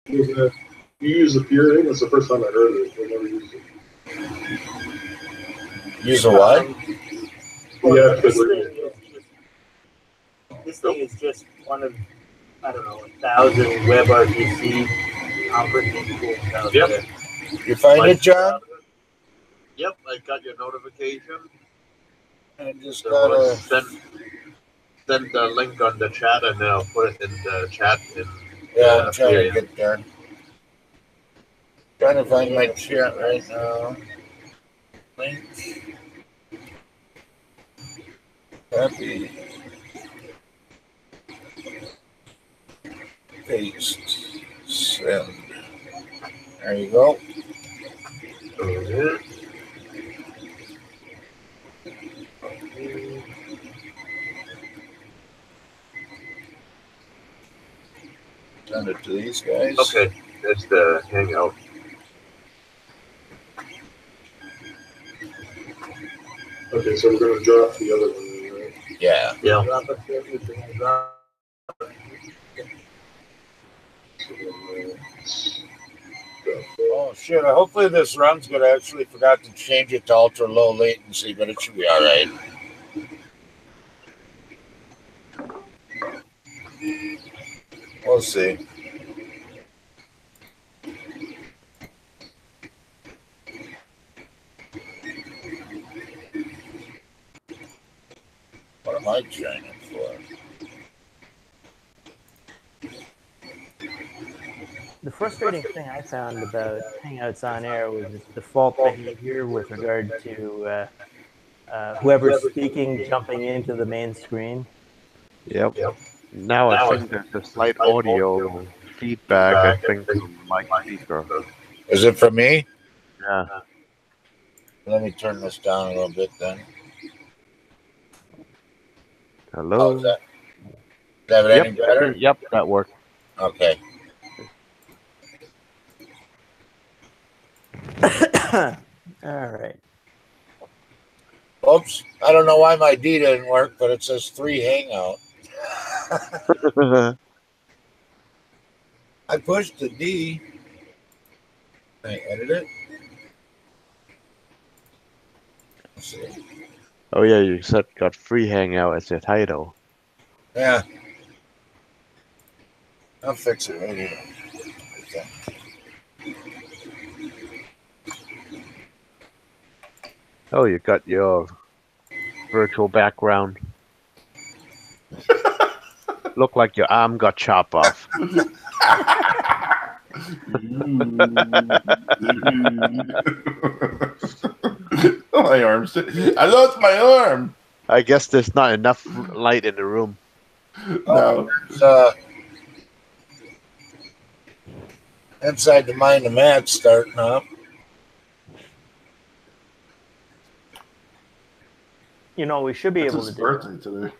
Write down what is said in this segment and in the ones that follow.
You use the peering? That's the first time I heard it. I never used it. Use a what? Yeah, this thing is just one of, I don't know, 1,000 WebRTC conferencing tools out there. You find it, John? Yep, I got your notification. I just gotta send the link on the chat, and I'll put it in the chat. Yeah, I'm trying to get there. Trying to find my chat right now. Link. Copy. Paste. Send. There you go. Send it to these guys. Okay, that's the hangout. Okay, so we're going to drop the other one, right? Yeah. Yeah. Oh shit! Hopefully this run's good. I actually forgot to change it to ultra low latency, but it should be all right. We'll see. What am I trying it for? The frustrating thing I found about Hangouts on Air was its default behavior with regard to whoever's speaking jumping into the main screen. Yep. Now I think there's a slight audio feedback, I think, from my speaker. Is it for me? Yeah. Let me turn this down a little bit then. Hello? Is that any better? Yep, that worked. Okay. All right. Oops. I don't know why my D didn't work, but it says 3 Hangout. I pushed the D. Can I edit it? Let's see. Oh yeah, you said got free hangout as your title. Yeah. I'll fix it right here. Okay. Oh, you got your virtual background. Look like your arm got chopped off. My arm's. I lost my arm. I guess there's not enough light in the room. No. Inside the Mind of Matt starting up. You know, we should be able to do birthday today.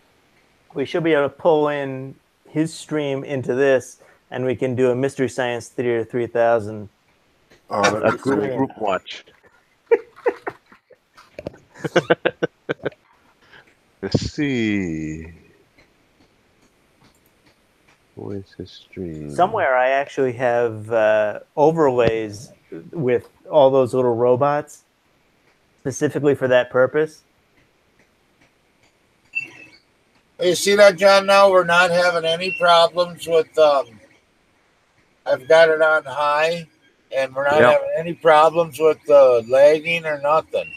We should be able to pull in his stream into this, and we can do a Mystery Science Theater 3000. Oh, That's group watch. Let's see. Where's his stream? Somewhere I actually have overlays with all those little robots specifically for that purpose. You see that, John? Now we're not having any problems with. I've got it on high, and we're not having any problems with lagging or nothing.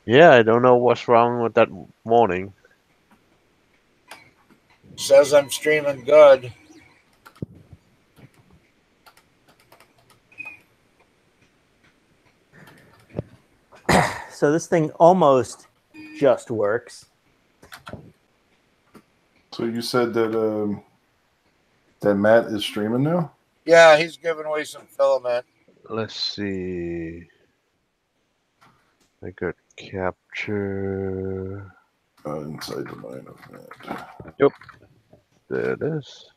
Yeah, I don't know what's wrong with that morning. Says I'm streaming good. So this thing almost just works. So you said that that Matt is streaming now? Yeah, he's giving away some filament. Let's see. I got capture. Inside the Mind of Matt. Yep. There it is.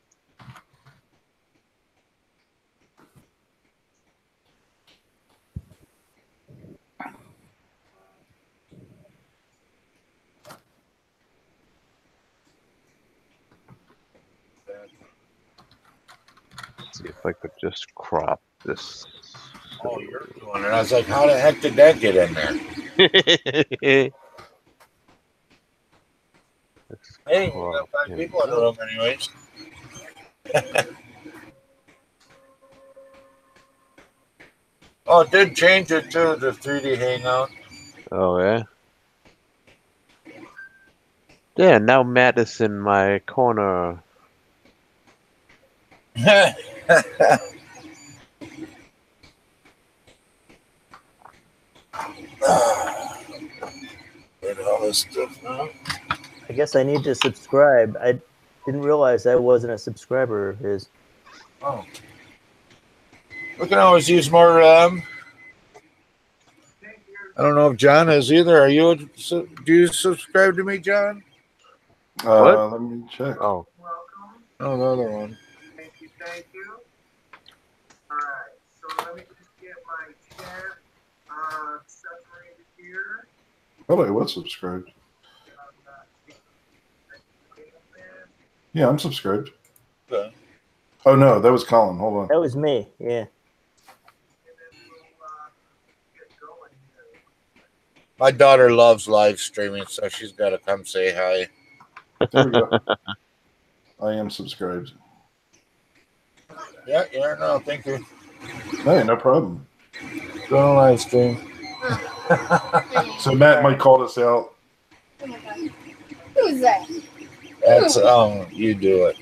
see if I could just crop this. Oh, you're doing it. I was like, how the heck did that get in there? Hey, we got 5 people in the room anyways. Oh, it did change it too, the 3D Hangout. Oh, yeah? Yeah, now Matt is in my corner. Get all this stuff now. I guess I need to subscribe. I didn't realize I wasn't a subscriber of his. Oh. We can always use more. I don't know if John is either. Are you? Do you subscribe to me, John? What? Let me check. Oh. Oh, the other one. Thank you, thank you. All right, so let me just get my chat separated here. Oh, I was subscribed. Yeah, I'm subscribed. Okay. Oh, no, that was Colin. Hold on. That was me. Yeah. My daughter loves live streaming, so she's got to come say hi. There we go. I am subscribed. Yeah, no, thank you. Hey, no problem. Doing a live stream. So Matt might call us out. Oh my god. Who's that? That's you do it.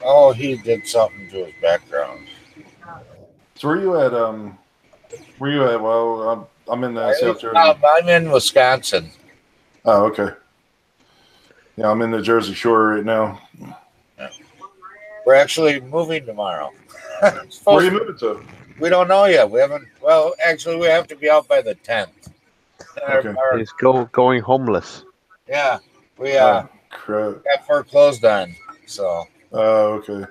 Oh, he did something to his background. So where you at? Where you at? Well, I'm in South Jersey. I'm in Wisconsin. Oh, okay. Yeah, I'm in the Jersey Shore right now. Yeah. We're actually moving tomorrow. Where are you moving to? We don't know yet. We haven't. Well, actually, we have to be out by the 10th. Okay. He's going homeless. Yeah, we crap. got foreclosed on. So. Oh, okay.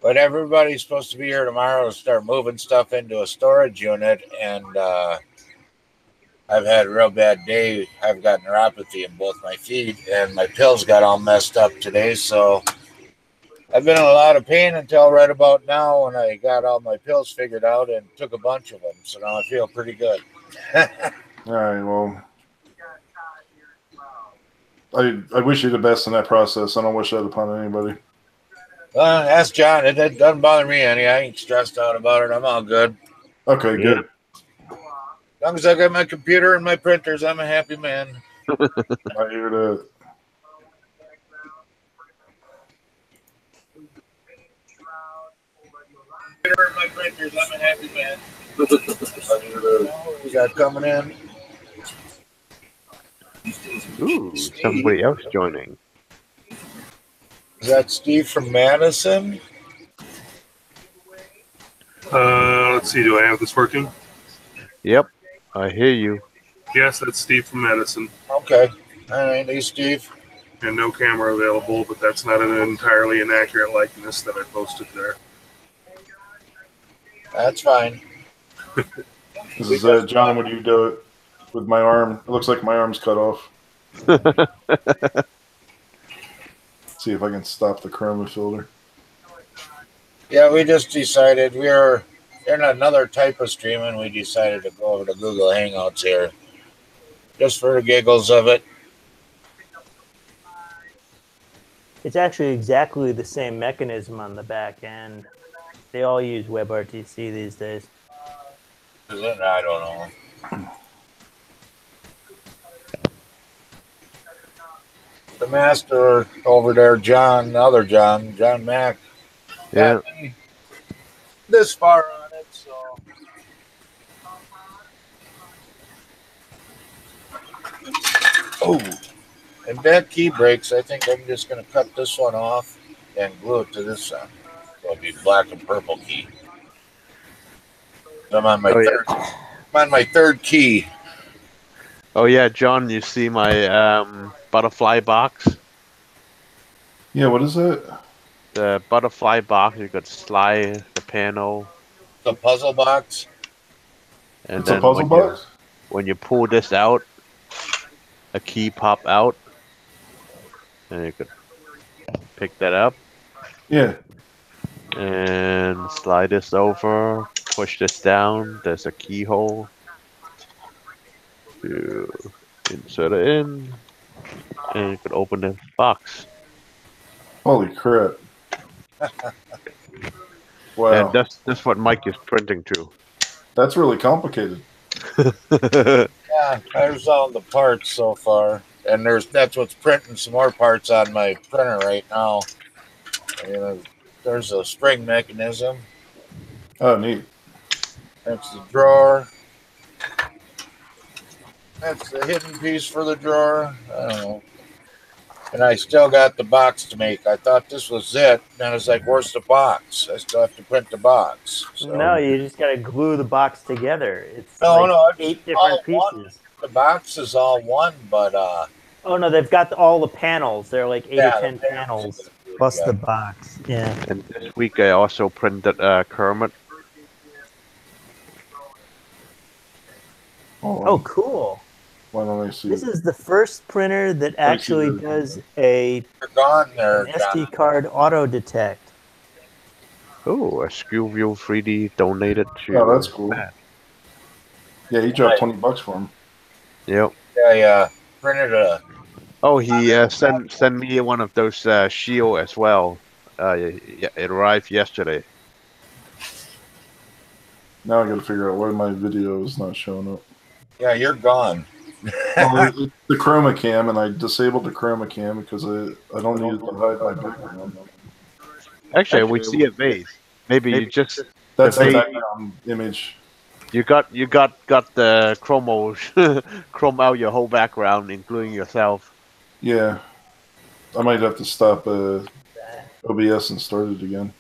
But everybody's supposed to be here tomorrow to start moving stuff into a storage unit, and I've had a real bad day. I've got neuropathy in both my feet, and my pills got all messed up today, so I've been in a lot of pain until right about now when I got all my pills figured out and took a bunch of them, so now I feel pretty good. All right, well, I wish you the best in that process. I don't wish that upon anybody. Ask John. It doesn't bother me any. I ain't stressed out about it. I'm all good. Okay, good. As long as I got my computer and my printers, I'm a happy man. I hear that. Computer and my printers, I'm a happy man. We got coming in. Ooh, somebody else joining. Is that Steve from Madison? Let's see. Do I have this working? Yep, I hear you. Yes, that's Steve from Madison. Okay. All right. Hey, Steve. And no camera available, but that's not an entirely inaccurate likeness that I posted there. That's fine. This is John. Would you do it with my arm? It looks like my arm's cut off. See if I can stop the chroma filter. Yeah, we just decided we're in another type of streaming. We decided to go over to Google Hangouts here, just for the giggles of it. It's actually exactly the same mechanism on the back end. They all use WebRTC these days. Is it? I don't know. The master over there, John, the other John Mack. Yeah. This far on it, so. Oh, and that key breaks. I think I'm just going to cut this one off and glue it to this side. So it'll be black and purple key. I'm on my third. I'm on my third key. Oh yeah, John, you see my butterfly box? Yeah, what is that? The butterfly box. You could slide the panel. The puzzle box. And It's a puzzle box? when you pull this out, a key pop out, and you could pick that up Yeah. and slide this over, push this down. There's a keyhole to insert it in, and you could open the box. Holy crap. Wow. And that's what Mike is printing to. That's really complicated. Yeah, there's all the parts so far, and that's what's printing some more parts on my printer right now. There's a spring mechanism. Oh, neat. That's the drawer. That's the hidden piece for the drawer. I don't know. And I still got the box to make. I thought this was it. Then it's like, where's the box? I still have to print the box. So. No, you just gotta glue the box together. It's No, like no, it's 8 different all pieces. The box is all one, but Oh no, they've got all the panels. They're like 8 Yeah, or 10 the panels plus yeah. the box. Yeah. And this week I also printed Kermit. Oh, cool. Why don't I see This it? is the first printer that actually does you're gone there, an SD card auto detect. Oh, a SkewView 3D donated to. Oh, that's cool. Matt. Yeah, he dropped $20 for him. Yep. Yeah, printed a. Oh, he sent me one of those shield as well. Yeah, it arrived yesterday. Now I gotta figure out why my video is not showing up. Yeah, you're gone. Well, it's the chroma cam, and I disabled the chroma cam because I don't need it to hide my background. Actually, we see a vase. Maybe you just That's the vase- background image. you got the chrome out your whole background, including yourself. Yeah, I might have to stop OBS and start it again.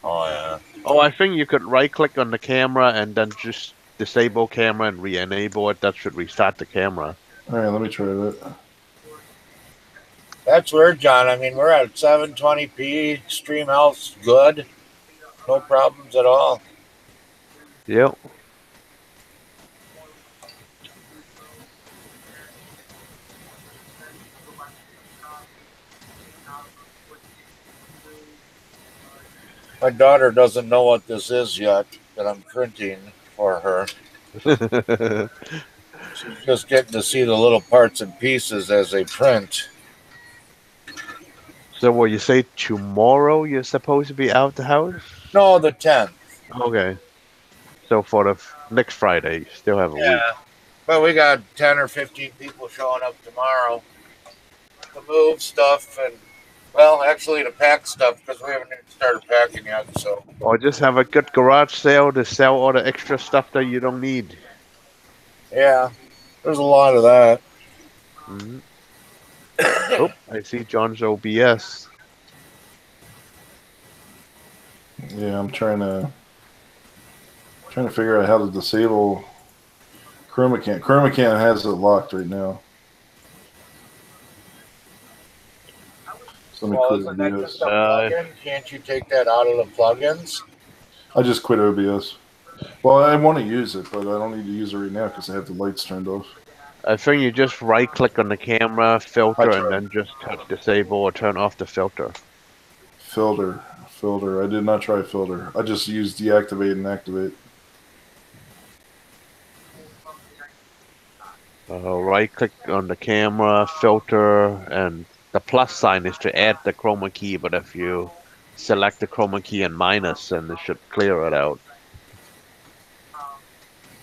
Oh yeah. Oh, I think you could right-click on the camera and then just disable camera and re-enable it. That should restart the camera. All right, let me try that. That's weird, John. I mean, we're at 720p. Stream health's good. No problems at all. Yep. My daughter doesn't know what this is yet that I'm printing for her. She's just getting to see the little parts and pieces as they print. So, what you say tomorrow? You're supposed to be out the house? No, the 10th. Okay. So for the next Friday, you still have a week. But we got 10 or 15 people showing up tomorrow to move stuff and, well, actually to pack stuff because we haven't even started packing yet. So. Or just have a good garage sale to sell all the extra stuff that you don't need. Yeah, there's a lot of that. Mm-hmm. Oh, I see John's OBS. Yeah, I'm trying to figure out how to disable Chroma Can. Chroma Can has it locked right now. So let me Well, quit isn't that OBS. just a plugin? Can't you take that out of the plugins? I just quit OBS. Well, I want to use it, but I don't need to use it right now because I have the lights turned off. I think you just right-click on the camera, filter, I and tried. then just touch disable or turn off the filter. Filter. I did not try filter. I just used deactivate and activate. Right-click on the camera, filter, and the plus sign is to add the chroma key, but if you select the chroma key and minus, then it should clear it out.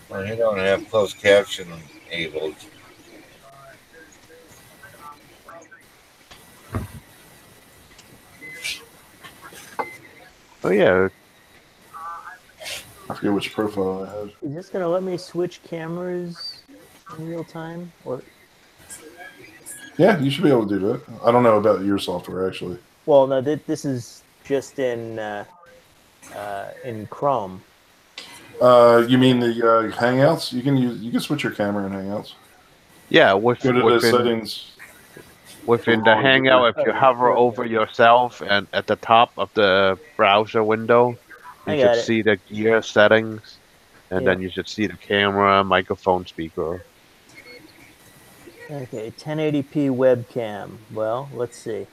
Well, you don't have closed caption enabled. Oh yeah, I forget which profile I had. Is this gonna let me switch cameras in real time? Or Yeah, you should be able to do that. I don't know about your software actually. well, no, this is just in Chrome. You mean the Hangouts? You can switch your camera in Hangouts. yeah. Go to the Within settings. the Hangout, if you hover over yourself and at the top of the browser window, I you got should it. see the gear settings. And Yeah. then you should see the camera, microphone, speaker. Okay, 1080p webcam. Well, let's see.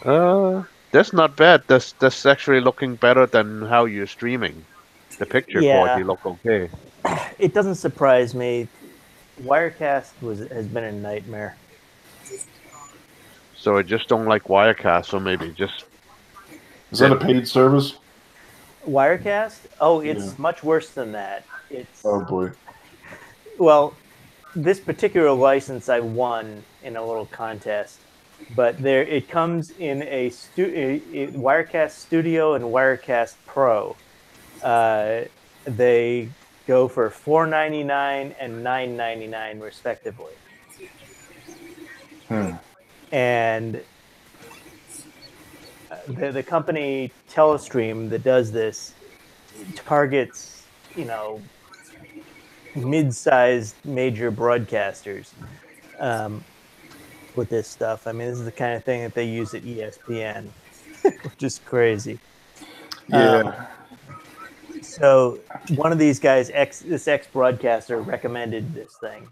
That's not bad. That's actually looking better than how you're streaming. The picture quality Yeah, look okay. it doesn't surprise me. Wirecast has been a nightmare. So I just don't like Wirecast, so maybe just Is that a paid service? Wirecast? Oh, it's Yeah. much worse than that. It's Oh boy. well, this particular license I won in a little contest, but there it comes in a Wirecast Studio and Wirecast Pro. They go for $4.99 and $9.99 respectively. And the company Telestream that does this targets, mid-sized major broadcasters with this stuff. I mean, this is the kind of thing that they use at ESPN, which is crazy. Yeah. So one of these guys, this ex-broadcaster, recommended this thing.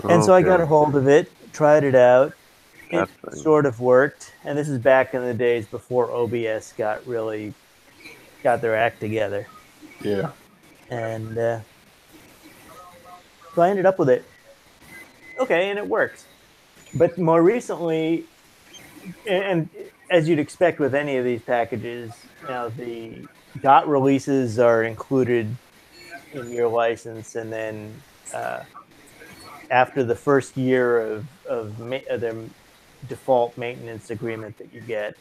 And so I got a hold of it, tried it out. It sort of worked. And this is back in the days before OBS got their act together. Yeah. And so I ended up with it. Okay, and it works. But more recently, and as you'd expect with any of these packages, the dot releases are included in your license, and then after the first year of their default maintenance agreement that you get,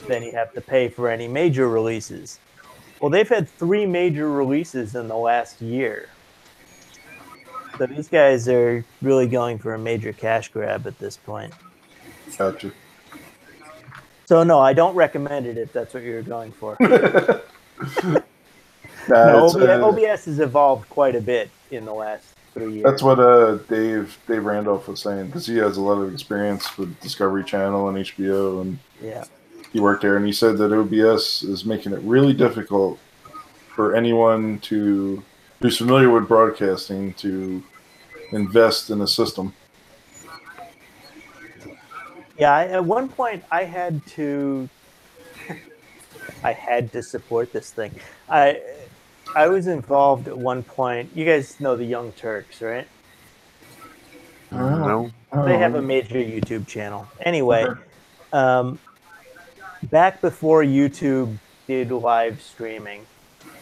then you have to pay for any major releases. Well, they've had 3 major releases in the last year. So these guys are really going for a major cash grab at this point. Gotcha. So no, I don't recommend it if that's what you're going for. OBS has evolved quite a bit in the last 3 years. That's what Dave Randolph was saying, because he has a lot of experience with Discovery Channel and HBO, and he worked there, and he said that OBS is making it really difficult for anyone who's familiar with broadcasting to invest in a system. Yeah, at one point I had to support this thing. I was involved at one point. You guys know the Young Turks, right? No. They have a major YouTube channel. Anyway, back before YouTube did live streaming,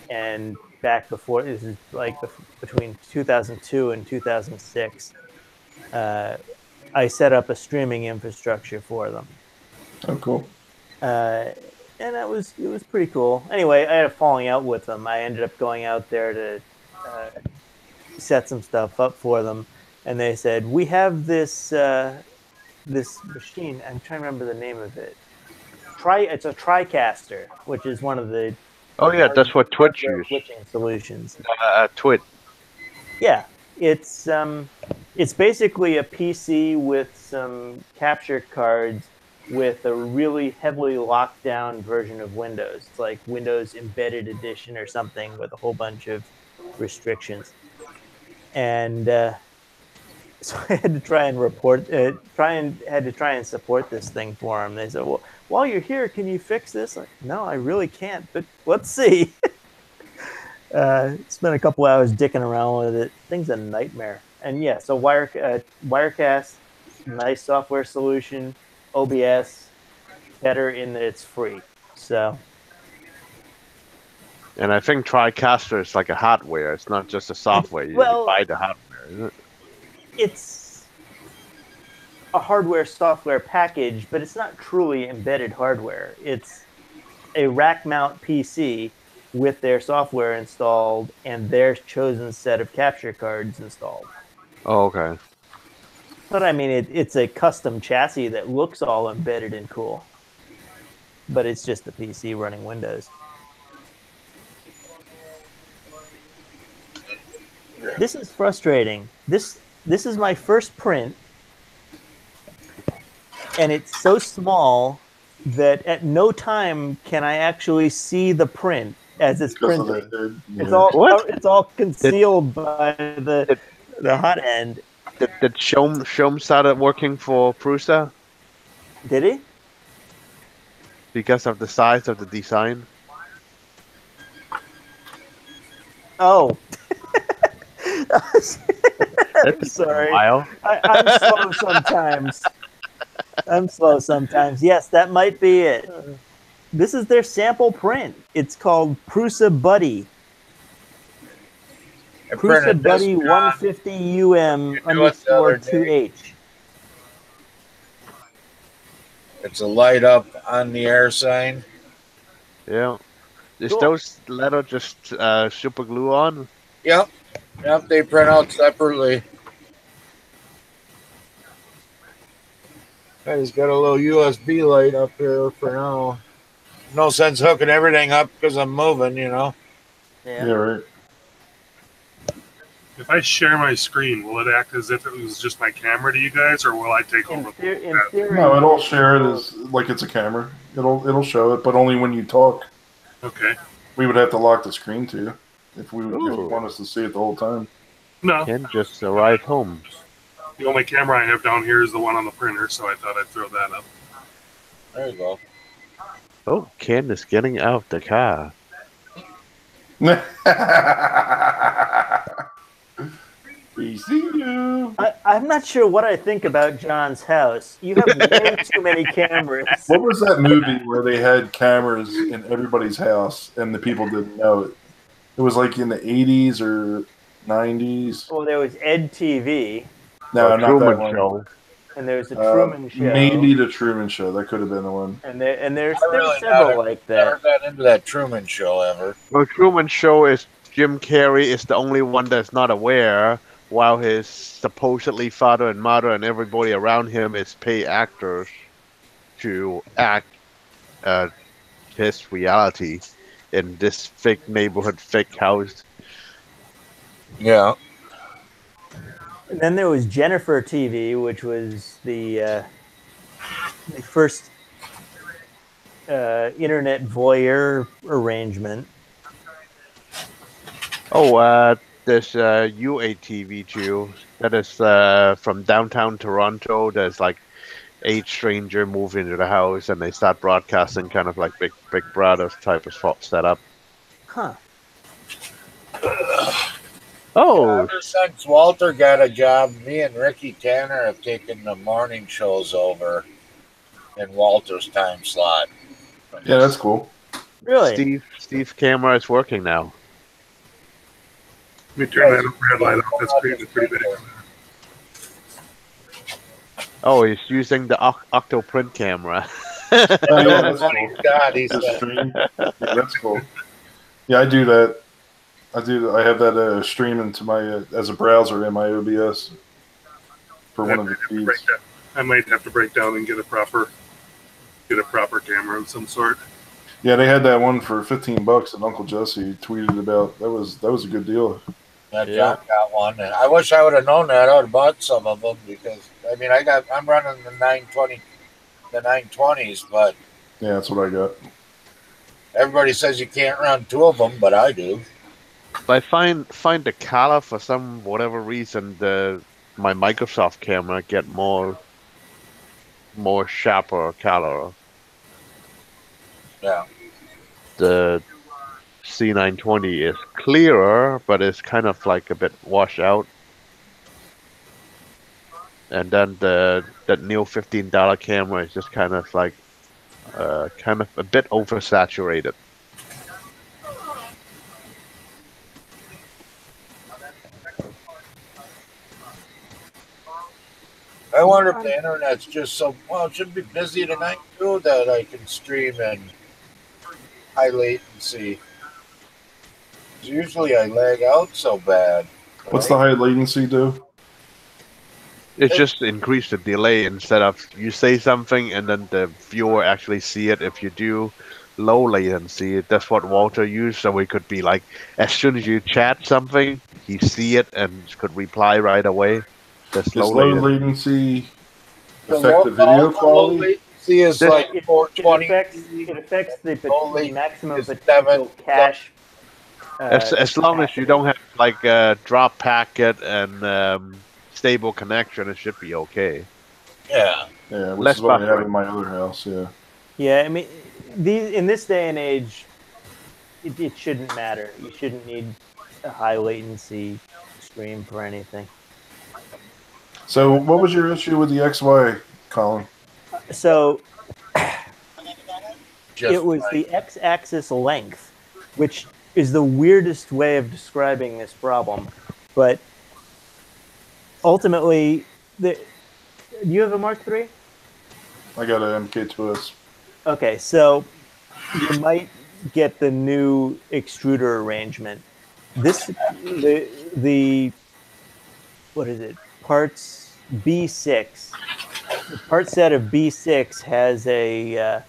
and back before, this is like between 2002 and 2006, I set up a streaming infrastructure for them. Oh, cool. And it was pretty cool. Anyway, I had a falling out with them. I ended up going out there to set some stuff up for them, and they said, "We have this machine." I'm trying to remember the name of it. It's a TriCaster, which is one of the that's what Twitch uses. Switching solutions. Twitch. Yeah, it's basically a PC with some capture cards with a really heavily locked down version of Windows. It's like Windows Embedded Edition or something with a whole bunch of restrictions. And so I had to try and support this thing for them. They said, "Well, while you're here, can you fix this?" Like, no, I really can't, but let's see. Spent a couple hours dicking around with it. Thing's a nightmare. And yeah, so Wirecast, nice software solution. OBS, better in that it's free. So. And I think TriCaster is like a hardware. It's not just a software. You buy the hardware, isn't it? It's a hardware-software package, but it's not truly embedded hardware. It's a rack-mount PC with their software installed and their chosen set of capture cards installed. Oh, okay. But I mean, it's a custom chassis that looks all embedded and cool. But it's just a PC running Windows. This is frustrating. This is my first print, and it's so small that at no time can I actually see the print as it's Because of printing. that, It's yeah. all What? it's all concealed by the hot end. Did Shom started working for Prusa Did he? because of the size of the design? Oh. That I'm took a sorry. while. I'm slow sometimes. Yes, that might be it. This is their sample print. It's called Prusa Buddy. I Prusa printed this, Buddy John. 150 UM You do it the other _2H. It's a light up on the air sign. Yeah. Is Cool. those letter just super glue on? Yep. Yep, they print out separately. I just got a little USB light up here for now. No sense hooking everything up because I'm moving, you know. Yeah, right. If I share my screen, will it act as if it was just my camera to you guys, or will I take In over? theory, No, it'll share it as like it's a camera. It'll show it, but only when you talk. Okay. We would have to lock the screen too if you Ooh. want us to see it the whole time. No, Ken just arrived home. the only camera I have down here is the one on the printer, so I thought I'd throw that up. There you go. Oh, Ken is getting out the car. We see you. I'm not sure what I think about John's house. You have way too many cameras. What was that movie where they had cameras in everybody's house and the people didn't know it? It was like in the 80s or 90s. Well, there was Ed TV, No, not that Truman one. Show. and there's the Truman Show. Maybe the Truman Show. That could have been the one. And there's I really several like never that. got into that Truman Show ever. Well, Truman Show is Jim Carrey is the only one that's not aware, while his supposedly father and mother and everybody around him is pay actors to act his reality in this fake neighborhood, fake house. Yeah. And then there was Jennifer TV, which was the first internet voyeur arrangement. Oh, there's UATV too. That is from downtown Toronto. There's like 8 strangers move into the house and they start broadcasting, kind of like Big Brother type of setup. Huh. Oh, Ever since Walter got a job, me and Ricky Tanner have taken the morning shows over in Walter's time slot. Yeah, that's cool. Really? Steve's camera is working now. Let me turn that red light off. That screen is pretty big. Oh, he's using the Octoprint camera. Oh, yeah, that's cool. God, he's The stream. Yeah, that's cool. Yeah, I do that. I have that stream into my as a browser in my OBS for one of the feeds. I might have to break down and get a proper camera of some sort. Yeah, they had that one for $15 that Uncle Jesse tweeted about. That was a good deal. John got one. And I wish I would have known that. I would have bought some of them because I mean I'm running the 920s, but Yeah, that's what I got. everybody says you can't run 2 of them, but I do. I find the color for whatever reason my Microsoft camera get more sharper color. Yeah. The C920 is clearer, but it's kind of like a bit washed out. And then that new $15 camera is just kind of like kind of a bit oversaturated. I wonder if the internet's just so well. It should be busy tonight too that I can stream in high latency. Usually I lag out so bad. What's the high latency do? It just increased the delay instead of you say something and then the viewer actually see it. If you do low latency, that's what Walter used. So it could be like as soon as you chat something, he see it and could reply right away. That's Is low latency affect the low video quality? See, it's like It 420. affects the Only maximum is potential 7. cache. As long as you capacity. don't have like a drop packet and stable connection, it should be okay. Yeah. Yeah, which Less is what I have buffering. in my other house. Yeah. Yeah, I mean, in this day and age, it shouldn't matter. You shouldn't need a high latency stream for anything. So, what was your issue with the XY, Colin? So Just it was like, the x-axis length, which is the weirdest way of describing this problem. But ultimately, do you have a Mark III? I got an MK2S. Okay, so you might get the new extruder arrangement. The what is it? Parts B6. The part set of B6 has a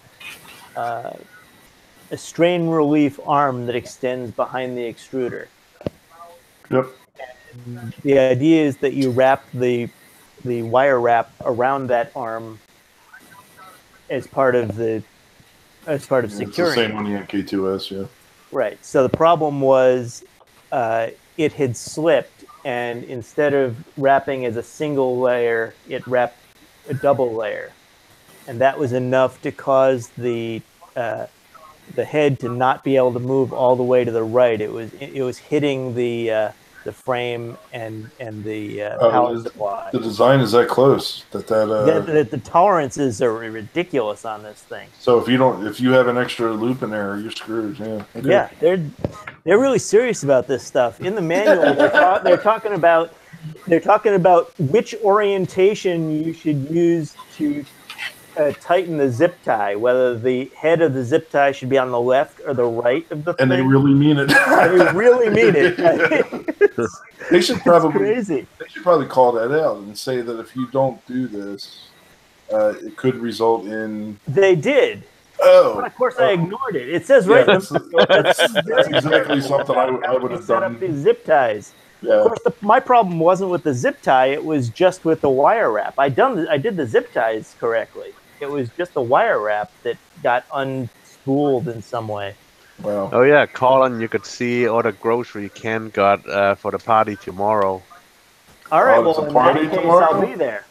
strain relief arm that extends behind the extruder. Yep. The idea is that you wrap the wire wrap around that arm as part of securing. It's the same on the MK2S, yeah. Right. So the problem was it had slipped, and instead of wrapping as a single layer, it wrapped a double layer, and that was enough to cause the head to not be able to move all the way to the right. It was hitting the frame and the power supply. The design is that close The tolerances are ridiculous on this thing. So if you have an extra loop in there, you're screwed. Yeah. Okay. Yeah, they're really serious about this stuff. In the manual, they're talking about which orientation you should use to tighten the zip tie, whether the head of the zip tie should be on the left or the right of the thing. And they really mean it. They really mean it. They should probably crazy. They should probably call that out and say that if you don't do this, it could result in. They did. Oh, but of course I ignored it. It says right. That's exactly something I would have set done. up these zip ties. Yeah. Of course, my problem wasn't with the zip tie; it was just with the wire wrap. I did the zip ties correctly. It was just the wire wrap that got unspooled in some way. Wow. Oh yeah, Colin, you could see all the grocery Ken got for the party tomorrow. All right, there's well, a in party that case, tomorrow? I'll be there.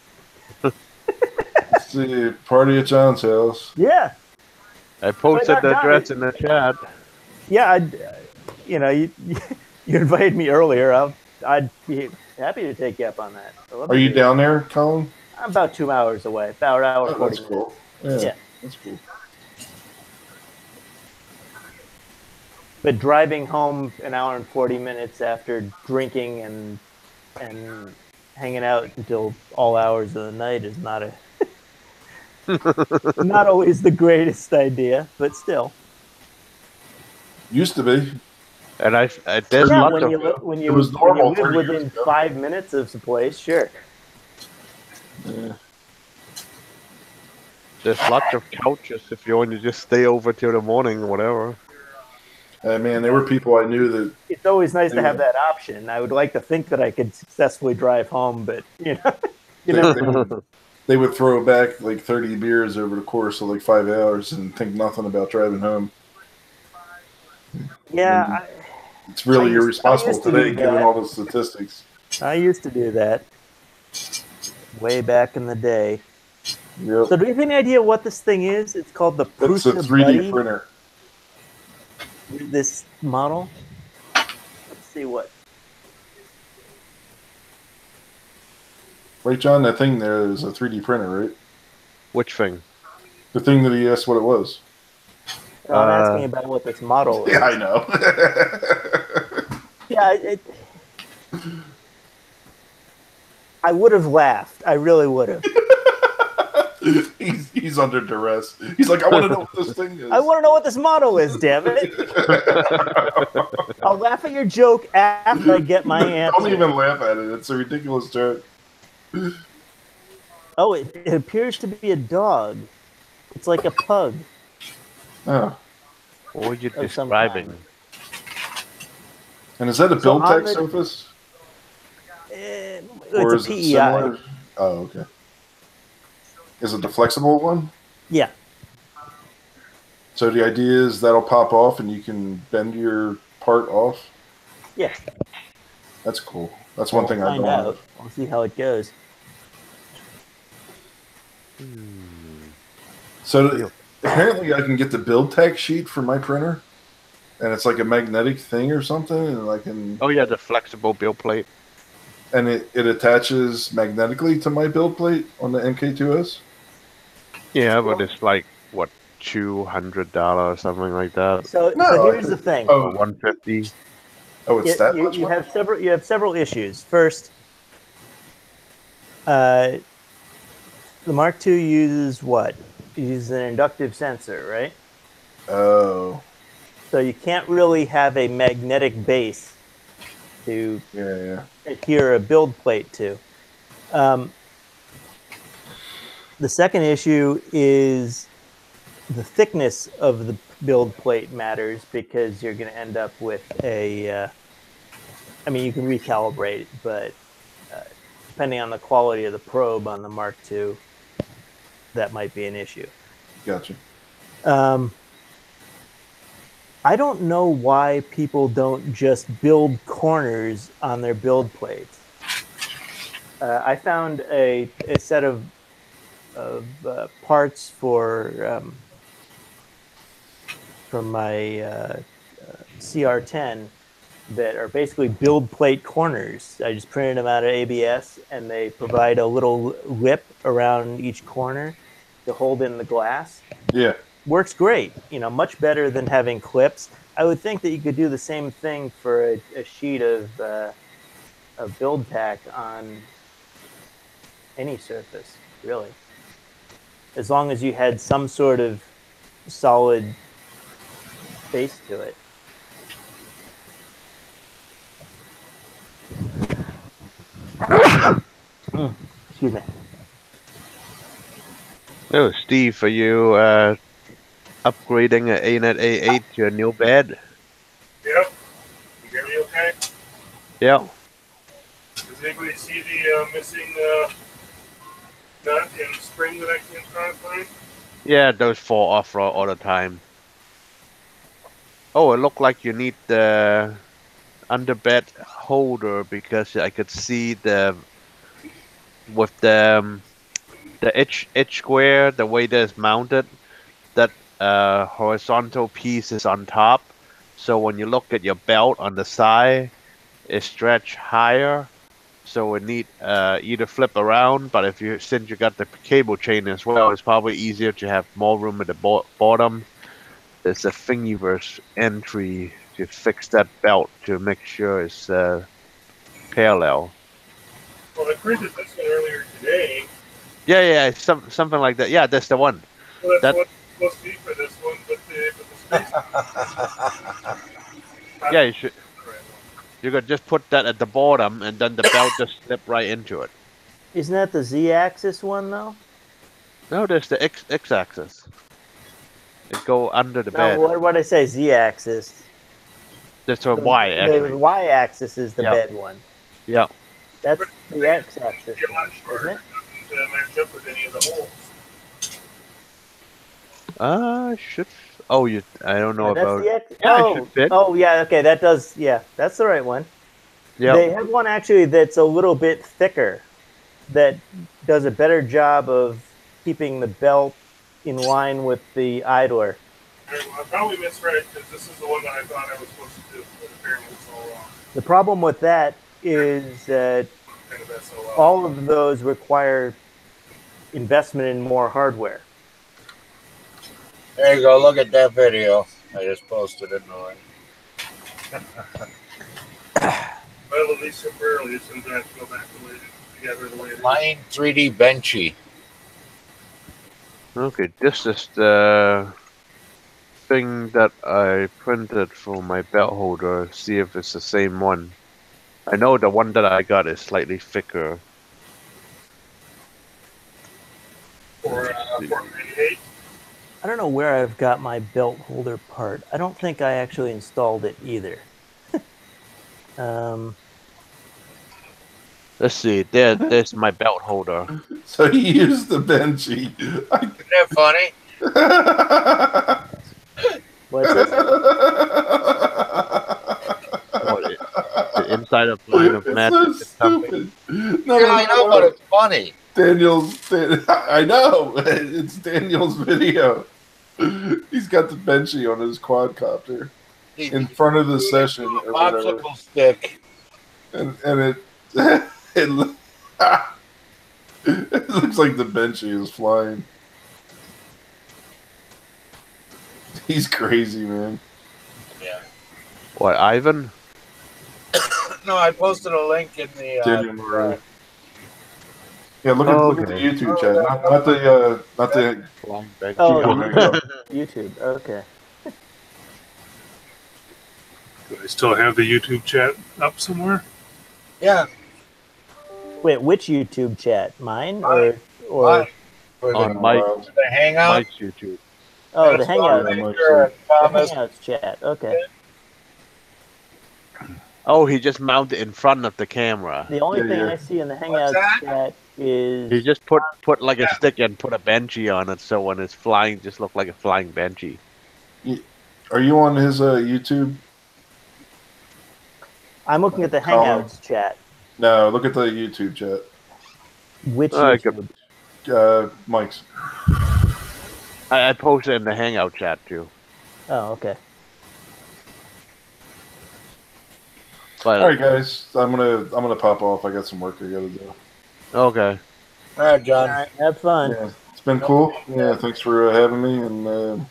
See, party at John's house. Yeah. I posted the John, address in the chat. Yeah, you invited me earlier. I'd be happy to take you up on that. So Are you down there, Colin? I'm about 2 hours away. About an hour 40 That's cool. minutes. Yeah, that's cool. But driving home an hour and 40 minutes after drinking and hanging out until all hours of the night is not not always the greatest idea, but still. Used to be. And there's Yeah, lots when it you was normal live 30 years within ago. 5 minutes of the place, sure. Yeah. there's lots of couches if you want to just stay over till the morning or whatever. Man, there were people I knew that. It's always nice to have that option. I would like to think that I could successfully drive home, but you know, They would throw back like 30 beers over the course of like 5 hours and think nothing about driving home. yeah. It's really I used irresponsible to today, do given that. all the statistics. I used to do that way back in the day. Yep. So, do you have any idea what this thing is? It's called the It's a Prusa 3D Buddy, printer. this model. Let's see what. Right, John? That thing there is a 3D printer, right? Which thing? The thing that he asked what it was. No, I'm asking about what this model is. Yeah, I know. Yeah, I would have laughed. I really would have. he's under duress. He's like, I want to know what this thing is. I want to know what this model is, damn it. I'll laugh at your joke after I get my answer. Don't even laugh at it. It's a ridiculous joke. Oh, it appears to be a dog. It's like a pug. Oh. What were you Of some describing? kind. And is that a So build on tech the- surface? It's Or a is it PEI. similar? Oh, okay. Is it the flexible one? Yeah. So the idea is that'll pop off and you can bend your part off. Yeah. That's cool. That's one thing I Find don't out. have. We'll see how it goes. So apparently I can get the build tag sheet for my printer, and it's like a magnetic thing or something, and I can. Oh yeah, the flexible build plate. And it attaches magnetically to my build plate on the MK2S. Yeah, but it's like what $200 something like that, So here's the thing. Oh, or 150. Oh, it's that much. You have several issues. First, the Mark II uses what? It uses an inductive sensor, right? Oh. So you can't really have a magnetic base to adhere a build plate to. The second issue is the thickness of the build plate matters, because you're going to end up with a. I mean, you can recalibrate, but depending on the quality of the probe on the Mark II, that might be an issue. Gotcha. I don't know why people don't just build corners on their build plates. I found a set of parts from my CR10 that are basically build plate corners. I just printed them out of ABS, and they provide a little lip around each corner to hold in the glass. Yeah. Works great. Much better than having clips. I would think that you could do the same thing for a sheet of build tack on any surface, really. As long as you had some sort of solid base to it. Excuse me. Oh, Steve, are you upgrading an ANET A8 to a new bed? Yep. You hear me okay? Yeah. Does anybody see the missing nut and spring that I can't find? Yeah, those fall off all the time. Oh, it looked like you need the underbed holder, because I could see with the edge square, the way that it's mounted, that horizontal piece is on top. So when you look at your belt on the side, it stretch higher. So it need either flip around, but since you got the cable chain as well, it's probably easier to have more room at the bottom. There's a thingiverse entry to fix that belt to make sure it's parallel. Well, I printed this one earlier today. Yeah, something like that. Yeah, that's the one. Well, that's what it's supposed to be for this one, but the space. Yeah, you should. You could just put that at the bottom, and then the belt just slip right into it. Isn't that the Z-axis one, though? No, there's the X-axis. It go under the bed. No, what did I say? Z-axis. That's a Y, actually. The Y-axis is the bed one. Yeah. That's the X-axis, isn't it? To match up with any of the holes. Should. Oh, I don't know about. That's the X. Yeah, it should fit. Oh, yeah. Okay, that does. Yeah, that's the right one. Yeah. They have one actually that's a little bit thicker, that does a better job of keeping the belt in line with the idler. I probably misread, because this is the one that I thought I was supposed to do, but apparently it's all wrong. The problem with that is that all of those require investment in more hardware. There you go. Look at that video I just posted in the link. Well, at least temporarily, since I have to go back and lay it together the way it is. Line 3D Benchy. Okay, this is the thing that I printed for my belt holder. See if it's the same one. I know the one that I got is slightly thicker. For 498. I don't know where I've got my belt holder part. I don't think I actually installed it either. Let's see. There's my belt holder. So he used the Benchy. Isn't that funny? What's this? The inside of line of It's magic. so Is something. stupid. No, Yeah, I know, but it's funny. I know. It's Daniel's video. He's got the Benchy on his quadcopter in front of the session or whatever. Popsicle stick. And it it looks like the Benchy is flying. He's crazy, man. Yeah. What, Ivan? No, I posted a link in the. Daniel Murray. Yeah, look at the YouTube chat, not the Flying Benchy. Oh, Hangout. YouTube. Okay. Do I still have the YouTube chat up somewhere? Yeah. Wait, which YouTube chat? Mine Mine. or On Mike, The Hangout. Mike's YouTube. oh, the That's Hangout. Bob Yeah, Mike's Victor and The Thomas. Hangouts chat. Okay. Oh, he just mounted in front of the camera. The only Yeah, thing yeah. I see in the What's Hangouts that? chat is He just put like a stick and put a Benchy on it, so when it's flying, just look like a flying Benchy. Are you on his YouTube? I'm looking at the Colin. Hangouts chat. No, look at the YouTube chat. Which I YouTube? Mike's. I posted in the Hangout chat too. Oh, okay. But All right, guys, I'm gonna pop off. I got some work I gotta do. okay. All right, John. All right, have fun. Yeah, it's been cool. Yeah, thanks for having me. And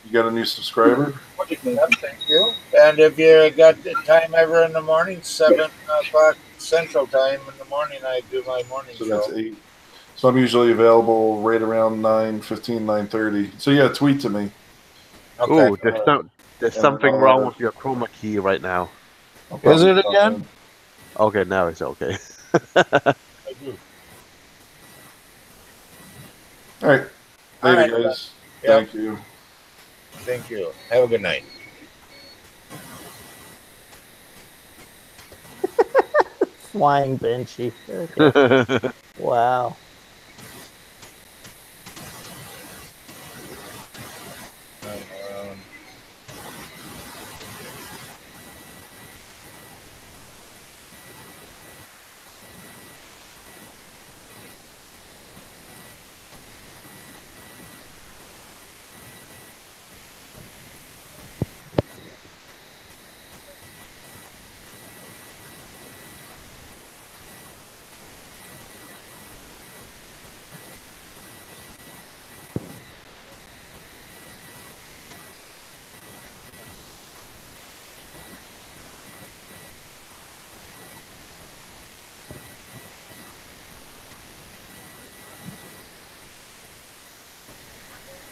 you got a new subscriber. Yep, thank you. And if you got the time ever in the morning, 7 o'clock Central Time in the morning, I do my morning So show. that's 8. So I'm usually available right around 9:15, 9:30. So yeah, tweet to me. Okay. Ooh, there's something wrong with your chroma key right now. I'll probably Is it pop again? in. Okay, now it's okay. I do. All right, All later, right, guys. Yep. Thank you. Thank you. Have a good night. Flying Benchy. Okay. Wow.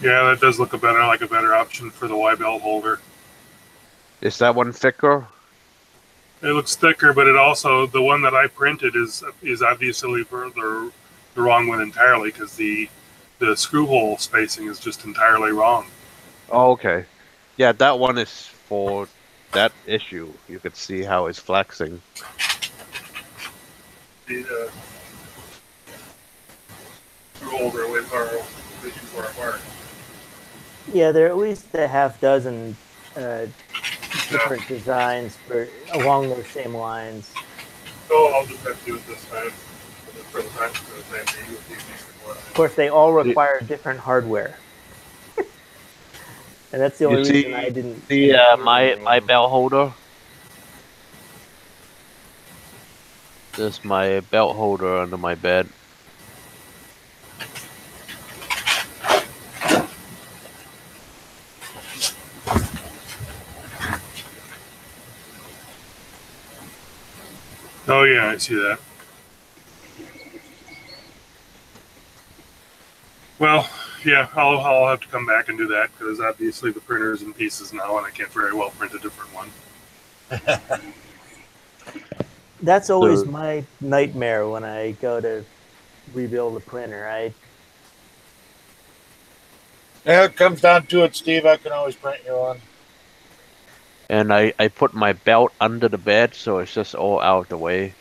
Yeah, that does look like a better option for the Y belt holder. Is that one thicker? It looks thicker, but it also the one that I printed is obviously for the wrong one entirely because the screw hole spacing is just entirely wrong. Oh, okay. Yeah, that one is for that issue. You could see how it's flexing. The screw holder way far way too far apart. Yeah, there are at least a half dozen different designs along those same lines. So I'll just have to do it this time for the time being with these Of course, they all require different hardware. And that's the only reason I didn't see my belt holder. There's my belt holder under my bed. Oh yeah, I see that. Well, yeah, I'll have to come back and do that because obviously the printer is in pieces now, and I can't very well print a different one. That's always my nightmare when I go to rebuild a printer. Yeah, it comes down to it, Steve. I can always print you one. And I put my belt under the bed, so it's just all out of the way.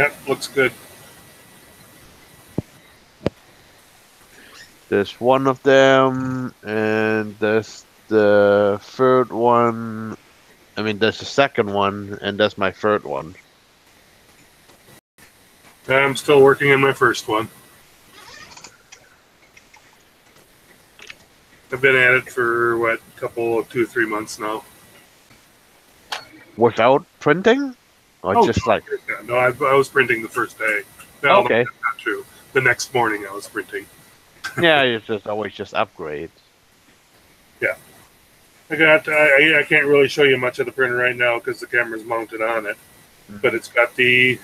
Yep, looks good. There's one of them, and there's the third one. I mean, there's the second one, and that's my third one. I'm still working on my first one. I've been at it for, what, a couple, 2 or 3 months now. Without printing? Or just like... Yeah, no, I was printing the first day. No, Okay. that's not true. The next morning I was printing. Yeah, it's just always just upgrades. Yeah. I can't really show you much of the printer right now because the camera's mounted on it. Mm-hmm. But it's got the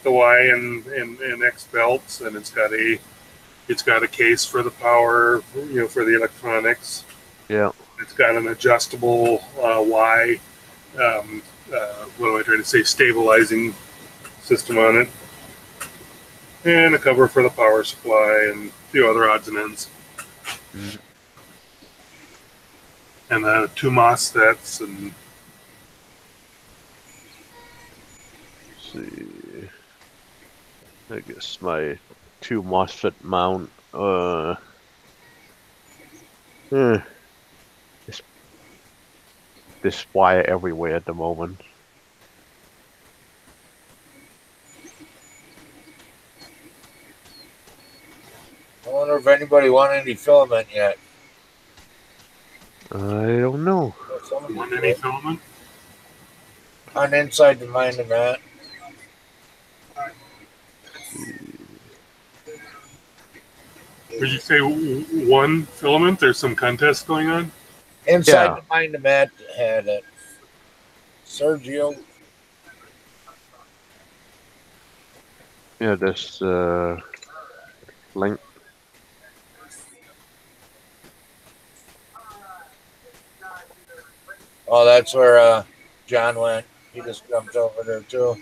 Y and X belts, and it's got a case for the power, for the electronics. Yeah. It's got an adjustable Y, what am I trying to say, stabilizing system on it. And a cover for the power supply and a few other odds and ends. Mm-hmm. And 2 MOSFETs and... Let's see. I guess my 2 MOSFET mount. This wire everywhere at the moment. I wonder if anybody want any filament yet. I don't know. Want any filament? On inside the mind of that. Would you say 1 filament? There's some contest going on? Inside the mind of Matt had it. Sergio. Yeah, this link. Oh, that's where John went. He just jumped over there too.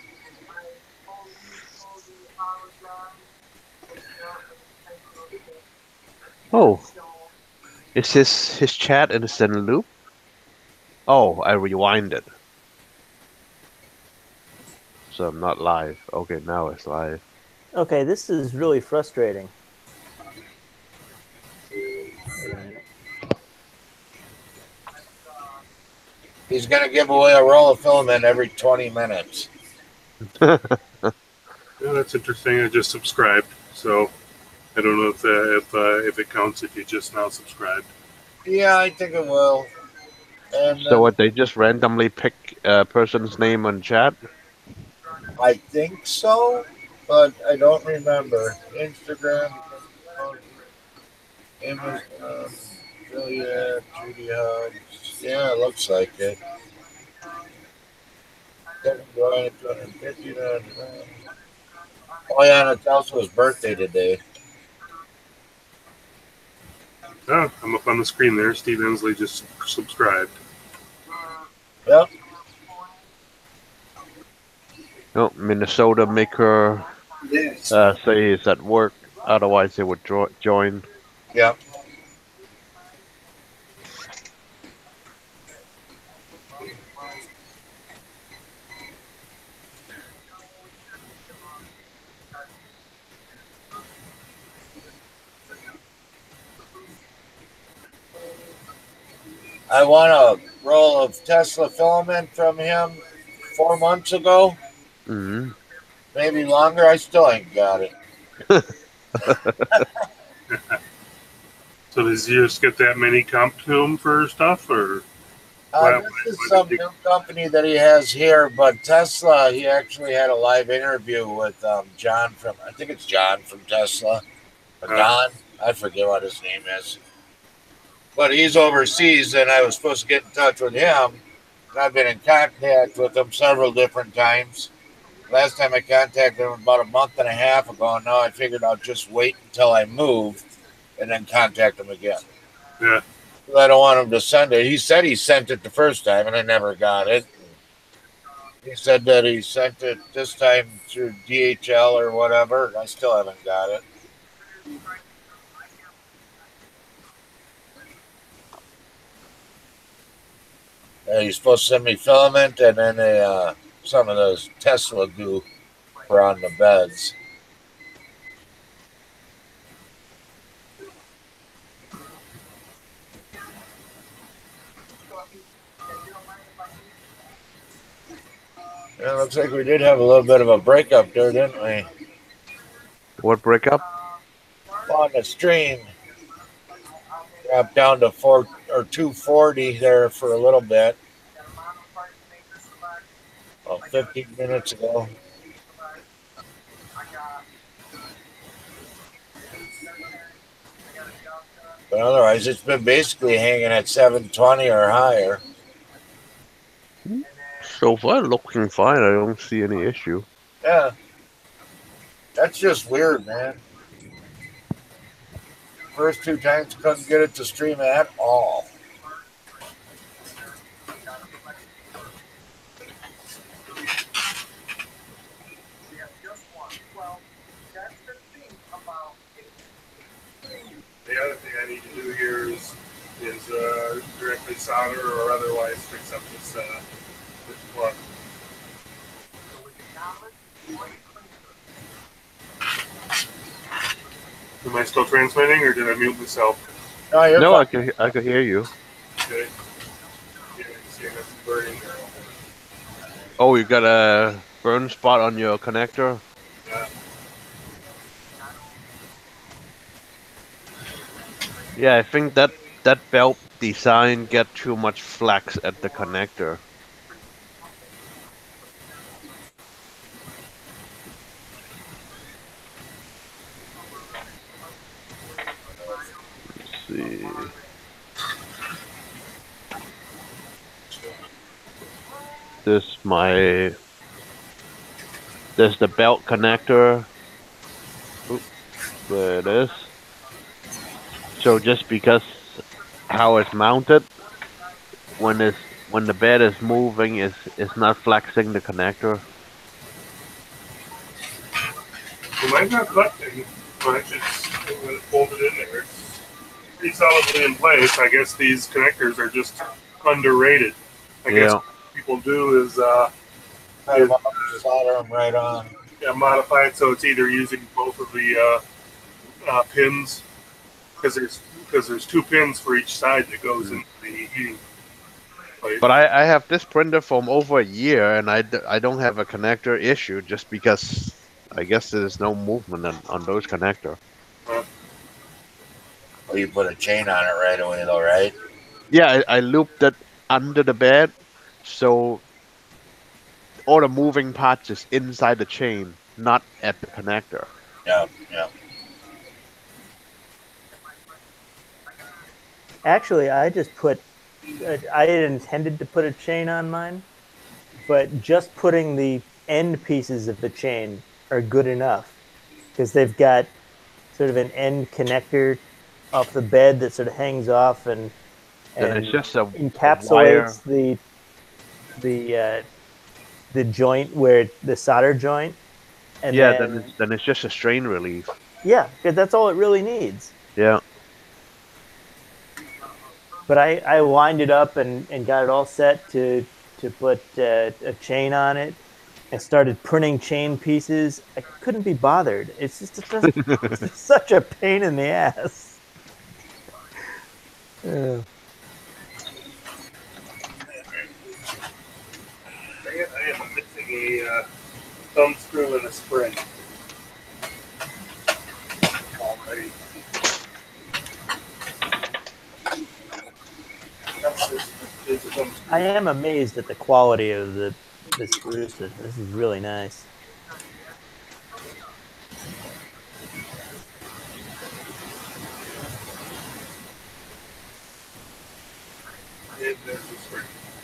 Oh, is his chat in a loop? Oh, I rewinded. So I'm not live. Okay, now it's live. Okay, this is really frustrating. He's going to give away a roll of filament every 20 minutes. Yeah, that's interesting. I just subscribed, so I don't know if it counts if you just now subscribed. Yeah, I think it will. And So what, they just randomly pick a person's name on chat? I think so, but I don't remember. Instagram, Amazon, Juliet, Judy Hugs. Yeah, it looks like it. Oh yeah, and it's also his birthday today. Oh, I'm up on the screen there. Steve Hensley just subscribed. Yep. No, Minnesota maker say he's at work. Otherwise, they would join. Yep. I won a roll of Tesla filament from him 4 months ago. Mm-hmm. Maybe longer. I still ain't got it. So does he just get that many comp to him for stuff, or? This is some new company that he has here, but Tesla, he actually had a live interview with John from, I think it's John from Tesla. Or Don, I forget what his name is. But he's overseas, and I was supposed to get in touch with him. And I've been in contact with him several different times. Last time I contacted him about a month and a half ago, and now I figured I'll just wait until I move and then contact him again. Yeah. I don't want him to send it. He said he sent it the first time, and I never got it. He said that he sent it this time through DHL or whatever, and I still haven't got it. He's supposed to send me filament and then some of those Tesla goo. upper on the beds. Yeah, it looks like we did have a little bit of a breakup there, didn't we? What breakup? On the stream, dropped down to 240 there for a little bit. Well, 15 minutes ago. But otherwise, it's been basically hanging at 720 or higher. So far, looking fine. I don't see any issue. Yeah. That's just weird, man. First two times couldn't get it to stream at all. The other thing I need to do here is directly solder or otherwise fix up this plug. Am I still transmitting, or did I mute myself? No, I can hear you. Okay. Yeah, see that's burning there. Oh, you got a burn spot on your connector? Yeah. Yeah, I think that belt design get too much flex at the connector. Let's see. There's the belt connector. Oops, there it is. So just because how it's mounted, when the bed is moving, it's not flexing the connector. Well, mine's not collecting. Mine's just folded in there. It's pretty solidly in place. I guess these connectors are just underrated. I guess what people do is solder them right on. Yeah, modify it so it's either using both of the pins, because there's two pins for each side that goes into the heating plate. But I have this printer from over a year, and I don't have a connector issue just because I guess there's no movement on those connectors. Well, you put a chain on it right away, though, right? Yeah, I looped it under the bed, so all the moving parts is inside the chain, not at the connector. Yeah, yeah. Actually, I had intended to put a chain on mine, but just putting the end pieces of the chain are good enough because they've got sort of an end connector off the bed that sort of hangs off and it's just encapsulates the joint where the solder joint. And then it's just a strain relief. Yeah, because that's all it really needs. Yeah. But I wind it up and got it all set to put a chain on it and started printing chain pieces. I couldn't be bothered. It's just such a pain in the ass. I am missing a thumb screw and a spring. Alrighty. I am amazed at the quality of the screws. This is really nice.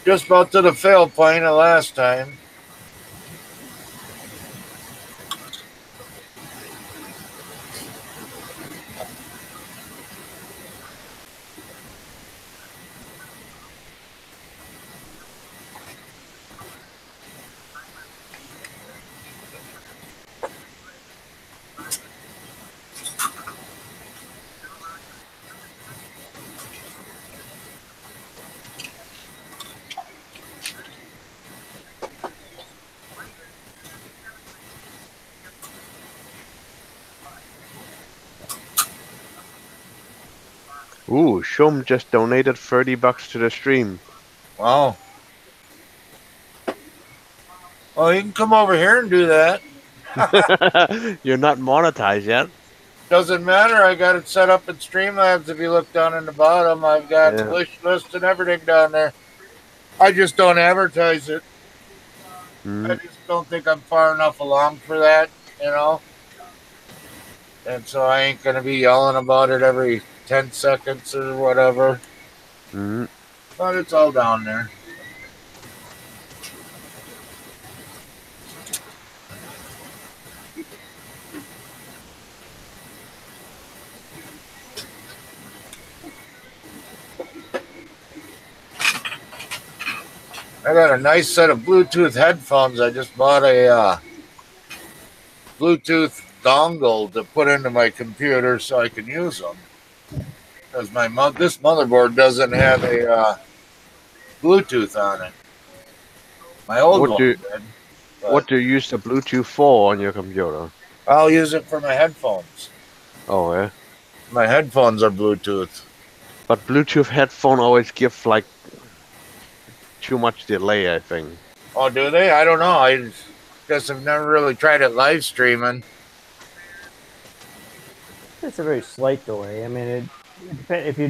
Just about to the fail plane the last time. Ooh, Shum just donated $30 to the stream. Wow. Well, you can come over here and do that. You're not monetized yet. Doesn't matter. I got it set up in Streamlabs. If you look down in the bottom, I've got Yeah. wish list and everything down there. I just don't advertise it. I just don't think I'm far enough along for that, you know. And so I ain't gonna be yelling about it every 10 seconds or whatever. Mm-hmm. But it's all down there. I got a nice set of Bluetooth headphones. I just bought a Bluetooth dongle to put into my computer so I can use them. Because this motherboard doesn't have a Bluetooth on it. My old one did. What do you use the Bluetooth for on your computer? I'll use it for my headphones. Oh, yeah? My headphones are Bluetooth. But Bluetooth headphone always give like too much delay, I think. Oh, do they? I don't know. I guess I've never really tried it live streaming. It's a very slight delay. I mean, it depends if you're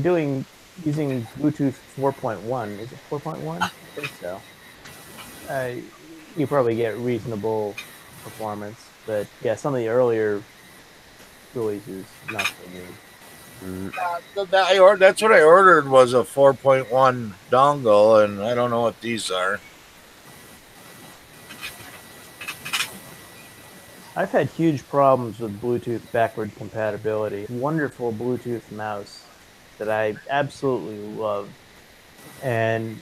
using Bluetooth 4.1. Is it 4.1? I think so. You probably get reasonable performance, but yeah, some of the earlier releases not so good. That's what I ordered was a 4.1 dongle, and I don't know what these are. I've had huge problems with Bluetooth backward compatibility. Wonderful Bluetooth mouse that I absolutely love, and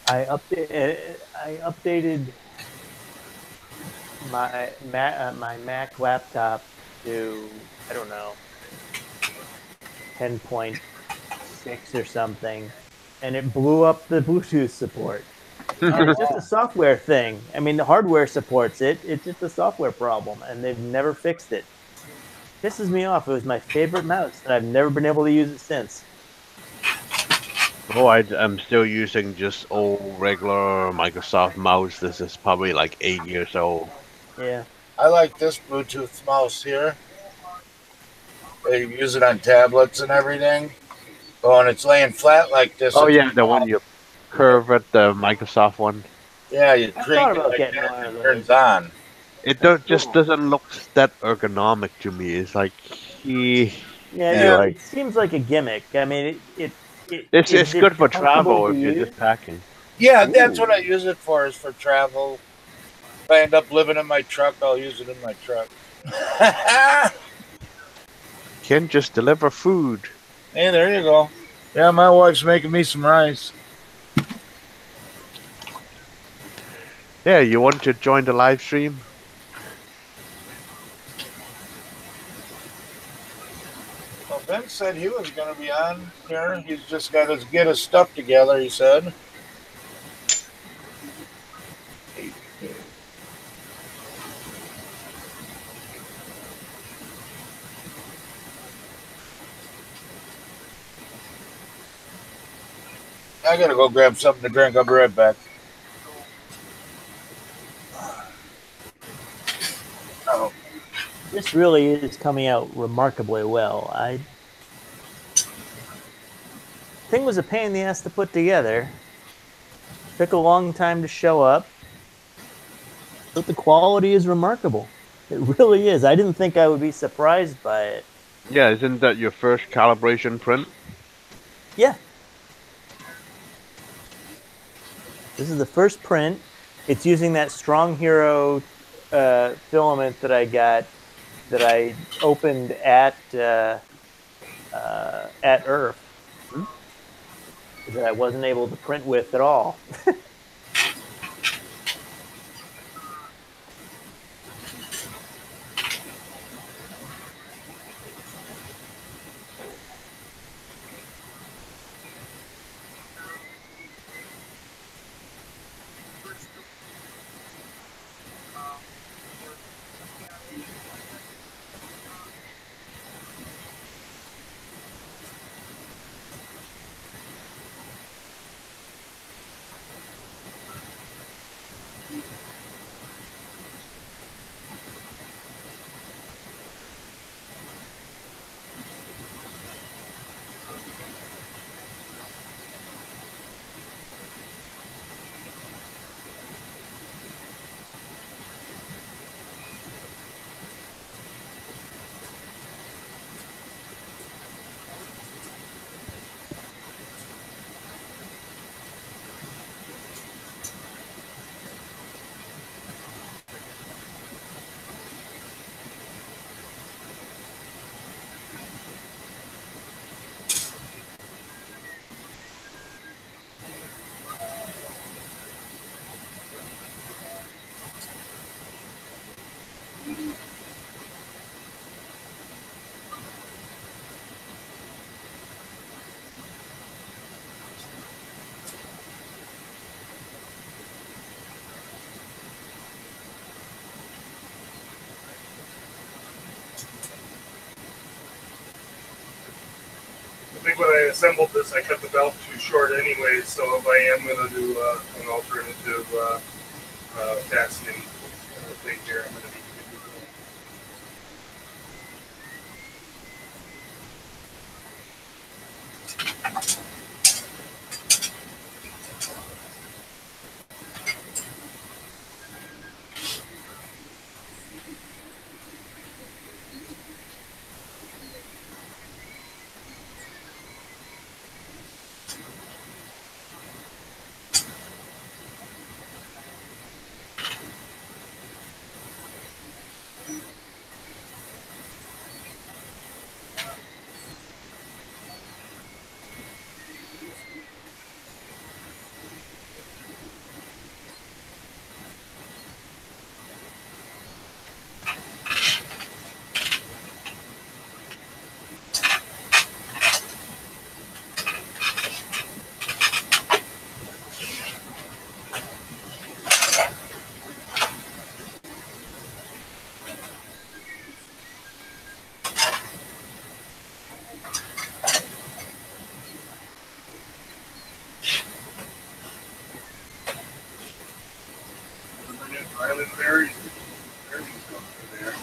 I updated my Mac laptop to, I don't know, 10.6 or something, and it blew up the Bluetooth support. It's just a software thing. I mean, the hardware supports it. It's just a software problem, and they've never fixed it. Pisses me off. It was my favorite mouse, and I've never been able to use it since. Oh, I'm still using just old regular Microsoft mouse. This is probably like 8 years old. Yeah. I like this Bluetooth mouse here. They use it on tablets and everything. Oh, and it's laying flat like this. Oh, yeah, the one you curve at the Microsoft one. Yeah, you I crank thought it about like getting that one and of it turns those. on. It just doesn't look that ergonomic to me. It's like It seems like a gimmick. I mean, it's good for travel if you're just packing. Yeah, that's what I use it for, is for travel. If I end up living in my truck, I'll use it in my truck. Can just deliver food. Hey, there you go. Yeah, my wife's making me some rice. Yeah, you want to join the live stream? Well, Ben said he was going to be on here. He's just got to get his stuff together, he said. I got to go grab something to drink. I'll be right back. Oh. This really is coming out remarkably well. Thing was a pain in the ass to put together. Took a long time to show up. But the quality is remarkable. It really is. I didn't think I would be surprised by it. Yeah, isn't that your first calibration print? Yeah. This is the first print. It's using that Strong Hero filament that I got, that I opened at Earth, that I wasn't able to print with at all. think when I assembled this, I cut the belt too short anyway, so if I am going to do an alternative fastening thing here, I'm going to need to do that. Island berries. Berries come through there.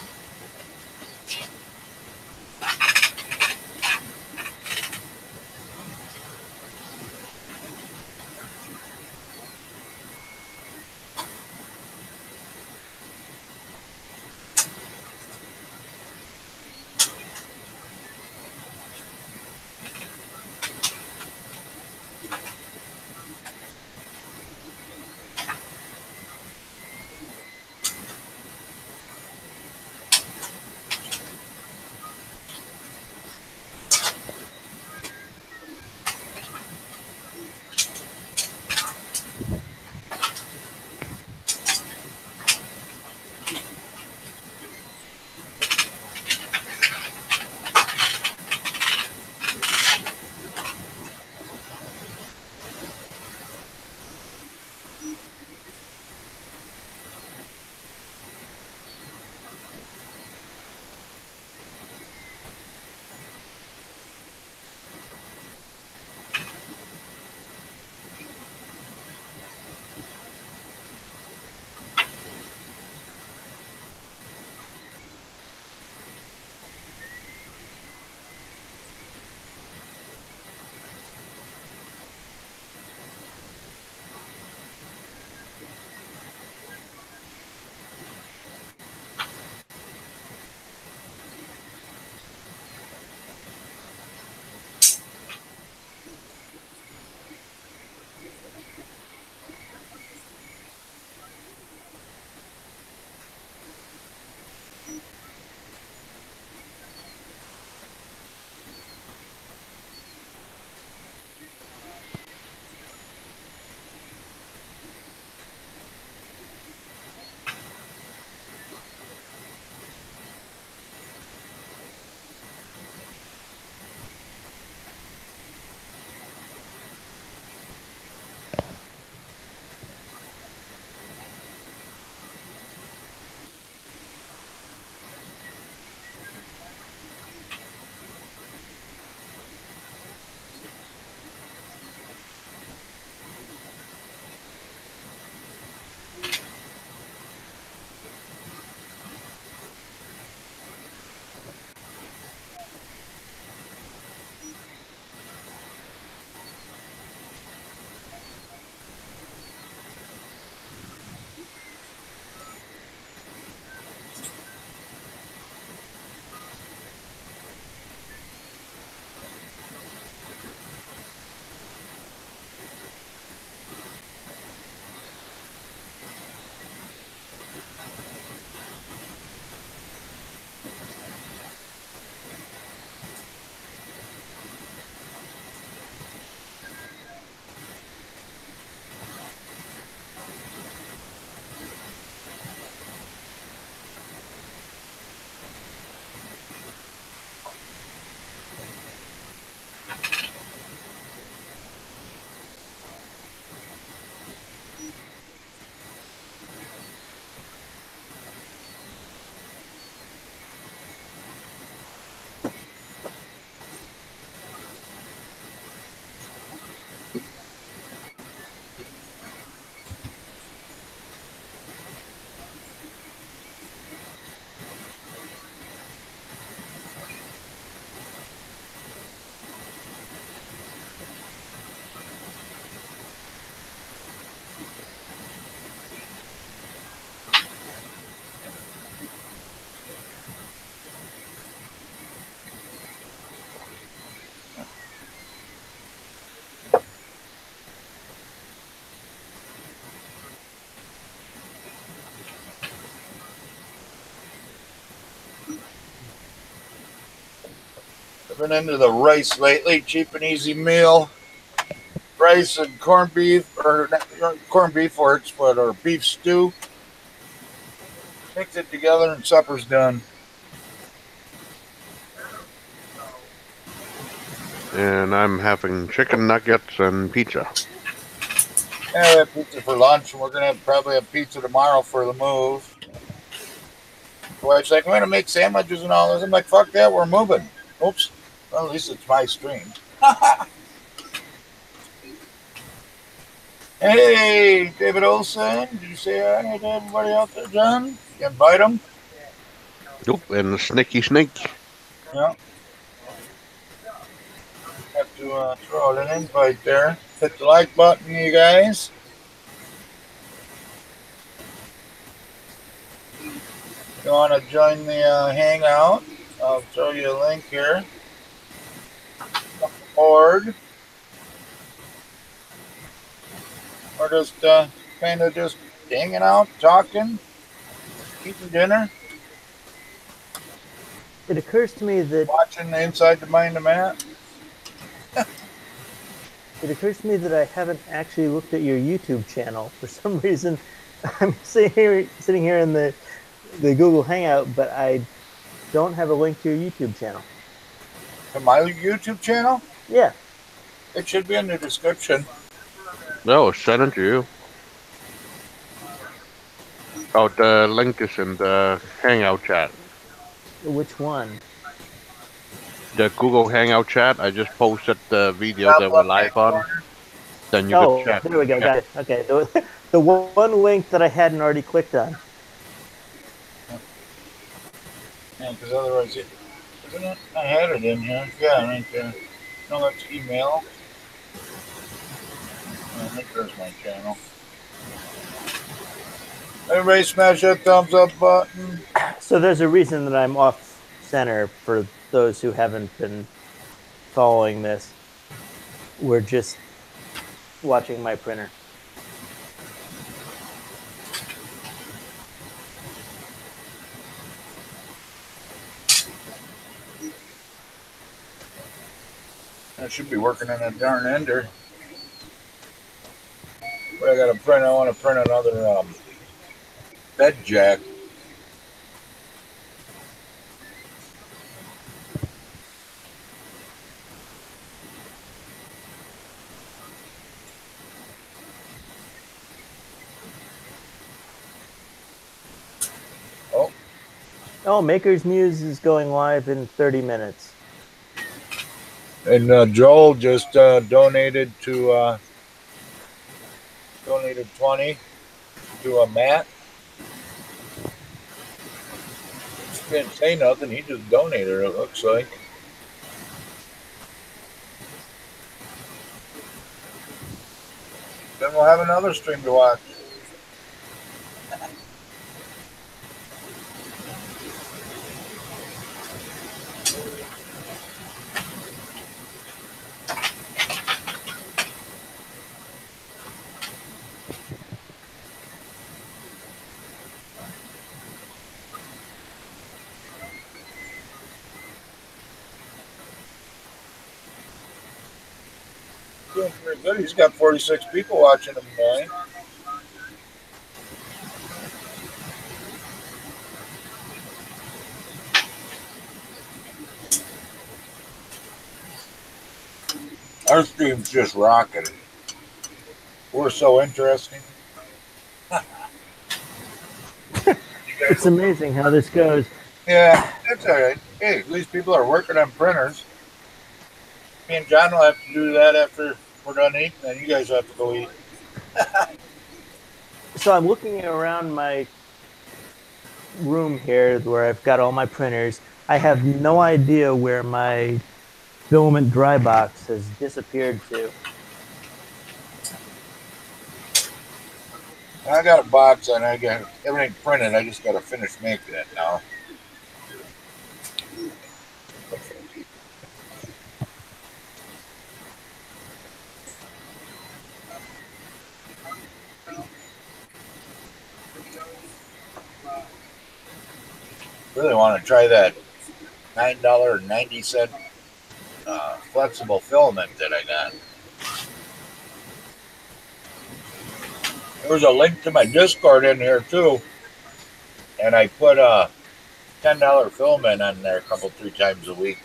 Been into the rice lately, cheap and easy meal. Rice and corned beef, or not corned beef works, but or beef stew. Mix it together and supper's done. And I'm having chicken nuggets and pizza. Yeah, we had pizza for lunch, and we're gonna probably have pizza tomorrow for the move. The wife's like, "We're gonna make sandwiches and all this." I'm like, "Fuck that, we're moving." Oops. Well, at least it's my stream. Hey, David Olson, did you say hi to everybody out there, John? You invite them? Nope, and the snicky snake. Yeah. Have to throw out an invite there. Hit the like button, you guys. If you want to join the hangout, I'll throw you a link here. Board. Or just kind of just hanging out, talking, eating dinner. It occurs to me that watching the Inside the Mind of Matt. It occurs to me that I haven't actually looked at your YouTube channel for some reason. I'm sitting here in the Google Hangout, but I don't have a link to your YouTube channel. To my YouTube channel? Yeah. It should be in the description. No, send it to you. Oh, the link is in the Hangout chat. Which one? The Google Hangout chat. I just posted the video that we're live on. Then you can chat. There we go. Got it. Okay. The one link that I hadn't already clicked on. Yeah, because otherwise, isn't it? I had it in here. Yeah, right there. No, that's email. I think there's my channel. Everybody smash that thumbs up button. So there's a reason that I'm off center for those who haven't been following this. We're just watching my printer. I should be working on that darn ender. But I got to print. I want to print another bed jack. Oh, Maker's Muse is going live in 30 minutes. And Joel just donated 20 to Matt. He didn't say nothing. He just donated, it looks like. Then we'll have another stream to watch. Doing pretty good. He's got 46 people watching him tonight. Our stream's just rocking. We're so interesting. It's amazing how this goes. Yeah, that's all right. Hey, at least people are working on printers. Me and John will have to do that after we're done eating, then you guys have to go eat. So I'm looking around my room here where I've got all my printers. I have no idea where my filament dry box has disappeared to. I got a box and I got everything printed. I just got to finish making it now. Really want to try that $9.90 flexible filament that I got. There's a link to my Discord in here too, and I put a $10 filament on there a couple, 3 times a week.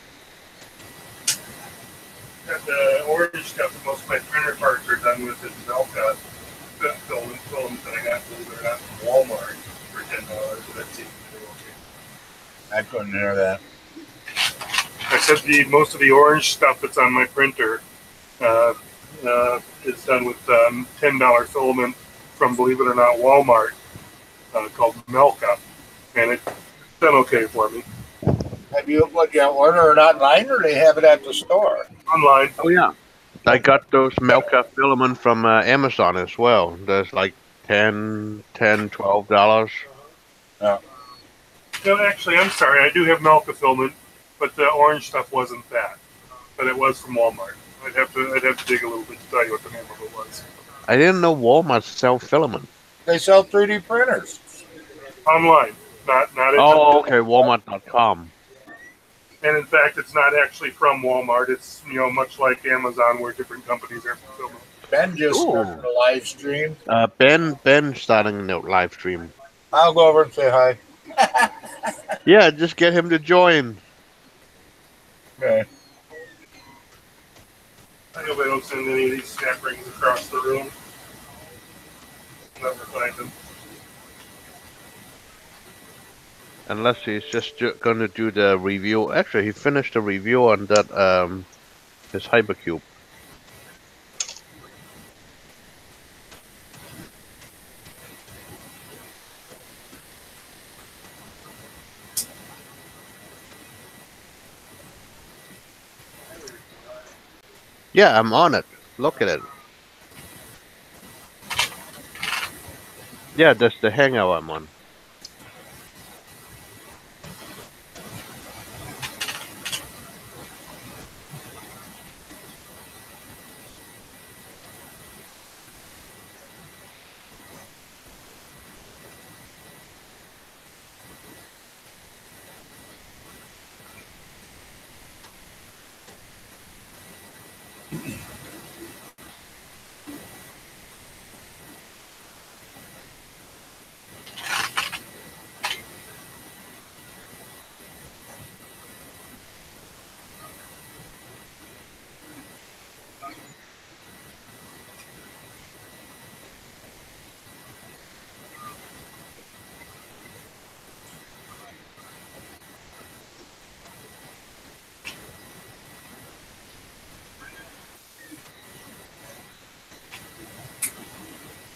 Got the orange stuff that most of my printer parts are done with is Melka filament that I got, believe it or not, from Walmart for $10. So that seems to be okay. I couldn't hear that. I said most of the orange stuff that's on my printer is done with $10 filament from, believe it or not, Walmart called Melka, and it's done okay for me. Have you order it online, or they have it at the store? Online. Oh yeah, I got those Melka filament from Amazon as well. There's like $12. Yeah. No, actually, I'm sorry. I do have Melka filament, but the orange stuff wasn't that. But it was from Walmart. I'd have to dig a little bit to tell you what the name of it was. I didn't know Walmart sell filament. They sell 3D printers. Online, not. Oh, okay, Walmart.com. And in fact, it's not actually from Walmart. It's much like Amazon, where different companies are fulfilling. Ben just started a live stream. Ben starting a live stream. I'll go over and say hi. Yeah, just get him to join. Okay. I hope I don't send any of these snap rings across the room. Never find them. Unless he's just going to do the review. Actually, he finished the review on that his Hypercube. Yeah, I'm on it. Look at it. Yeah, that's the hangout I'm on.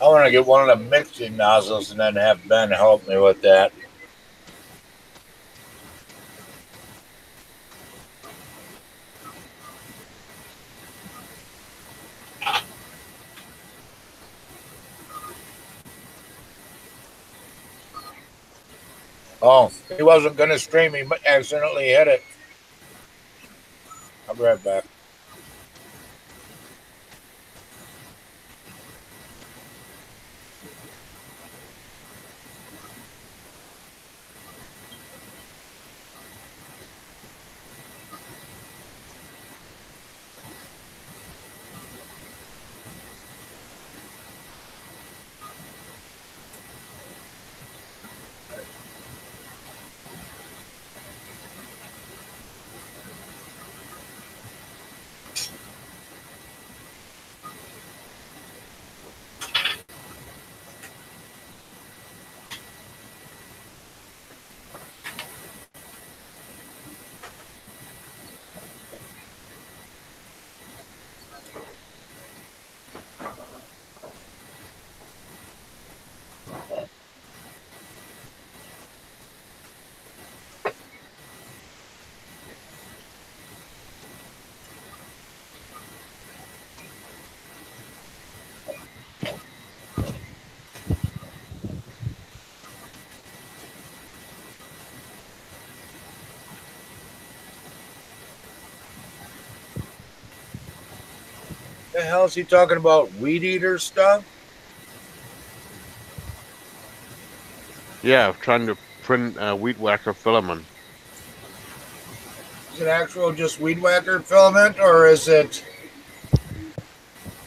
I want to get one of the mixing nozzles and then have Ben help me with that. Oh, he wasn't going to stream. He accidentally hit it. I'll be right back. The hell is he talking about? Weed eater stuff? Yeah, trying to print weed whacker filament. Is it actual just weed whacker filament, or is it?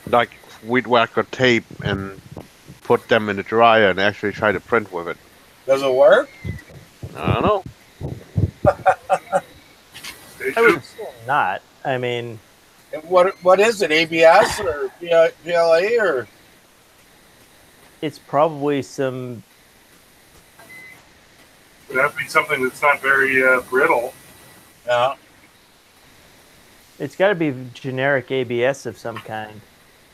Like we'd whack a tape and put them in the dryer and actually try to print with it. Does it work? I don't know. Stay I would tuned. assume not. I mean, What is it? ABS or PLA or? it's probably some. It would have to be something that's not very brittle. Yeah. It's got to be generic ABS of some kind,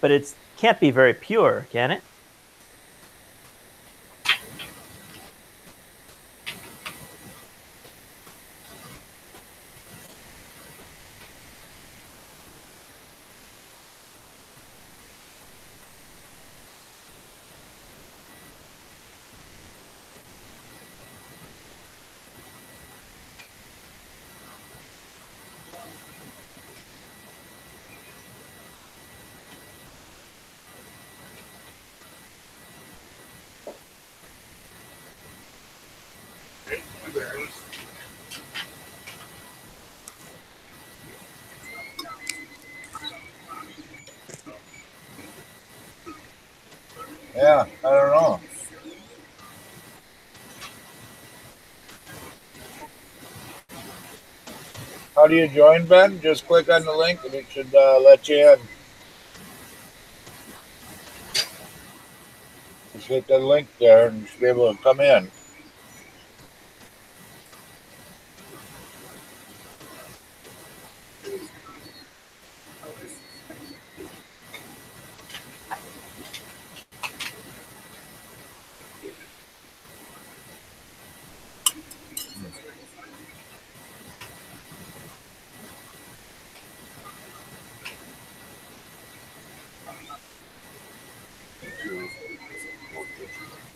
but it can't be very pure, can it? Okay, there it is. Yeah, I don't know. How do you join, Ben? Just click on the link and it should let you in. Just hit the link there and you should be able to come in.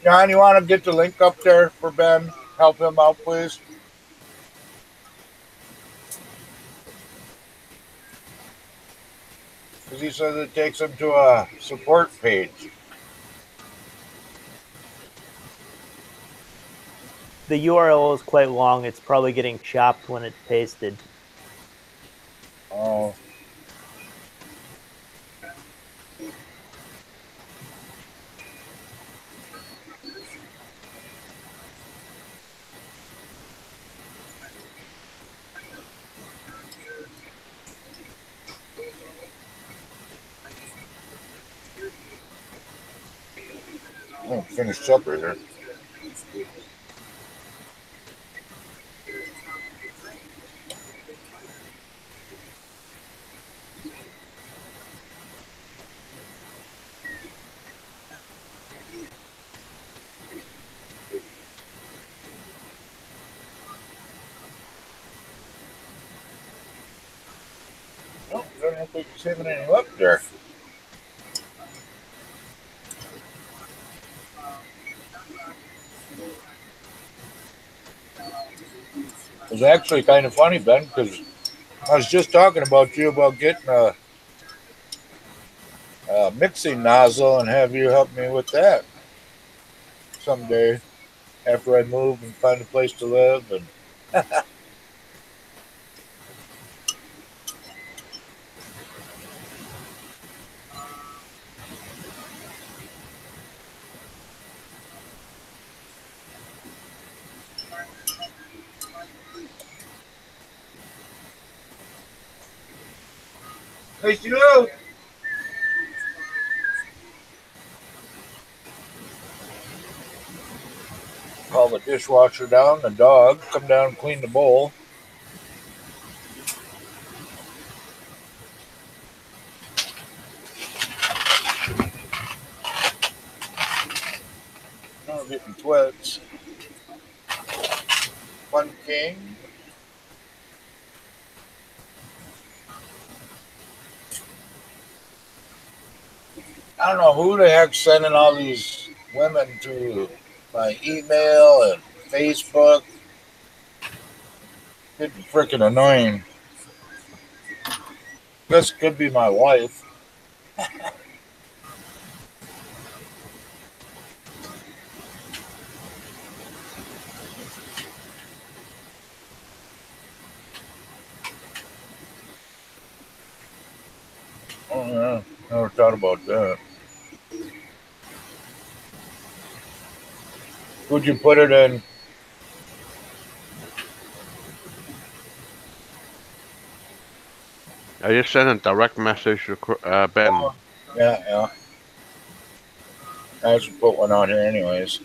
John, you want to get the link up there for Ben? Help him out, please. Because he says it takes him to a support page. The URL is quite long. It's probably getting chopped when it's pasted. Oh. Oh, finished supper here. Oh, I don't know if we can save anything up there. It was actually kind of funny, Ben, because I was just talking about you about getting a mixing nozzle and have you help me with that someday after I move and find a place to live. And nice to know. Call the dishwasher down, the dog, come down and clean the bowl. Oh, getting twits. Fun King. I don't know who the heck's sending all these women to my email and Facebook. Getting freaking annoying. This could be my wife. Oh, yeah. Never thought about that. Would you put it in? I just sent a direct message to Ben. Yeah, yeah. I should put one on here anyways.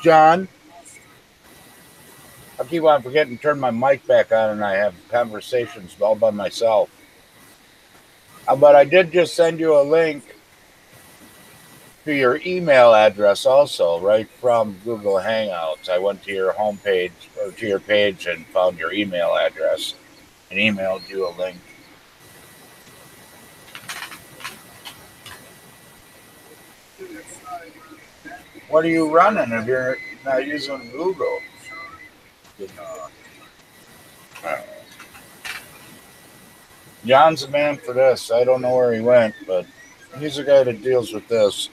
John, I keep on forgetting to turn my mic back on, and I have conversations all by myself. But I did just send you a link to your email address also, right from Google Hangouts. I went to your homepage or to your page and found your email address and emailed you a link. What are you running if you're not using Google? John's the man for this. I don't know where he went, but he's the guy that deals with this.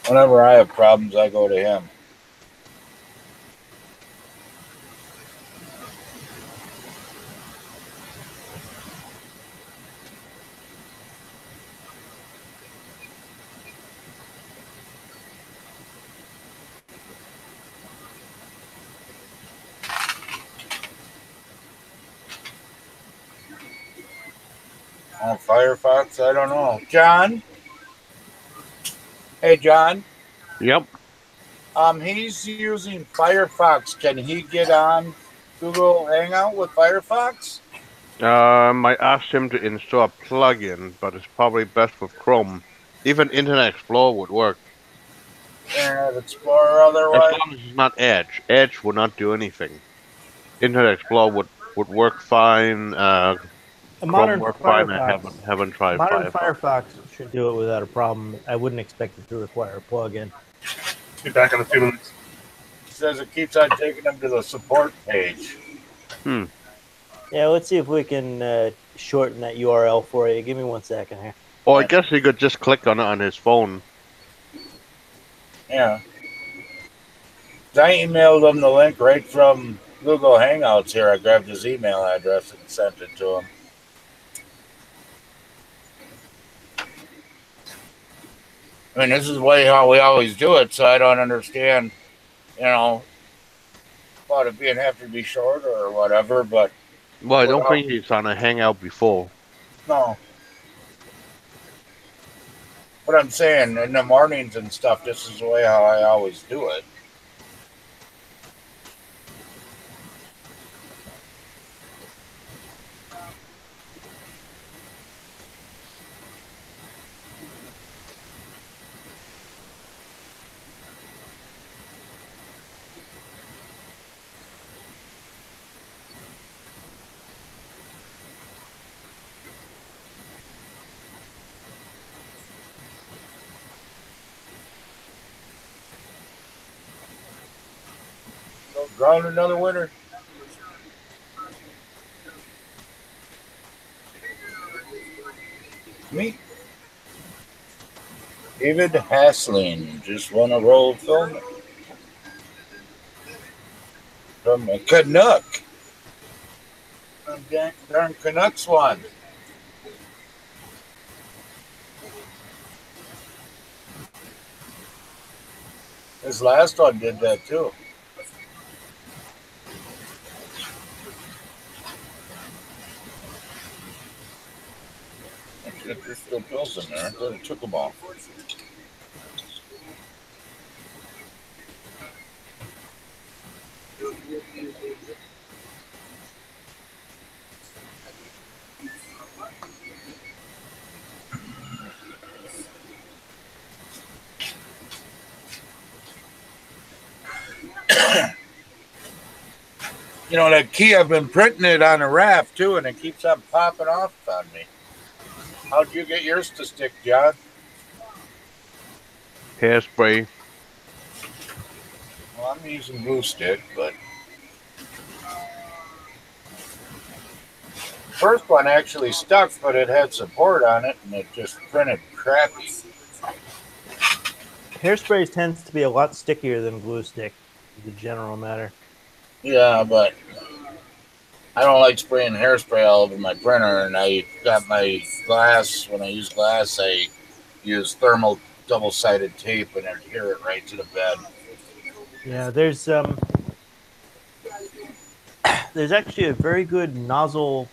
Whenever I have problems, I go to him. Oh, Firefox? I don't know. John? Hey, John. Yep. He's using Firefox. Can he get on Google Hangout with Firefox? I asked him to install a plugin, but it's probably best with Chrome. Even Internet Explorer would work. Internet Explorer As otherwise? long as it's not Edge. Edge would not do anything. Internet Explorer would work fine. A Chrome modern work fine. I Firefox. haven't tried Modern Firefox. Firefox should do it without a problem. I wouldn't expect it to require a plugin. Be back in a few minutes. It says it keeps on taking him to the support page. Yeah, let's see if we can shorten that URL for you. Give me 1 second here. Or I guess he could just click on it on his phone. Yeah. I emailed him the link right from Google Hangouts here. I grabbed his email address and sent it to him. I mean, this is the way how we always do it, so I don't understand, about it being have to be shorter or whatever, but... Well, I don't think he's on a Hangout before. No. But I'm saying, in the mornings and stuff, this is the way how I always do it. Ground another winner. Me. David Hasling just won a roll of film from a Canuck. Darn Canucks won. His last one did that too. There's still pills in there. I took them all. You know, that key, I've been printing it on a raft too, and it keeps on popping off on me. How'd you get yours to stick, John? Hairspray. Well, I'm using glue stick, but first one actually stuck, but it had support on it, and it just printed crappy. Hairspray tends to be a lot stickier than glue stick, as a general matter. Yeah, but I don't like spraying hairspray all over my printer, and I got my glass. When I use glass, I use thermal double-sided tape and adhere it right to the bed. Yeah, there's actually a very good nozzle,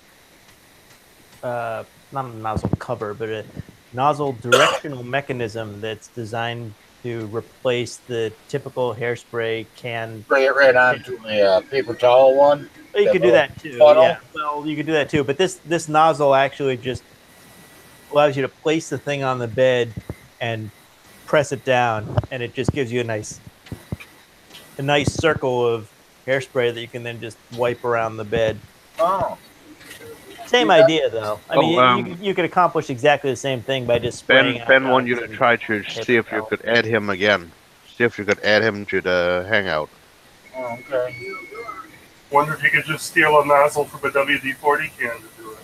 not a nozzle cover, but a nozzle directional mechanism that's designed to replace the typical hairspray can. Spray it right onto a paper towel one. Well, you could do that too. funnel. Yeah, well, you could do that too. But this nozzle actually just allows you to place the thing on the bed and press it down, and it just gives you a nice circle of hairspray that you can then just wipe around the bed. Oh. Same idea, though. I mean, you could accomplish exactly the same thing by just spraying. Ben wanted you to try to see if you could add him again. See if you could add him to the hangout. Oh, okay. Wonder if you could just steal a nozzle from a WD-40 can to do it.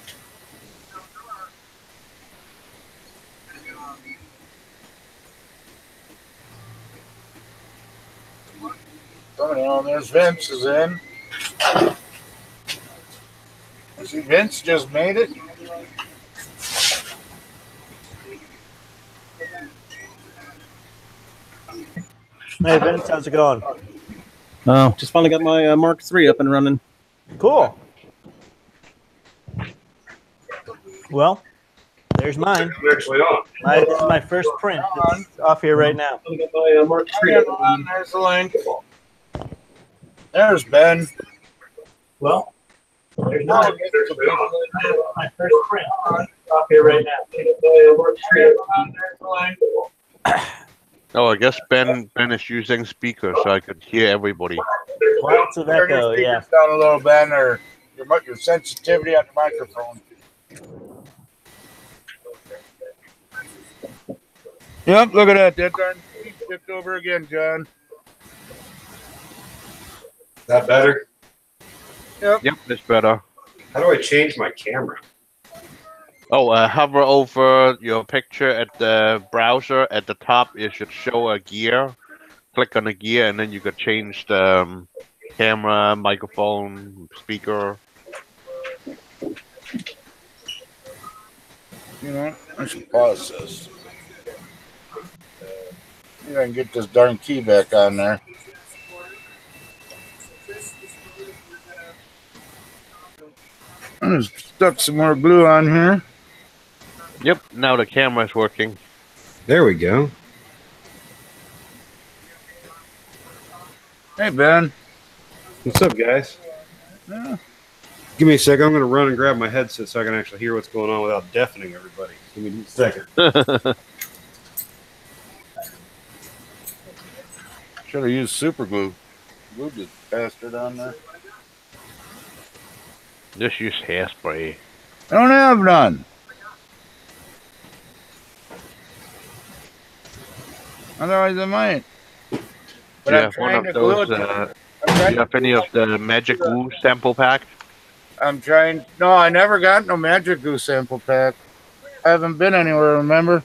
Oh, there's Vince is in. See, Vince just made it. Hey, Vince, how's it going? Oh, just finally got my Mark III up and running. Cool. Well, there's mine. Actually on. This is my first print. It's off here right now. Finally got my Mark III. There's the link. There's Ben. Well, there's mine. My first print. Off here right now. Oh, I guess Ben is using speakers so I could hear everybody. Lots of echo, yeah. Down a little, Ben, or your sensitivity on the microphone. Yep, look at that. That darn key tipped over again, John. That better? Yep, it's better. How do I change my camera? Oh, hover over your picture at the browser. At the top, it should show a gear. Click on the gear, and then you could change the camera, microphone, speaker. You know, I should pause this. I can get this darn key back on there. I just stuck some more glue on here. Yep, now the camera's working. There we go. Hey, Ben. What's up, guys? Yeah. Give me a second. I'm going to run and grab my headset so I can actually hear what's going on without deafening everybody. Give me a second. Should have used super glue. Glue this bastard on there. Just use hairspray. I don't have none. Otherwise, I might. But Yeah, I'm trying one to of glue those. it. I'm Do you have any of the Magic Woo sample pack? I'm trying. No, I never got no Magic Goo sample pack. I haven't been anywhere, remember?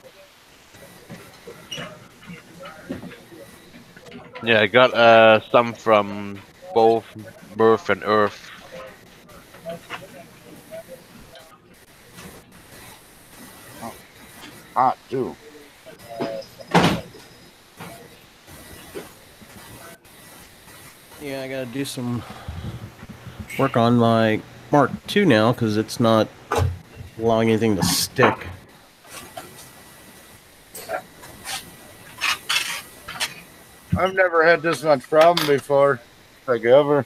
Yeah, I got some from both Mirth and Earth. Hot, too. Yeah, I gotta do some work on my Mark II now because it's not allowing anything to stick. I've never had this much problem before. Like ever.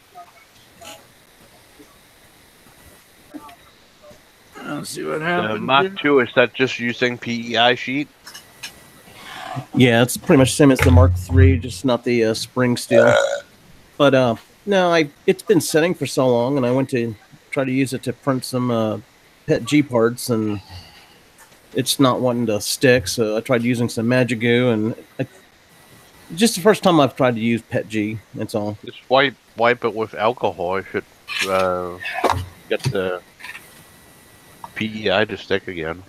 Let's see what The happens. Mark II, is that just using PEI sheet? Yeah, it's pretty much the same as the Mark III, just not the spring steel. But no, it's been setting for so long, and I went to try to use it to print some Pet G parts, and it's not wanting to stick. So I tried using some Magic Goo, and just the first time I've tried to use Pet G. That's all. Just wipe it with alcohol. It should get the PEI to stick again.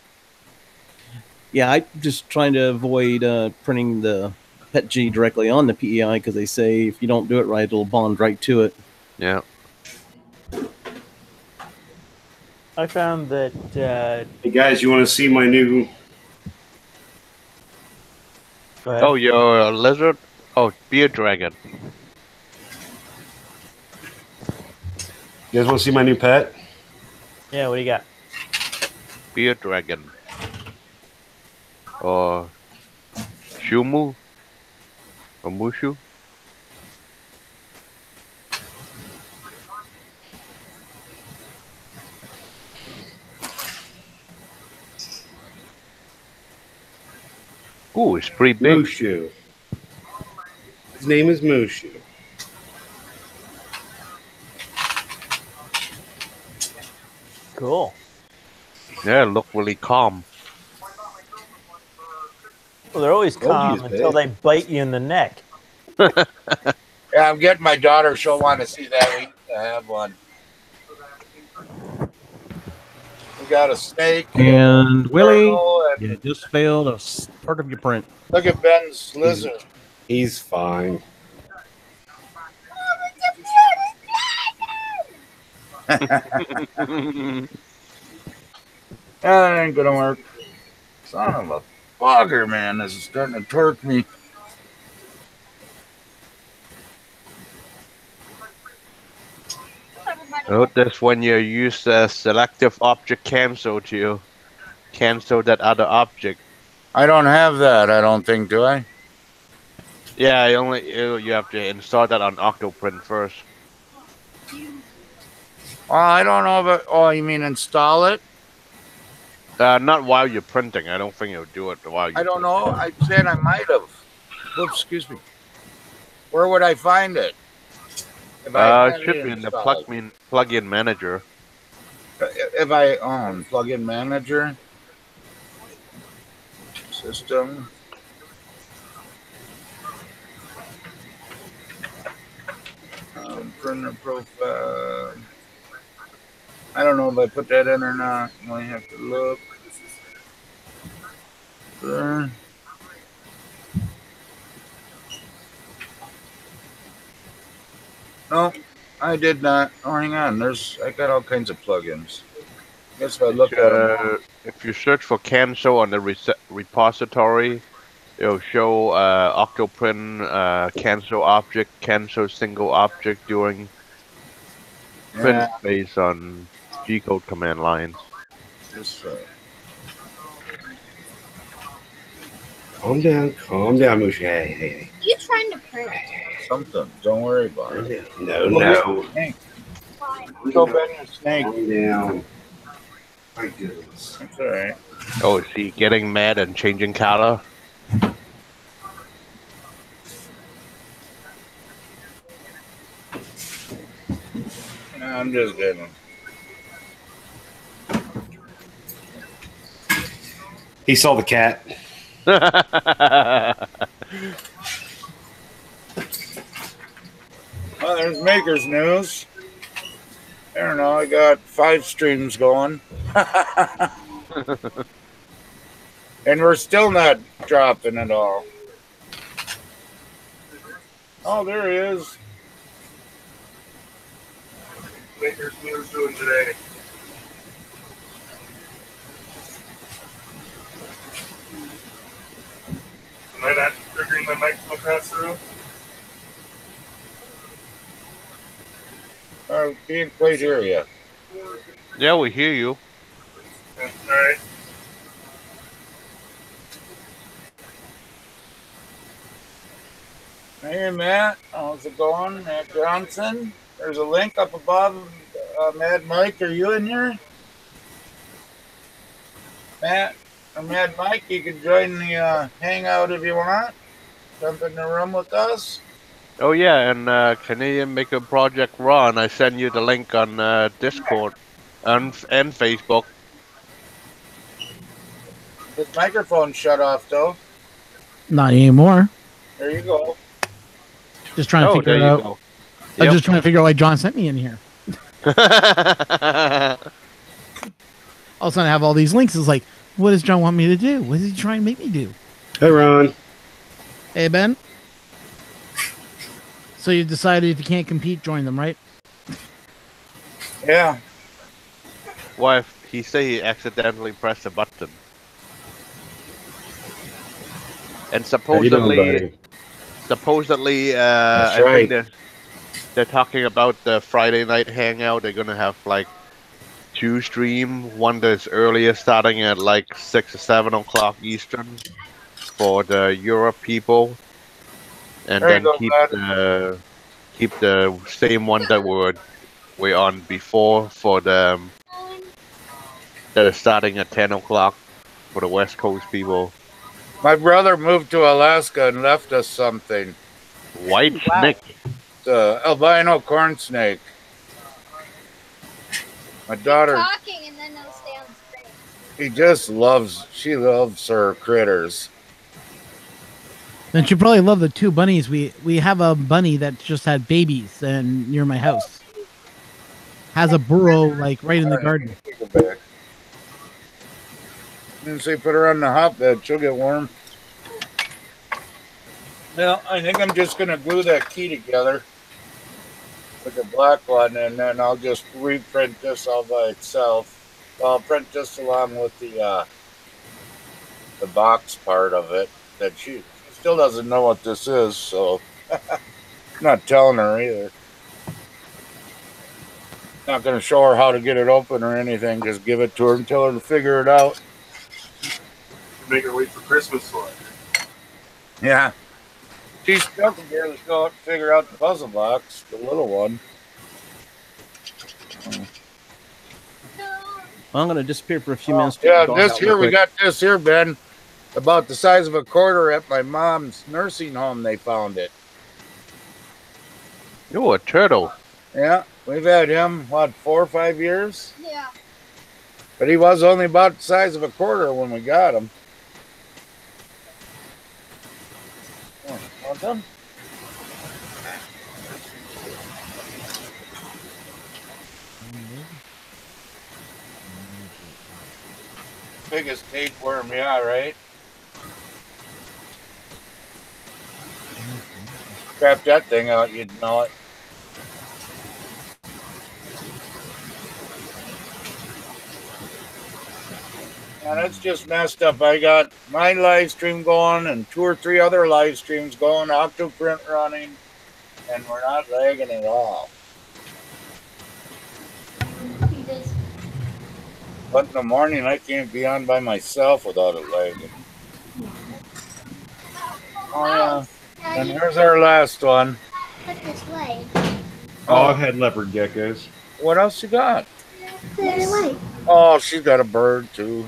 Yeah, I'm just trying to avoid printing the Pet G directly on the PEI because they say if you don't do it right, it'll bond right to it. Yeah. I found that. Hey guys, you want to see my new? Go ahead. Oh, you're a lizard? Oh, beer dragon. You guys want to see my new pet? Yeah, what do you got? Beer dragon. Or Shumu? Or Mushu? Ooh, it's pretty big. Mushu. His name is Mushu. Cool. Yeah, look really calm. Well, they're always calm he's until they big. bite you in the neck. Yeah, I'm getting my daughter. She'll want to see that. I have one. We got a snake. And Willie, and you just failed a part of your print. look at Ben's lizard. He's fine. That ain't gonna work. Son of a bugger, man. This is starting to torque me. Notice when you use the selective object cancel to cancel that other object. I don't have that, I don't think, do I? Yeah, you have to install that on Octoprint first. I don't know about. Oh, you mean install it? Not while you're printing. I don't think it'll do it while you're I don't know. I said I might have. Oops, excuse me. Where would I find it? If I It had should be in the installed? plugin manager. If I own plugin manager system. Printer profile. I don't know if I put that in or not. You might have to look. There. No, I did not. Oh, hang on. I got all kinds of plugins. I guess if I look at them. If you search for cancel on the repository, it'll show Octoprint cancel object, cancel single object during print based on G-code command lines. Just, Calm down, Mushu. Hey. You trying to print? something. Don't worry about it. No. Fine. Go bend your snake. Calm down. My goodness. That's all right. Oh, is he getting mad and changing color? I'm just kidding. He saw the cat. Oh, there's Maker's News. I don't know. I got 5 streams going. And we're still not dropping at all. Oh, there he is. Maker's News doing today. Am I not triggering my microphone pass through? Oh, can't quite hear you. Yeah, we hear you. All right. Hey, Matt. How's it going? Matt Johnson. There's a link up above. Mad Mike, are you in here? Matt or Mad Mike, you can join the hangout if you want. Jump in the room with us. Oh yeah, and Canadian Maker Project Ron, I send you the link on Discord and Facebook. His microphone shut off though. Not anymore. There you go. Just trying to figure it out. I'm just trying to figure out why John sent me in here. All of a sudden I have all these links. It's like, what does John want me to do? What is he trying to make me do? Hey, Ron. Hey, Ben. So you decided if you can't compete, join them, right? Yeah. Why? He said he accidentally pressed a button. And supposedly, That's I right. think they're talking about the Friday night hangout. They're gonna have like 2 stream. One that's earlier, starting at like 6 or 7 o'clock Eastern for the Europe people, and There you then go, keep the same one that we're on before for the that is starting at 10 o'clock for the West Coast people. My brother moved to Alaska and left us something. White snake. The albino corn snake. My daughter. Talking and then they'll stay on screen. She loves her critters. Then you probably love the 2 bunnies. We have a bunny that just had babies and near my house. Has a burrow like right in the garden. Take her back. And say put her on the hotbed, she'll get warm. Well, I think I'm just gonna glue that key together with the black one, and then I'll just reprint this all by itself. I'll print this along with the box part of it. That she still doesn't know what this is, so I'm not telling her either. Not gonna show her how to get it open or anything. Just give it to her and tell her to figure it out. Make her wait for Christmas for it. Yeah. She still can barely go out and figure out the puzzle box, the little one. Well, I'm going to disappear for a few minutes. Yeah, Go this out here, real we quick. got this here, Ben. About the size of a quarter at my mom's nursing home, they found it. You're a turtle. Yeah, we've had him, what, 4 or 5 years? Yeah. But he was only about the size of a quarter when we got him. Oh, all done? Biggest tapeworm, yeah, right? Crap that thing out, you'd know it. And it's just messed up. I got my live stream going and 2 or 3 other live streams going, Octoprint running, and we're not lagging at all. But in the morning, I can't be on by myself without it lagging. Oh, yeah. And here's our last one. Put this way. Oh, I've had leopard geckos. What else you got? Clear away. Oh, she's got a bird, too.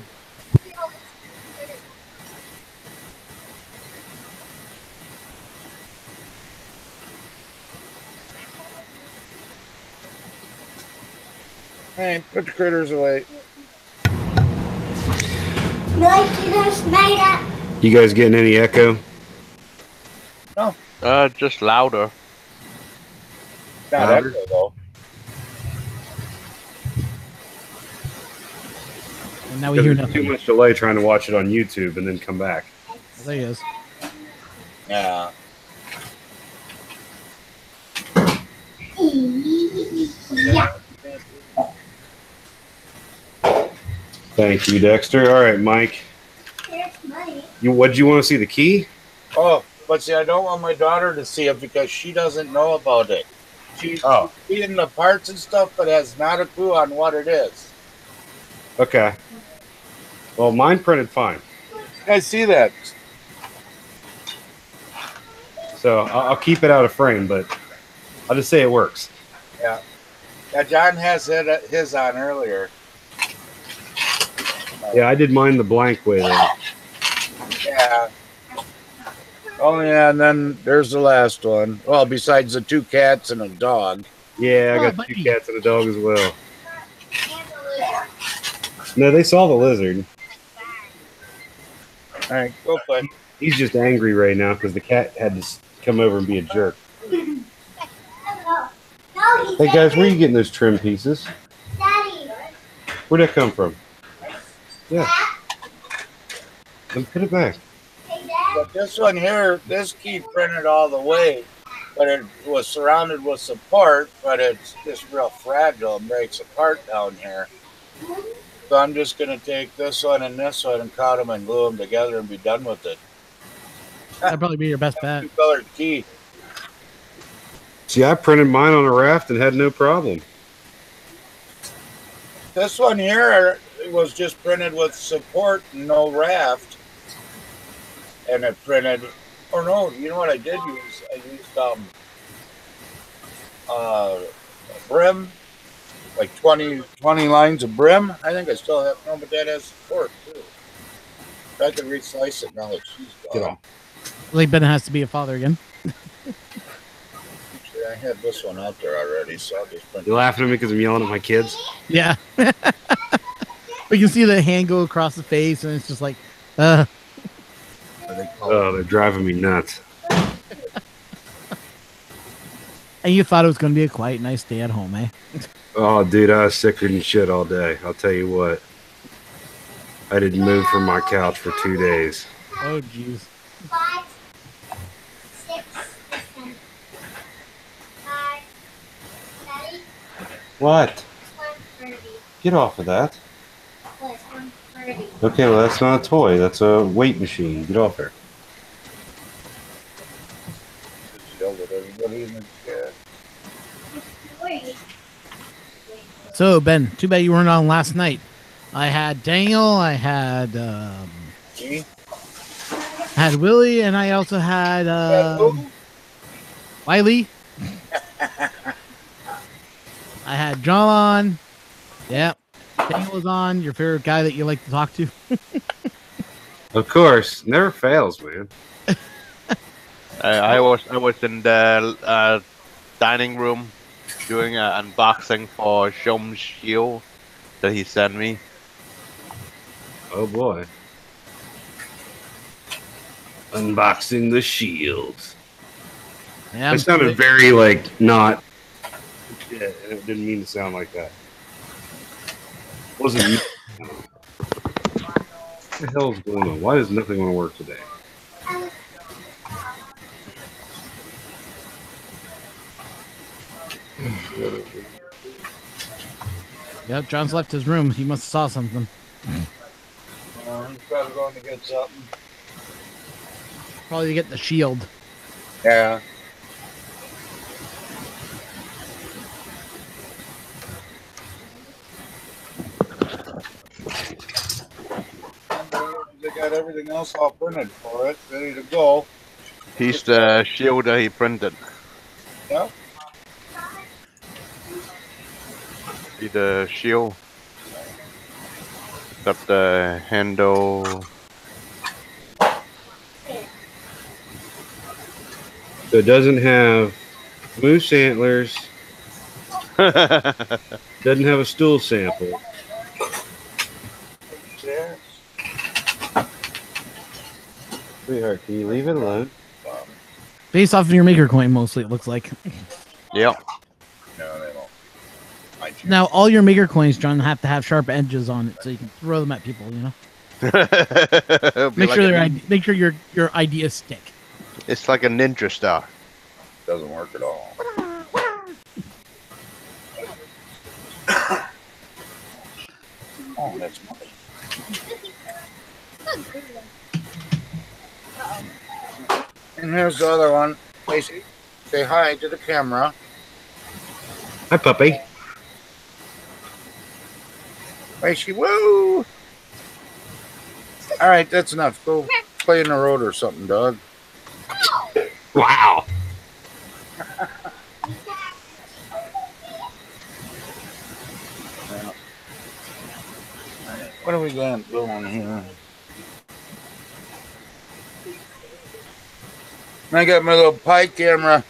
Hey, put the critters away. You guys getting any echo? No. Just louder. Not Louder? echo though. And now we hear There's too nothing. much delay trying to watch it on YouTube and then come back. There he is. Yeah. Thank you, Dexter. All right, Mike. What do you want to see? The key? Oh, but see, I don't want my daughter to see it because she doesn't know about it. She's seeing the parts and stuff, but has not a clue on what it is. Okay. Well, mine printed fine. I see that. So I'll keep it out of frame, but I'll just say it works. Yeah. Yeah, John has his on earlier. Yeah, I did mine the blank way though. Yeah. Oh, yeah, and then there's the last one. Well, besides the 2 cats and a dog. Yeah, I got 2 cats and a dog as well. No, they saw the lizard. All right, go play. He's just angry right now because the cat had to come over and be a jerk. Hey guys, where are you getting those trim pieces? Daddy. Where'd that come from? Yeah. Then put it back. But this one here, this key printed all the way, but it was surrounded with support, but it's just real fragile and breaks apart down here. So I'm just going to take this one and cut them and glue them together and be done with it. That'd probably be your best bet. 2-colored key. See, I printed mine on a raft and had no problem. This one here was just printed with support and no raft. And it printed, or no, you know what I did use? I used brim, like 20 lines of brim. I think I still have, no, but that has support too. If I could reslice it now that she's gone. Like Ben has to be a father again. Actually, I had this one out there already, so I'll just print You laughing at me because I'm yelling at my kids? Yeah. We can see the hand go across the face, and it's just like, Oh, they're driving me nuts. And you thought it was going to be a quiet, nice day at home, eh? Oh, dude, I was sicker than shit all day. I'll tell you what. I didn't move from my couch for 2 days. Oh, jeez. 5, 6, 7, 5. Daddy, What? 130. Get off of that. Plus 130. Okay, well, that's not a toy. That's a weight machine. Get off there. Just yelled at everybody in the chat. Wait. So, Ben, too bad you weren't on last night. I had Daniel, I had Willie, and I also had Wiley. I had John. Yep. Daniel was on, your favorite guy that you like to talk to. Of course. Never fails, man. I was in the dining room doing an unboxing for Shom's shield that he sent me. Oh, boy. Unboxing the shield. Yeah, I sounded very, like, not... Yeah, it didn't mean to sound like that. Wasn't me. What the hell is going on? Why does nothing want to work today? Yep, John's left his room. He must have saw something. He's probably going to get something. Probably to get the shield. Yeah. They got everything else all printed for it, ready to go. He's the shield that he printed. Yep. See the shield. Got the handle. So it doesn't have moose antlers. Doesn't have a stool sample. Sweetheart, can you leave it alone? Based off of your maker coin, mostly, it looks like. Yep. Now, all your maker coins, John, have to have sharp edges on it so you can throw them at people. You know. Make sure make sure your ideas stick. It's like a ninja star. Doesn't work at all. Oh, that's money. And here's the other one. Say hi to the camera. Hi, puppy. Macy, woo! All right, that's enough. Go play in the road or something, dog. Wow. What are we going to do on here? I got my little pie camera,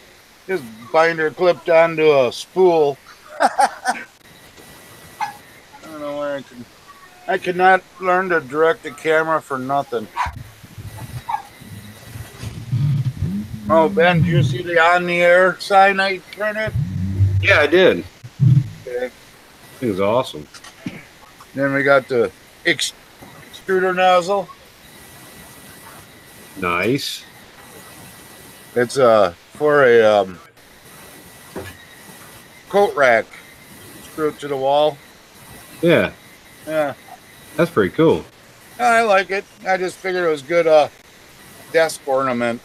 just binder clipped onto a spool. I don't know where I could not learn to direct the camera for nothing. Oh, Ben, do you see the on the air sign I printed? Yeah, I did. Okay. It was awesome. Then we got the extruder nozzle. Nice. It's for a coat rack. Screw it to the wall. Yeah. Yeah. That's pretty cool. I like it. I just figured it was good desk ornament.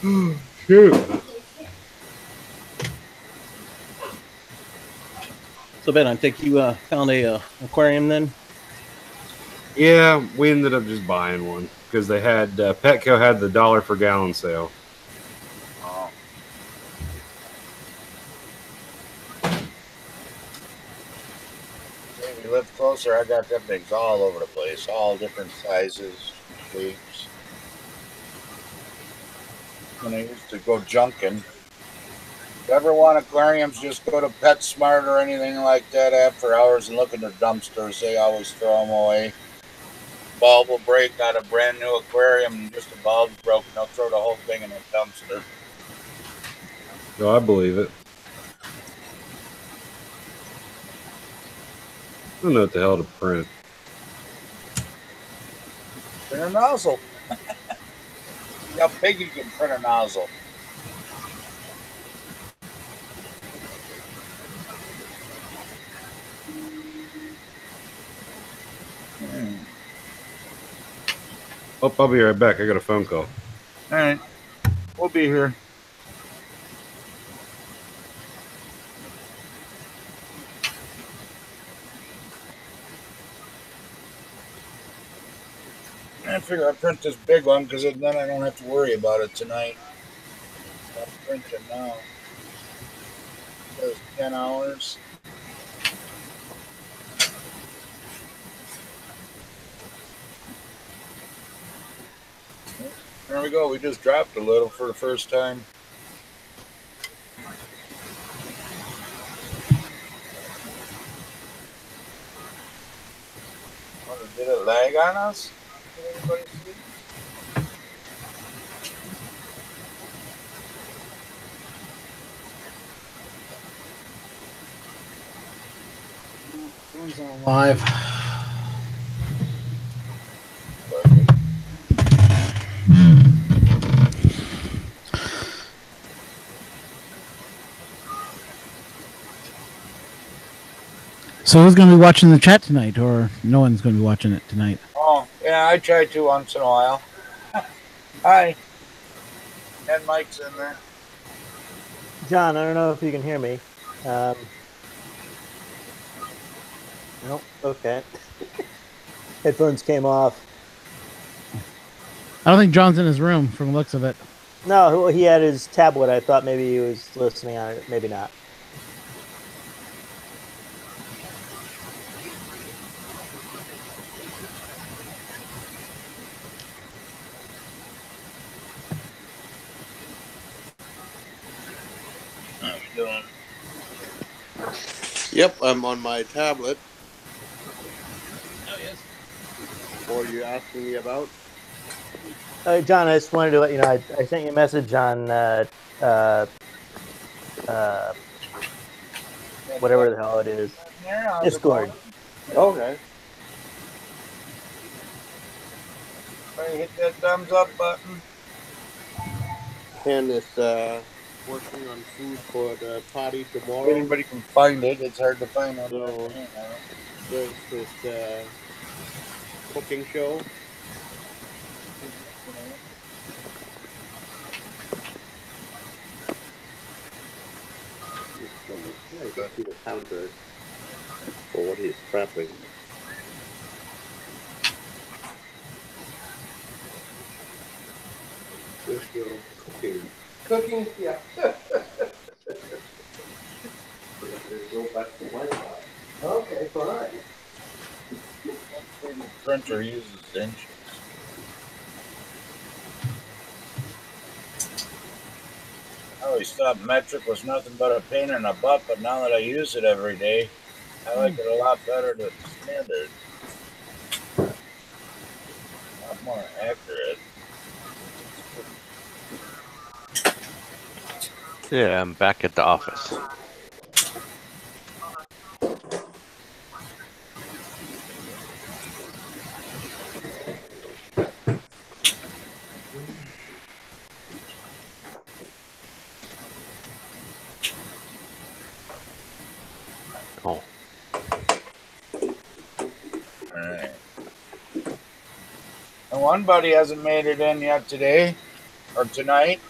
Shoot. So Ben, I think you found a aquarium then. Yeah, we ended up just buying one because they had Petco had the $1 per gallon sale. Oh. If you live closer, I got them things all over the place, all different sizes, shapes. When I used to go junking. If you ever want aquariums, just go to PetSmart or anything like that after hours and look in the dumpsters. They always throw them away. Bulb will break on a brand new aquarium and just the bulb's broken. They'll throw the whole thing in a dumpster. No, I believe it. I don't know what the hell to print. Print a nozzle. How big you can print a nozzle. Oh, I'll be right back. I got a phone call. All right. We'll be here. I figure I'll print this big one because then I don't have to worry about it tonight. I'll print it now. There's 10 hours. There we go. We just dropped a little for the first time. Did it lag on us? Did anybody see? Phone's on live. So who's going to be watching the chat tonight, or no one's going to be watching it tonight? Oh, yeah, I try to once in a while. Hi. And Mike's in there. John, I don't know if you can hear me. Nope. Okay. Headphones came off. I don't think John's in his room from the looks of it. No, he had his tablet. I thought maybe he was listening on it. Maybe not. How you doing? Yep, I'm on my tablet. Oh, yes. What are you asking me about? John, I just wanted to let you know I sent you a message on whatever the hell it is. Discord. Okay. Hit that thumbs up button. Ken is working on food for the party tomorrow. If anybody can find it, it's hard to find on So there's his cooking show. Yeah, you can see the counter for what he's prepping. There's your cooking. Cooking, yeah. Go back to my side. Okay, fine. The printer uses inches. I always thought metric was nothing but a pain in the butt, but now that I use it every day, I like it a lot better than standard. A lot more accurate. Yeah, I'm back at the office. Oh. Alright. And one buddy hasn't made it in yet today or tonight.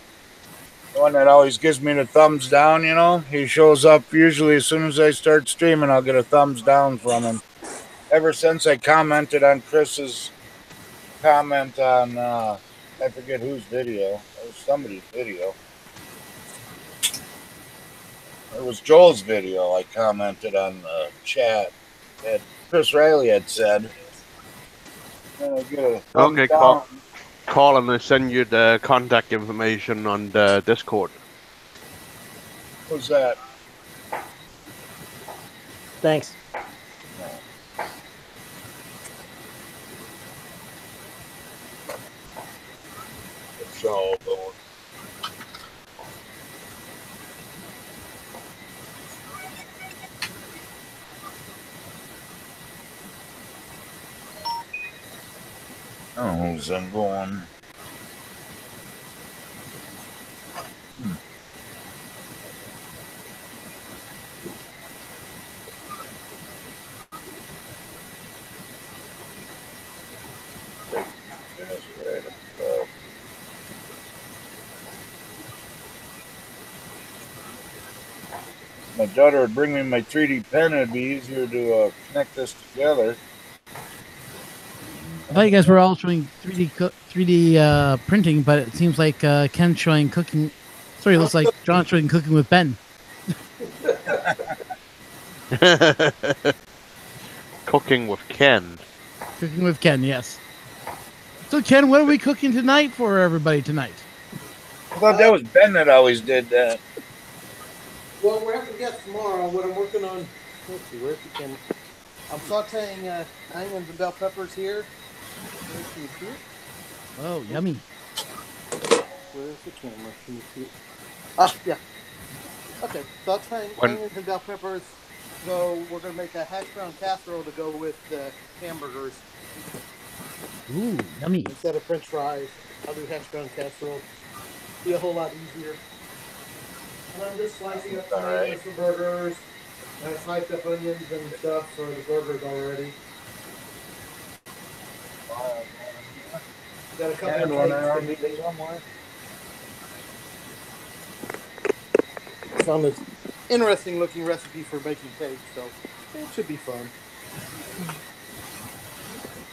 The one that always gives me the thumbs down, you know. He shows up usually as soon as I start streaming. I'll get a thumbs down from him. Ever since I commented on Chris's comment on, I forget whose video. It was somebody's video. It was Joel's video. I commented on the chat that Chris Riley had said. And I get a thumbs Okay, down. call him and send you the contact information on the Discord. Who's that? Thanks. It's all going. Oh, who's that going? My daughter would bring me my 3D pen. It'd be easier to connect this together. I thought you guys were all showing 3D printing, but it seems like Ken's showing cooking. Sorry, it looks like John's showing cooking with Ben. Cooking with Ken. Cooking with Ken, yes. So, Ken, what are we cooking tonight for everybody tonight? I thought that was Ben that always did that. Well, we're having guests tomorrow. What I'm working on. Let's see, where's the Ken? I'm sauteing onions and bell peppers here. Oh, yummy. Where's the camera? Can you see it? Ah, yeah. Okay, sauteing onions and bell peppers. So we're going to make a hash brown casserole to go with hamburgers. Ooh, yummy. Instead of french fries, I'll do hash brown casserole. Be a whole lot easier. And I'm just slicing up onions for burgers. I sliced up onions and stuff for the burgers already. Got a couple of eggs somewhere. Found this interesting looking recipe for making cake, so it should be fun.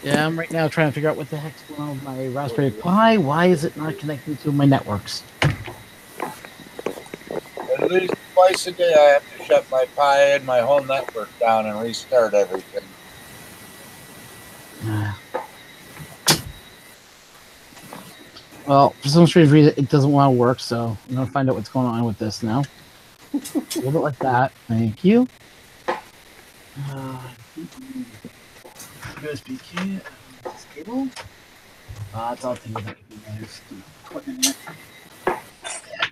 Yeah, I'm right now trying to figure out what the heck's going on with my Raspberry Pi. Why is it not connecting to my networks? At least twice a day I have to shut my Pi and my whole network down and restart everything. Well, for some strange reason, it doesn't want to work, so I'm going to find out what's going on with this now. A little bit like that. Thank you. USB key. This cable. It's all things that can be used.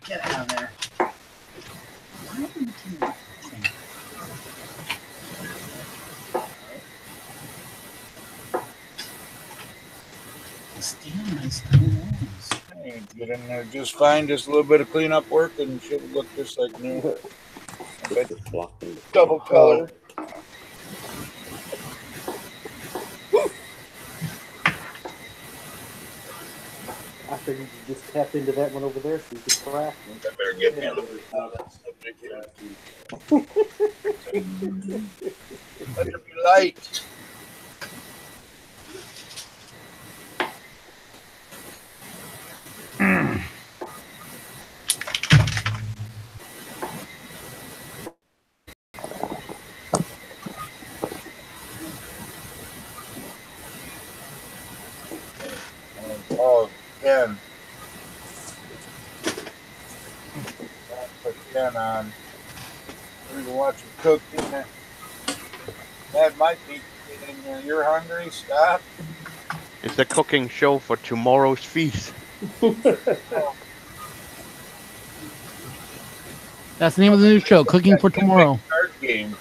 Get out of there. Hey, get in there just fine. Just a little bit of cleanup work and should look just like new. Double color. I figured you just tap into that one over there so you could craft one. I better get me a little bit of that subject. Let it be light. Oh, Ken. Put Ken on. We can watch him cook in there. That might be in there. You're hungry? Stop. It's a cooking show for tomorrow's feast. That's the name of the new show, Cooking for Tomorrow. Card game.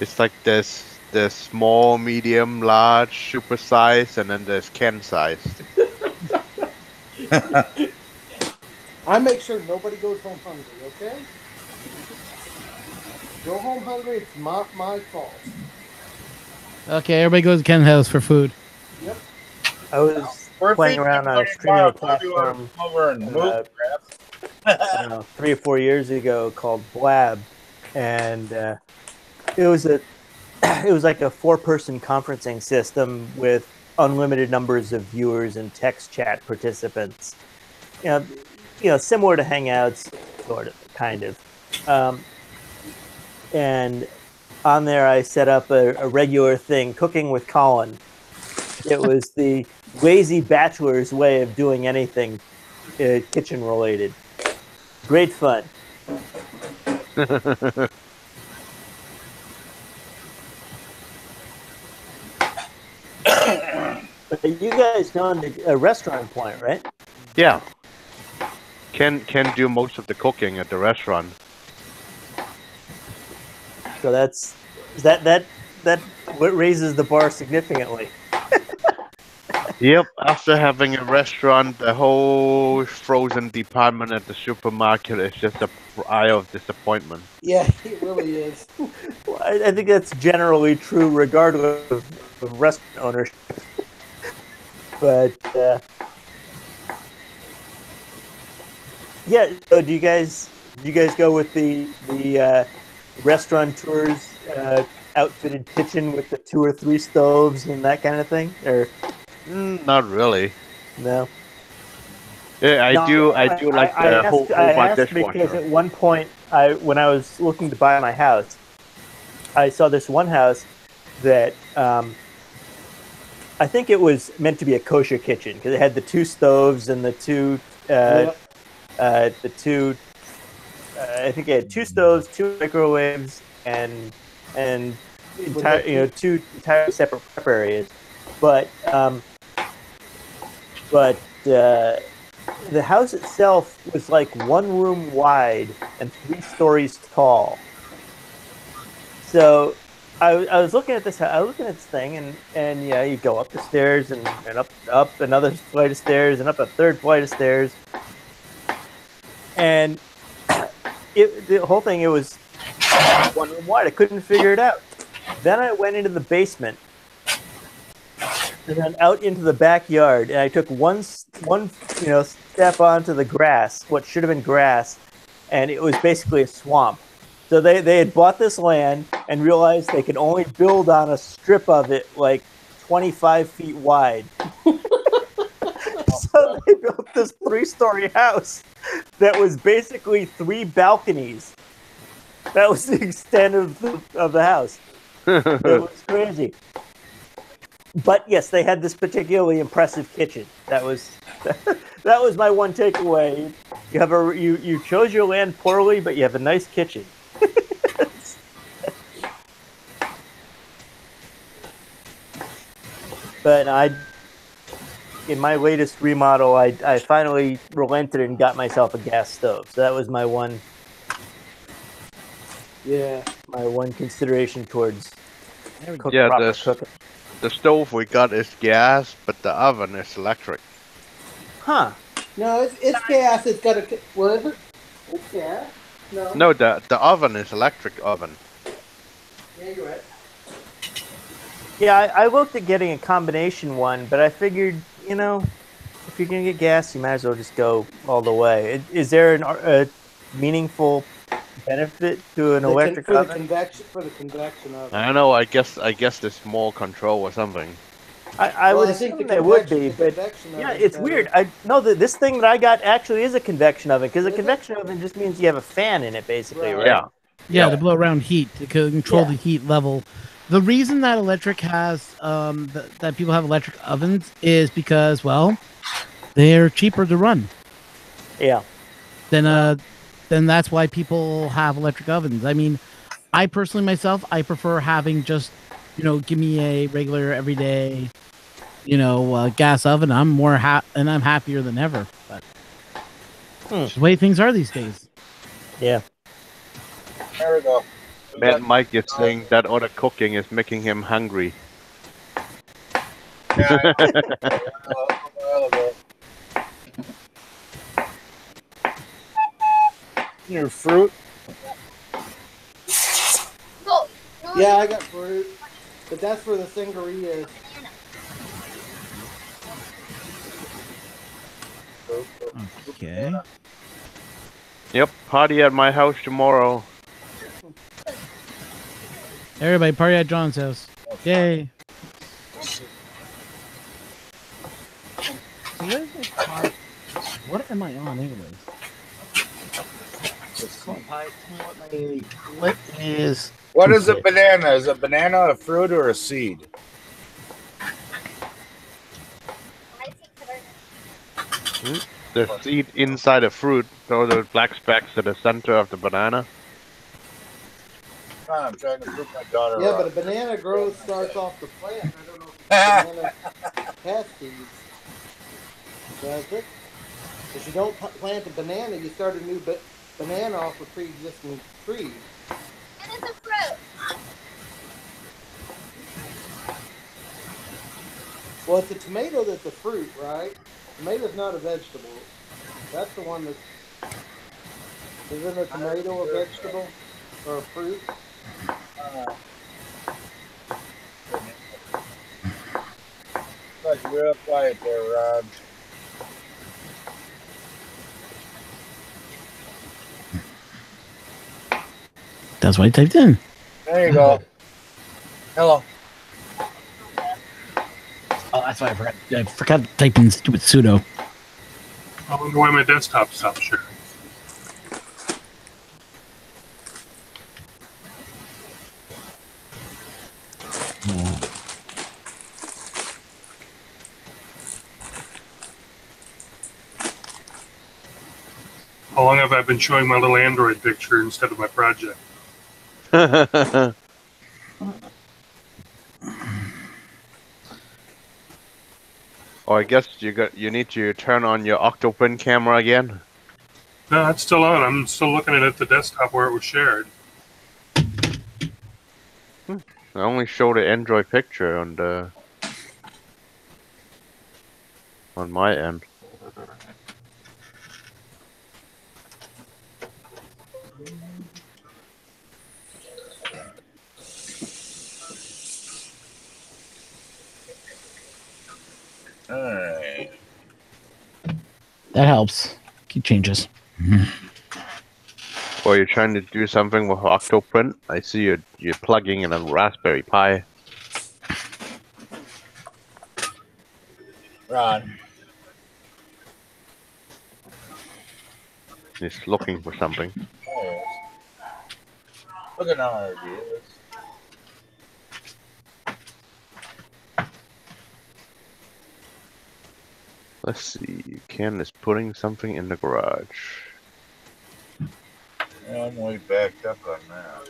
It's like there's small, medium, large, super size, and then there's Ken size. I make sure nobody goes home hungry, okay? Go home hungry, it's not my fault. Okay, everybody goes to Ken's house for food. Yep. I was playing around on a streaming platform over and move, 3 or 4 years ago called Blab, and it was like a 4-person conferencing system with unlimited numbers of viewers and text chat participants. You know, similar to Hangouts, sort of, kind of. And on there, I set up a regular thing, Cooking with Colin. It was the lazy bachelor's way of doing anything kitchen related. Great fun. But you guys own a restaurant point, right? Yeah. Ken do most of the cooking at the restaurant. So that raises the bar significantly. Yep, after having a restaurant, the whole frozen department at the supermarket is just a eye of disappointment. Yeah, it really is. Well, I think that's generally true regardless of restaurant ownership. But yeah, so do you guys go with the restaurateurs outfitted kitchen with the 2 or 3 stoves and that kind of thing, or not really? No. Yeah, I do like the whole robot because dishwasher. at one point, when I was looking to buy my house, I saw this one house that I think it was meant to be a kosher kitchen because it had the 2 stoves and the two I think it had 2 stoves, 2 microwaves, and entire 2 entirely separate prep areas, but the house itself was like 1 room wide and 3 stories tall. So I was looking at this. I was looking at this thing, and yeah, you go up the stairs and up another flight of stairs and up a 3rd flight of stairs, and the whole thing, it was 1 room wide. I couldn't figure it out. Then I went into the basement and then out into the backyard, and I took one step onto the grass, what should have been grass, and it was basically a swamp. So they had bought this land and realized they could only build on a strip of it like 25 feet wide. So they built this 3-story house that was basically 3 balconies. That was the extent of the house. It was crazy. But yes, they had this particularly impressive kitchen. That was my one takeaway. You chose your land poorly, but you have a nice kitchen. But in my latest remodel, I finally relented and got myself a gas stove. So that was my one. Yeah. My one consideration towards Yeah, cooking. the stove we got is gas, but the oven is electric. Huh. No, it's gas. It's got a. What is it? It's gas. No. No, the oven is electric oven. Yeah, you're right. Yeah, I looked at getting a combination one, but I figured, if you're gonna get gas, you might as well just go all the way. Is there a meaningful benefit to an electric oven? For the convection oven. I don't know. I guess there's more control or something. I would assume there would be, but yeah, it's weird. I know that this thing that I got actually is a convection oven, because a convection oven just means you have a fan in it, basically, right? Yeah, to blow around heat to control the heat level. The reason that electric has that people have electric ovens is because, well, they're cheaper to run. Yeah. Then that's why people have electric ovens. I mean, I personally myself, I prefer having just, give me a regular everyday, gas oven. I'm more and I'm happier than ever. But it's the way things are these days. Yeah. There we go. Man, Mike is saying that all the cooking is making him hungry. Your fruit? Yeah, I got fruit, but that's for the sangrias. Okay. Yep, party at my house tomorrow. Everybody party at John's house. Yay. What am I on anyways? What is a banana? Is a banana a fruit or a seed? The seed inside a fruit, so the black specks at the center of the banana. I'm trying to prove my daughter. Yeah, but a banana starts off the plant. I don't know if a banana has seeds. Does it? If you don't plant a banana, you start a new banana off a pre-existing tree. And it's a fruit. Well, it's a tomato that's a fruit, right? Tomato's not a vegetable. That's the one that's... Isn't a tomato a vegetable? Or a fruit? Like real quiet there, Rod. That's what I typed in. There you go. Hello. Oh, that's why I forgot. I forgot to type in stupid sudo. I wonder why my desktop stopped sharing. How long have I been showing my little Android picture instead of my project? Oh, I guess you need to turn on your Octopen camera again. No, it's still on. I'm still looking at it at the desktop where it was shared. I only show the Android picture on my end. Alright. That helps. Keep changes. Or you're trying to do something with Octoprint. I see you're plugging in a Raspberry Pi. Ron. He's looking for something. Oh. Look at our ideas. Let's see. Ken is putting something in the garage. Yeah, I'm way backed up on that.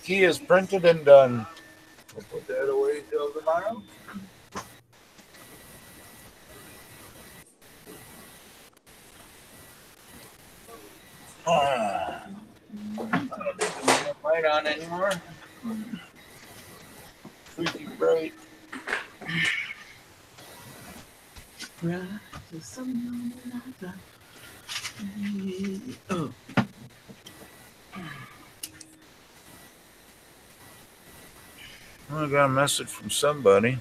key is printed and done. We'll put that away till tomorrow. I don't need the light on anymore. Freaky bright. Oh. I got a message from somebody.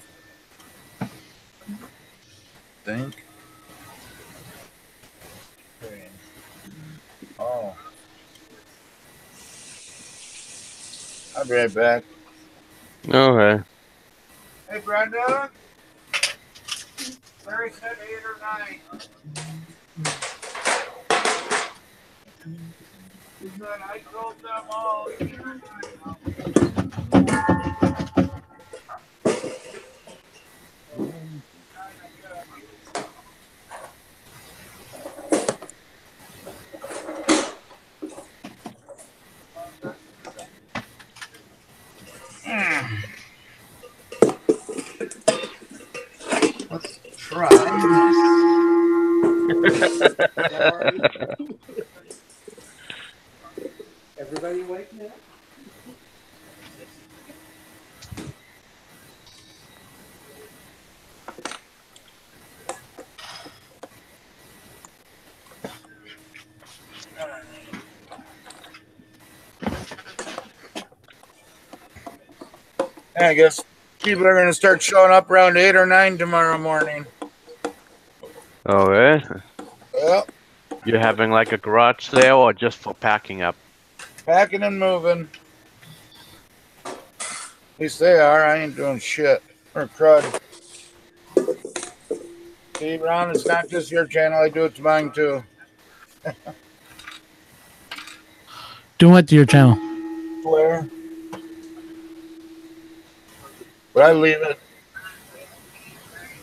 I think. Okay. Oh. I'll be right back. Okay. Hey, Brenda. Larry said 8 or 9. He said, I told them all. Let's try. Everybody awake now? I guess people are going to start showing up around 8 or 9 tomorrow morning. Okay. Yep. You having like a garage sale or just for packing up? Packing and moving. At least they are. I ain't doing shit. Or crud. See, Ron, it's not just your channel. I do it to mine, too. Doing what to your channel? Flare. But I leave it.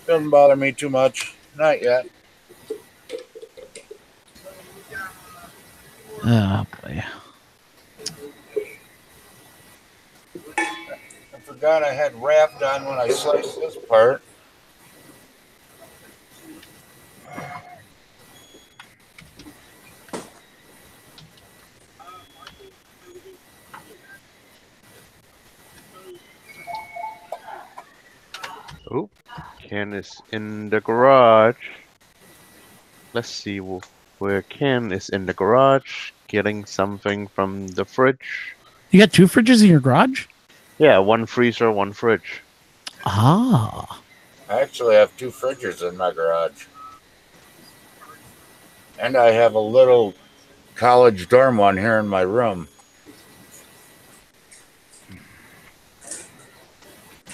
Doesn't bother me too much. Not yet. Oh, boy. I forgot I had wrapped on when I sliced this part. Oh, Ken is in the garage. Let's see where Ken is in the garage, getting something from the fridge. You got 2 fridges in your garage? Yeah, 1 freezer, 1 fridge. Ah. I actually have 2 fridges in my garage. And I have a little college dorm one here in my room.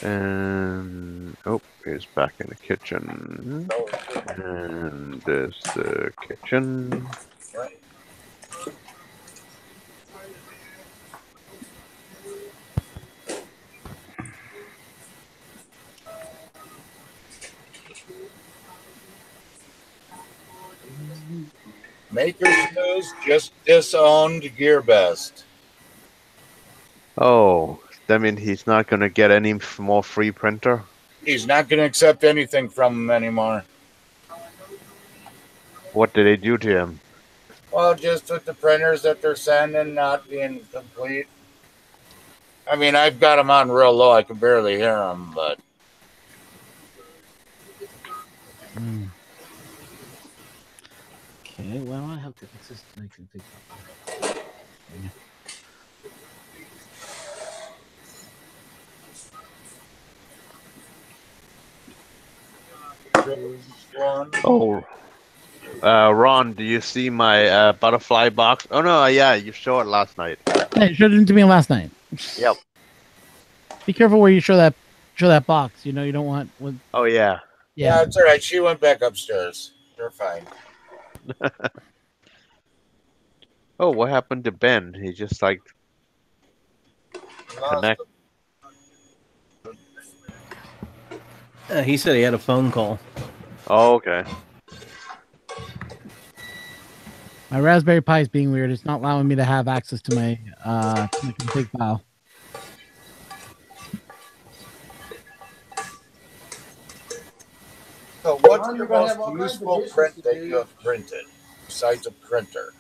And oh, he's back in the kitchen. And there's the kitchen. Maker's News just disowned GearBest. Oh, that means he's not going to get any more free printer? He's not going to accept anything from him anymore. What did they do to him? Well, just with the printers that they're sending not being complete. I mean, I've got them on real low. I can barely hear them, but... Okay, well, I have to fix this to make it big. Oh, Ron, do you see my butterfly box? Oh no, yeah, you showed it last night. Hey, you showed it to me last night. Yep. Be careful where you show that box. You know, you don't want. Oh yeah. Yeah, it's all right. She went back upstairs. They're fine. Oh, what happened to Ben? He just like connect. He said he had a phone call. Oh, okay. My Raspberry Pi is being weird. It's not allowing me to have access to my config file. So what's John, your you're gonna most have all kinds of useful dishes print to that do. you have printed besides a printer?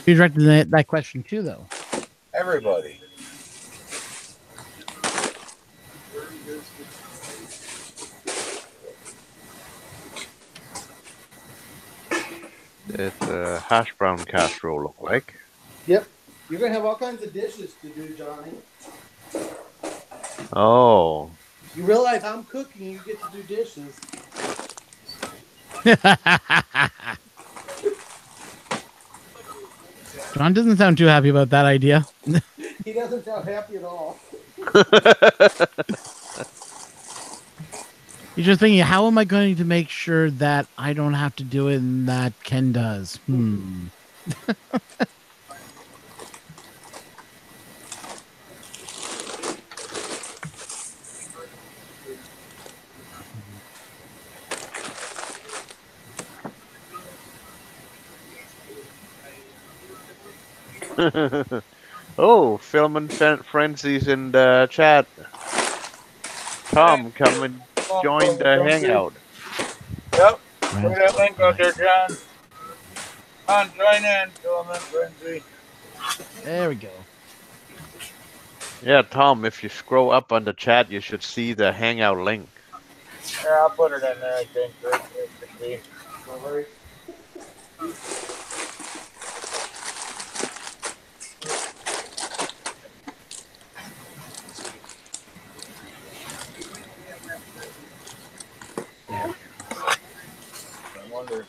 You directed that question too, though. Everybody. It's a hash brown casserole, look like. Yep. You're gonna have all kinds of dishes to do, Johnny. Oh. You realize I'm cooking, you get to do dishes. John doesn't sound too happy about that idea. He doesn't sound happy at all. He's just thinking, how am I going to make sure that I don't have to do it and that Ken does? Oh, Filament Frenzy's in the chat. Tom, come and join the hangout. Yep. Put that link out there, John. Come on, join in, Filament Frenzy. There we go. Yeah, Tom, if you scroll up on the chat, you should see the hangout link. Yeah, I'll put it in there, I think. Don't worry. I wonder.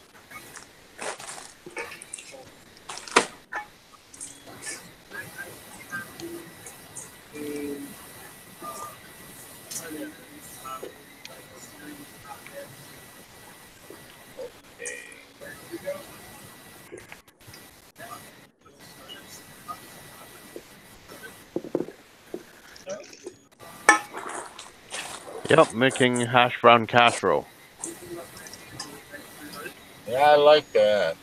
Yep, making hash brown casserole. Yeah, I like that.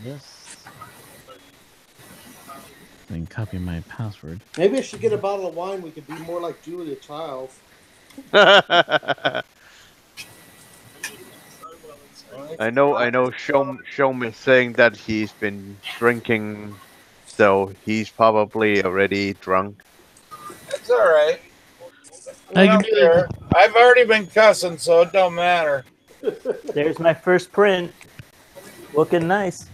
This. Then copy my password. Maybe I should get a bottle of wine. We could be more like Julia Childs. I know. Show me saying that he's been drinking, so he's probably already drunk. It's all right. I don't care. I've already been cussing, so it don't matter. There's my first print. Looking nice.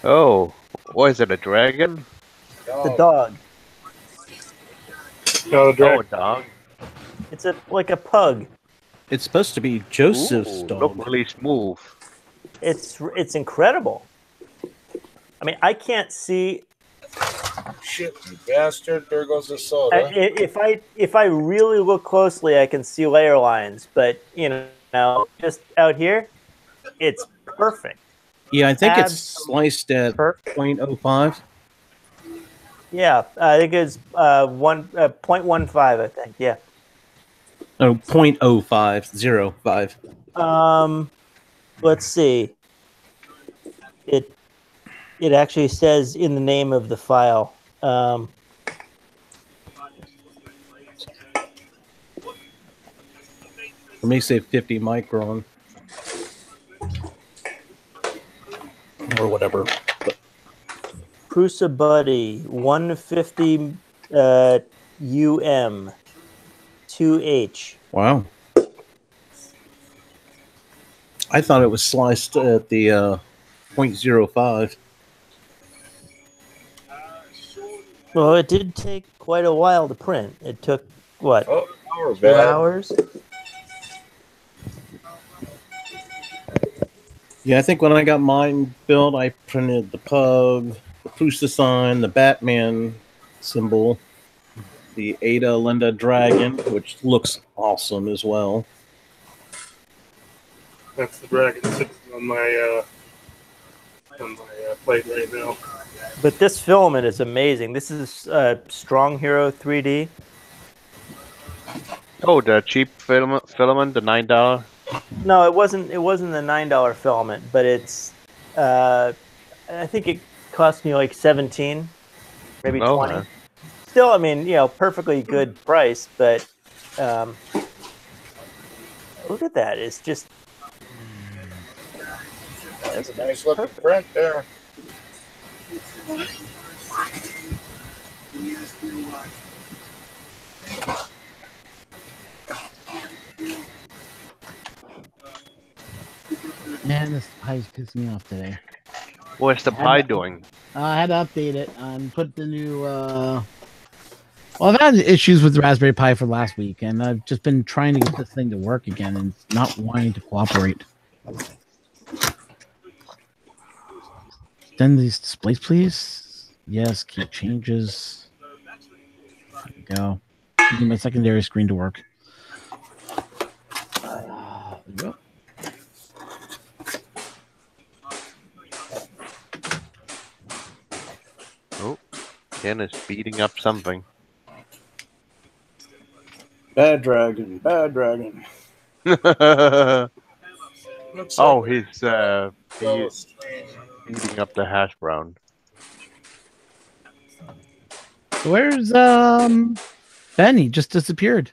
Oh, what is it? A dragon? The dog. No, Oh, a dog. It's like a pug. It's supposed to be Joseph's Ooh, dog. look really smooth. It's incredible. I mean, I can't see. Shit, you bastard! There goes the soda. If I really look closely, I can see layer lines, but just out here, it's perfect. Yeah, I think it's sliced at 0.05. Yeah, I think it's 0.15. I think, yeah. Oh, 0.0505. Let's see. It actually says in the name of the file. Let me say 50 micron. Or whatever. Prusa Buddy 150 UM 2H. Wow. I thought it was sliced at the 0.05. Well, it did take quite a while to print. It took, what, 2 bad. hours? Yeah, I think when I got mine built, I printed the pug, the Prusa sign, the Batman symbol, the Ada Linda dragon, which looks awesome as well. That's the dragon sitting on my plate right now. But this filament is amazing. This is Strong Hero 3D. Oh, the cheap filament, the $9. No, it wasn't the $9 filament, but it's I think it cost me like 17, maybe Oh, 20. man. Still, I mean, perfectly good price, but look at that. It's just That's a nice looking print there. Man, this pie's pissing me off today. What's the pie doing? I had to update it and put the new. Well, I've had issues with the Raspberry Pi for last week, and I've just been trying to get this thing to work again, and it's not wanting to cooperate. Send these displays, please. Yes, keep changes. There we go. Get my secondary screen to work. There we go. Oh, Ken is beating up something. Bad dragon, bad dragon. Oh, he's beating up the hash brown. Where's Ben? He just disappeared.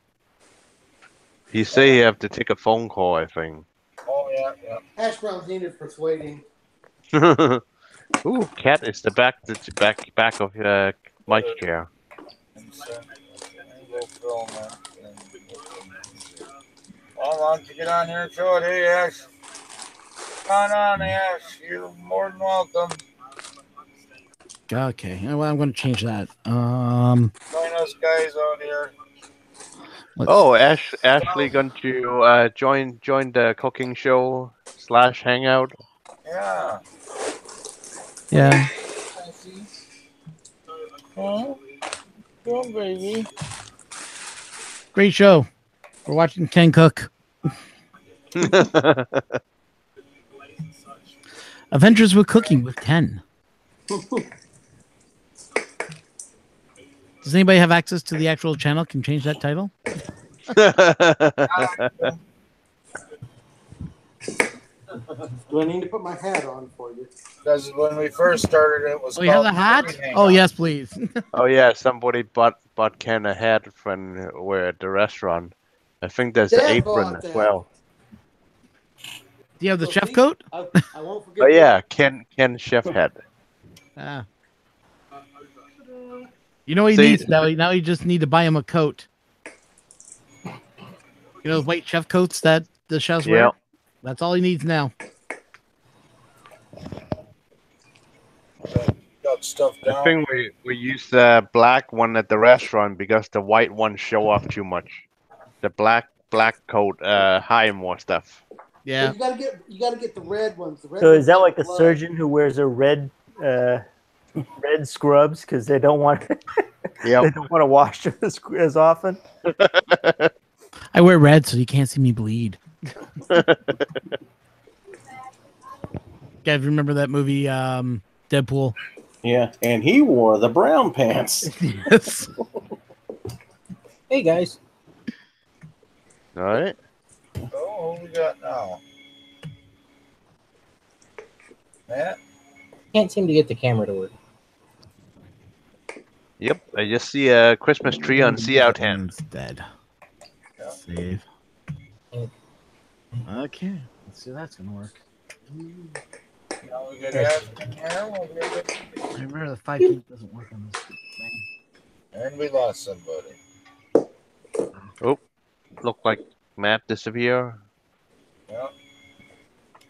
He say he have to take a phone call, I think. Oh yeah. Hash browns needed persuading. Ooh, cat is the back of Mike's chair. Well, why don't you get on here and show it? Hey, Ash. Come on, Ash. You're more than welcome. Okay, well, I'm going to change that. Join us guys out here. Oh, Ashley going to join the cooking show / hangout. Yeah. Yeah. Huh? Go on, baby. Great show. We're watching Ken cook. Adventures with Cooking with Ken. Does anybody have access to the actual channel? Can change that title? Do I need to put my hat on for you? Because when we first started, it was. Oh, you have a hat? Oh, yes, please. Oh yeah, somebody bought Ken a hat when we're at the restaurant. I think there's the apron as well. Do you have the chef coat? I won't forget. Oh yeah, Ken chef hat. Ah. You know what he needs now? Now you just need to buy him a coat. You know those white chef coats that the chefs wear? That's all he needs now. Got stuff down. I think we use the black one at the restaurant because the white ones show off too much. The black coat hide more stuff. Yeah. So you gotta get the red ones. The red So ones is that have like a blood. surgeon who wears a red scrubs because they don't want they don't want to wash them as often? I wear red so you can't see me bleed. Guys, remember that movie Deadpool? Yeah, and he wore the brown pants. Yes. Hey guys. All right. Oh, who we got now? Matt? Can't seem to get the camera to work. Yep, I just see a Christmas tree on CL10. It's dead. Save. Okay, let's see if that's gonna work. Now we get Ash in here. We'll get it. Remember the 5 feet doesn't work on this thing. And we lost somebody. Oh, look like Matt disappear. Yeah.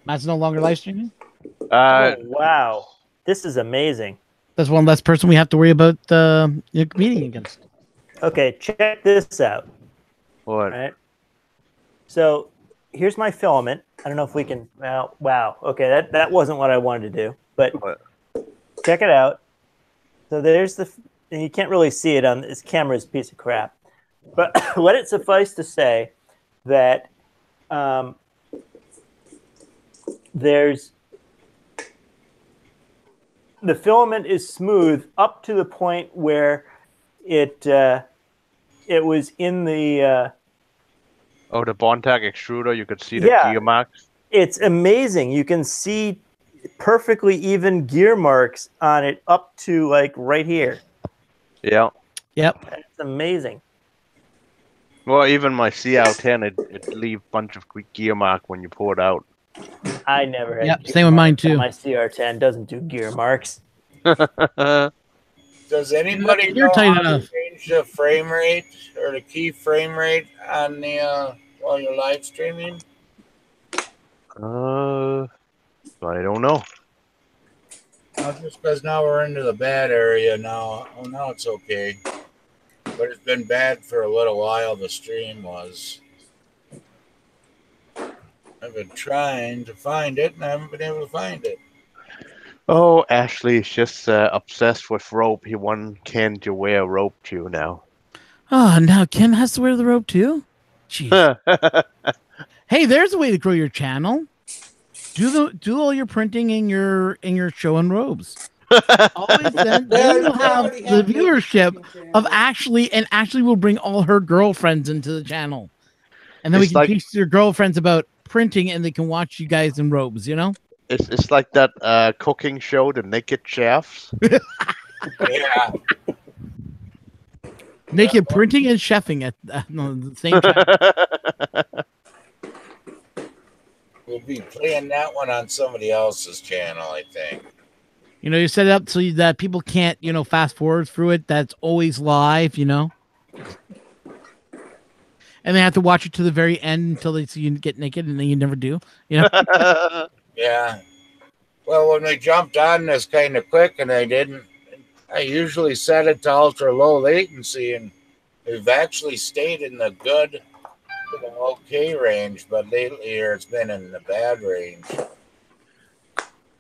Matt's no longer live streaming? Oh, wow. This is amazing. That's one less person we have to worry about competing against. Okay, check this out. What? All right. So here's my filament. I don't know if we can. Wow. Okay, that wasn't what I wanted to do, but check it out. So there's and you can't really see it on this camera's piece of crap, but let it suffice to say that there's the filament is smooth up to the point where it was in the Oh, the Bondtag extruder, you could see the gear marks. It's amazing. You can see perfectly even gear marks on it up to like right here. Yeah. Yep. It's amazing. Well, even my CL10, it leave bunch of gear mark when you pull it out. I never had. Yep, same with mine too. My CR10 doesn't do gear marks. Does anybody You're know tight how enough. to change the frame rate or the key frame rate on the while you're live streaming? I don't know. Just because now we're into the bad area now. Oh, now it's okay. But it's been bad for a little while, the stream was. I've been trying to find it, and I haven't been able to find it. Oh, Ashley's just obsessed with rope. He wants Ken to wear rope too now. Oh, now Ken has to wear the rope too? Jeez. Hey, there's a way to grow your channel. Do all your printing in your showing robes. Always then you'll have the viewership of Ashley, and Ashley will bring all her girlfriends into the channel. And then we can teach your girlfriends about printing, and they can watch you guys in robes, you know? It's like that cooking show, The Naked Chefs. Yeah. Naked printing and chefing at the same time. We'll be playing that one on somebody else's channel, I think. You know, you set it up so that people can't, fast forward through it. That's always live, And they have to watch it to the very end until they see you get naked, and then you never do, Yeah. Well, when we jumped on this kind of quick, and I usually set it to ultra low latency, and we've actually stayed in the good, okay range, but lately here it's been in the bad range.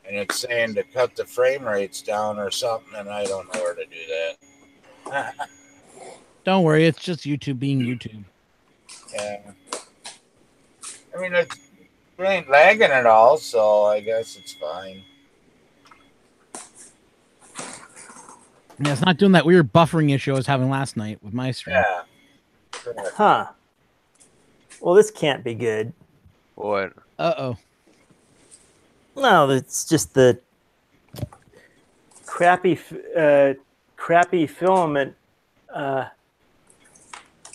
And it's saying to cut the frame rates down or something, and I don't know where to do that. Don't worry, it's just YouTube being YouTube. Yeah. I mean, it ain't lagging at all, so I guess it's fine. Yeah, it's not doing that weird buffering issue I was having last night with my stream. Yeah. Huh. Well, this can't be good. What? Uh-oh. No, it's just the crappy filament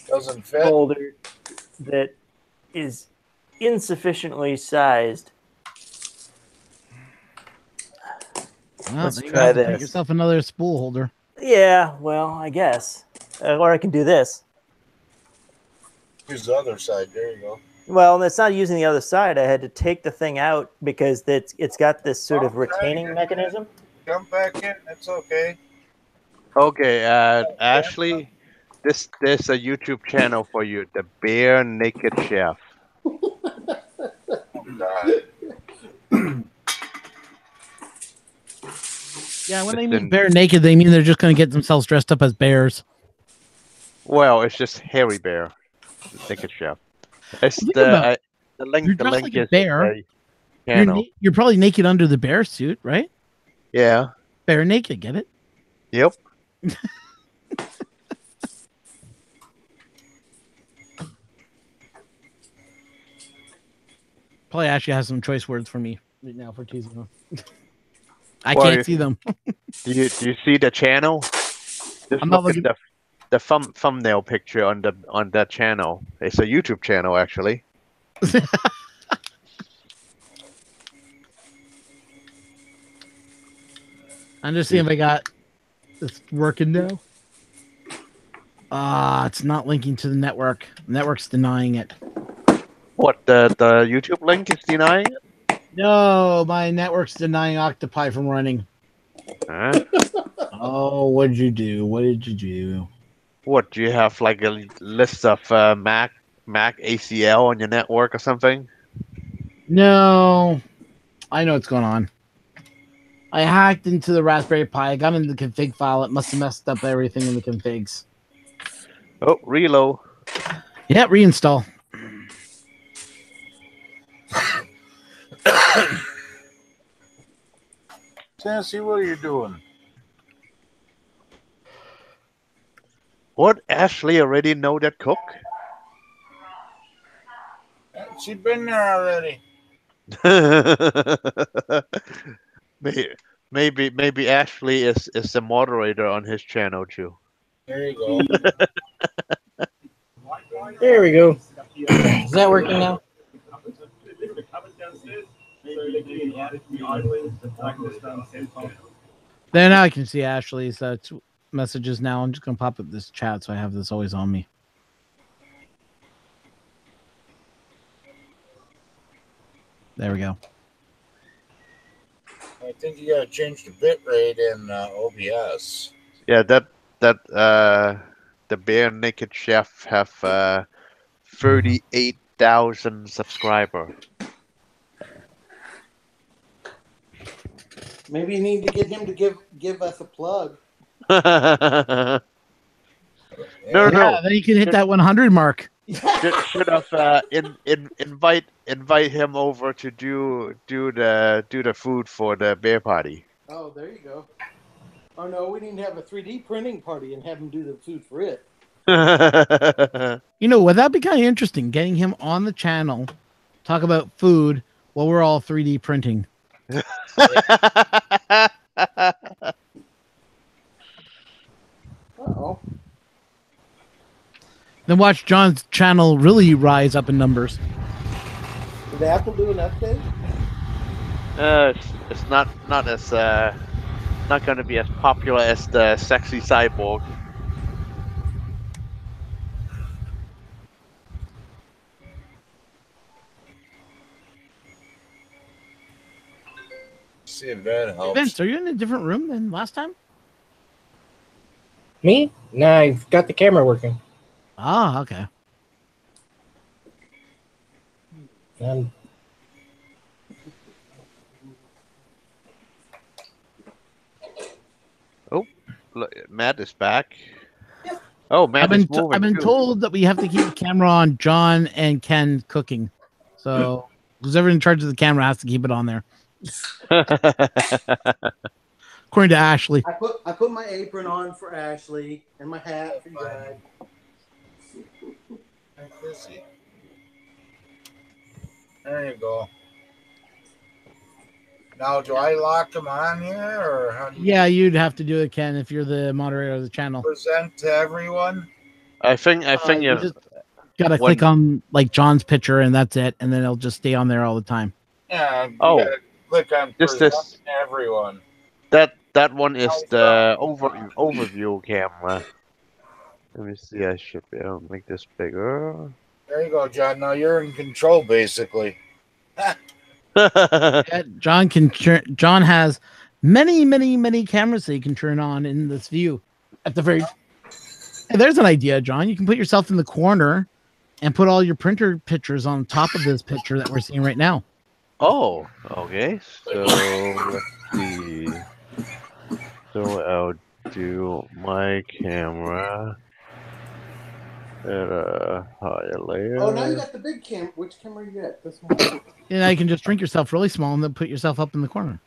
doesn't fit folder that is insufficiently sized. Well, Let's you try have to pick this. yourself another spool holder. Yeah, well, I guess. Or I can do this. Use the other side. There you go. Well, it's not using the other side. I had to take the thing out because it's got this sort of retaining mechanism. Jump back in. It's okay. Okay, Ashley, there's a YouTube channel for you, The Bare Naked Chef. Yeah, when they mean bare naked, they mean they're just going to get themselves dressed up as bears. Well, it's just hairy bear, Naked Chef. It's Well, the link. You're The dressed link like a is bear. channel. You're probably naked under the bear suit, right? Yeah. Bare naked, get it? Yep. Probably Ashley has some choice words for me right now for teasing them. I Well, can't see them. Do you see the channel? Just I'm not look looking. at the thumbnail picture on that channel. It's a YouTube channel, actually. I'm just seeing if I got this working now. It's not linking to the network. The network's denying it. What, the YouTube link is denying it? No, my network's denying Octopi from running. Huh? Oh, what did you do? What did you do? What, do you have like a list of Mac ACL on your network or something? No, I know what's going on. I hacked into the Raspberry Pi. I got into the config file. It must have messed up everything in the configs. Oh, reload. Yeah, reinstall. Sassy, what are you doing? What, Ashley already know that cook? She's been there already. Maybe Ashley is the moderator on his channel too. There you go. There we go. Is that working now? Then now I can see Ashley's messages now. I'm just gonna pop up this chat so I have this always on me. There we go. I think you gotta change the bit rate in OBS. Yeah, the Bare Naked Chef have 38,000 subscribers. Maybe you need to get him to give us a plug. No. Then you can hit that 100 mark. Should have invite him over to do the food for the bear party. Oh, there you go. Oh no, we need to have a 3D printing party and have him do the food for it. You know, would that be kind of interesting? Getting him on the channel, talk about food while we're all 3D printing. Uh-oh. Then watch John's channel really rise up in numbers. Did Apple do an update? It's not as not going to be as popular as the sexy cyborg. See if that helps. Vince, are you in a different room than last time? Me? No, I've got the camera working. Ah, okay. Oh, look, Matt is back. Oh, Matt is moving. I've been too. told that we have to keep the camera on John and Ken cooking. So whoever in charge of the camera has to keep it on there. According to Ashley. I put my apron on for Ashley and my hat for you guys. There you go. Now, do I lock them on here, or how do you Yeah, you'd have to do it, Ken, if you're the moderator of the channel. present to everyone? I think you just gotta click on like John's picture and that's it, and then it'll just stay on there all the time. Yeah. You Oh, gotta click on this present to everyone. that one is the overview camera. Let me see. I should be able to make this bigger. There you go, John. Now you're in control, basically. Yeah, John has many cameras that you can turn on in this view. At the very, hey, there's an idea, John. You can put yourself in the corner and put all your printer pictures on top of this picture that we're seeing right now. Oh, okay. So let's see. So I'll do my camera at a higher layer. Oh, now you got the big camera. Which camera you got? This one. And now you can just shrink yourself really small and then put yourself up in the corner.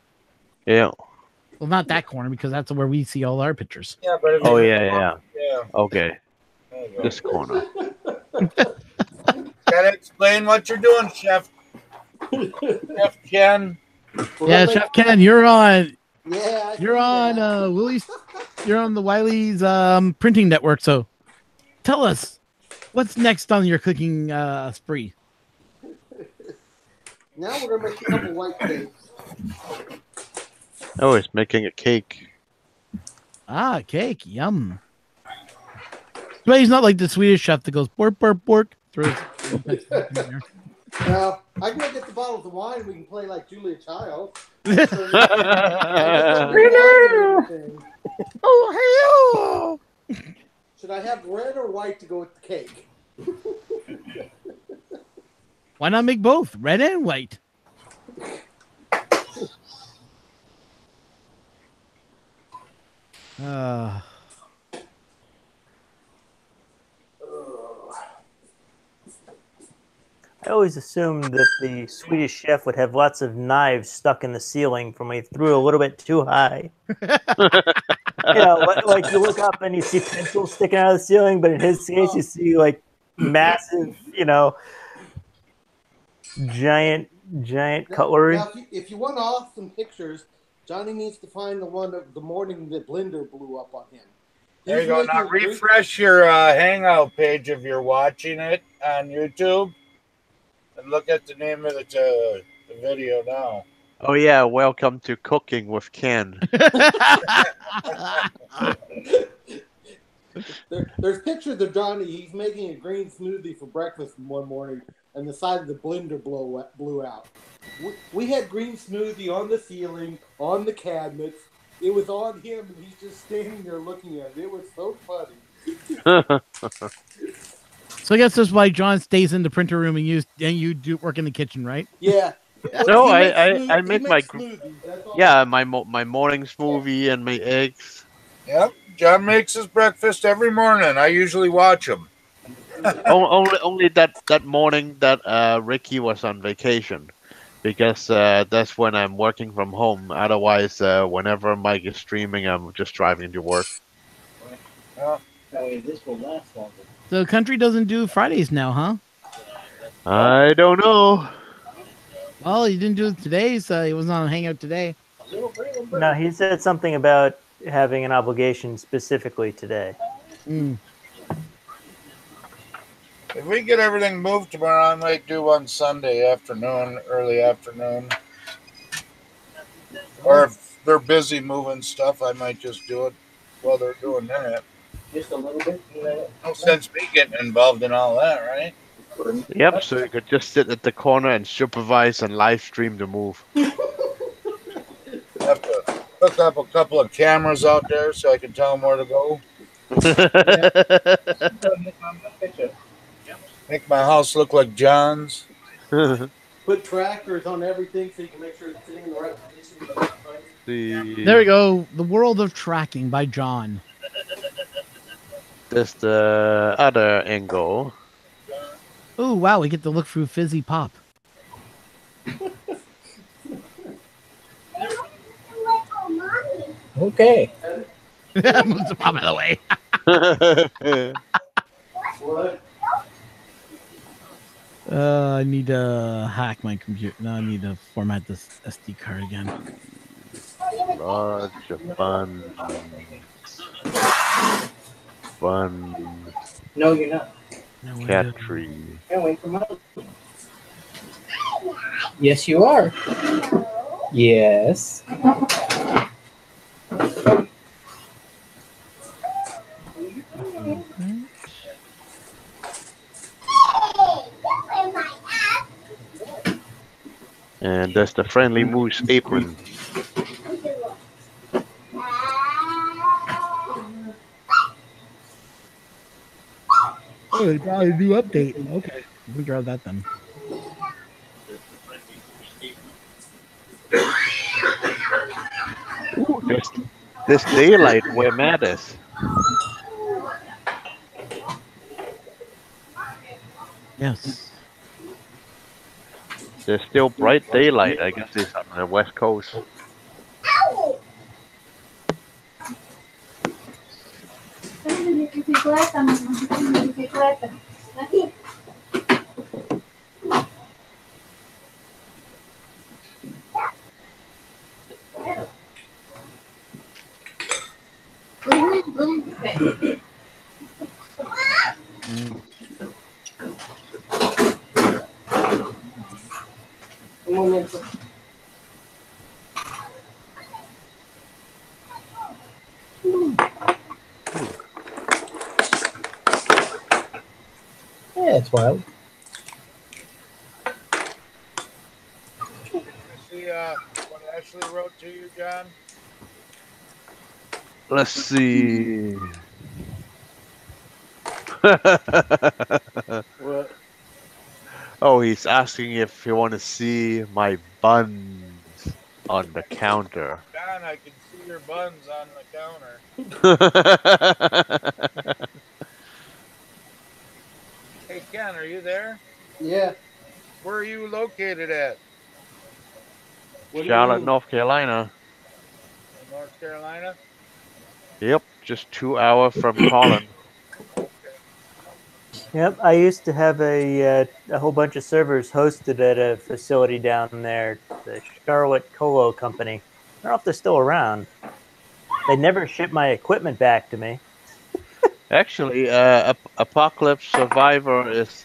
Yeah. Well, not that corner because that's where we see all our pictures. Yeah, but Oh yeah. Yeah. Okay. There you go. This corner. Gotta explain what you're doing, Chef. Chef Ken. Yeah, Chef Ken, you're on. Yeah. You're on Willie's. You're on the Wiley's printing network. So, tell us what's next on your cooking spree. Now we're gonna make a couple white cakes. Oh, it's making a cake. Ah, cake, yum. But he's not like the Swedish chef that goes bork bork bork. Throws. Now I can go get the bottles of wine. We can play like Julia Child. Oh, hey! Should I have red or white to go with the cake? Why not make both, red and white? I always assumed that the Swedish chef would have lots of knives stuck in the ceiling from when he threw a little bit too high. You know, like you look up and you see pencils sticking out of the ceiling, but in his case, you see like massive, you know, giant cutlery. Now, if you want awesome pictures, Johnny needs to find the one of the morning that Blender blew up on him. There you go. Now refresh your Hangout page if you're watching it on YouTube, and look at the name of the video now. Oh yeah, welcome to Cooking with Ken. There's pictures of Johnny. He's making a green smoothie for breakfast one morning, and the side of the blender blew out. We had green smoothie on the ceiling, on the cabinets. It was on him, and he's just standing there looking at it. It was so funny. So I guess that's why John stays in the printer room and you do work in the kitchen, right? Yeah. No, I make my smoothies, my morning smoothie and my eggs. Yep, John makes his breakfast every morning. I usually watch him. only that morning that Ricky was on vacation, because that's when I'm working from home. Otherwise, whenever Mike is streaming, I'm just driving to work. This will last longer. The country doesn't do Fridays now, huh? I don't know. Well, he didn't do it today, so he wasn't on Hangout today. No, he said something about having an obligation specifically today. Mm. If we get everything moved tomorrow, I might do one Sunday afternoon, early afternoon. Or if they're busy moving stuff, I might just do it while they're doing that. Just a little bit. No sense me getting involved in all that, right? Yep, so you could just sit at the corner and supervise and live stream the move. Have to hook up a couple of cameras out there so I can tell them where to go. Make my house look like John's. Put trackers on everything so you can make sure it's sitting in the right position. There we go. The World of Tracking by John. There's the other angle. Oh, wow. We get to look through Fizzy Pop. Okay. Move the pop out of the way. What? I need to hack my computer. No, I need to format this SD card again. Large fun. No, you're not. No, Cat tree. Can't wait for my. Yes, you are. Yes. And there's the friendly moose apron. Oh, they got a new update. Okay, we grab that then. Ooh, this daylight where Matt is. Yes. There's still bright daylight. I guess it's on the west coast. Un momento. Yeah, it's wild. See what Ashley wrote to you, John? Let's see. What? Oh, he's asking if you want to see my buns on the counter. John, I can see your buns on the counter. Hey, Ken, are you there? Yeah. Where are you located at? Charlotte, North Carolina. North Carolina? Yep, just 2 hours from Colin. Yep, I used to have a whole bunch of servers hosted at a facility down there, the Charlotte Colo Company. don't know if they're still around. They never shipped my equipment back to me. Actually, Apocalypse Survivor is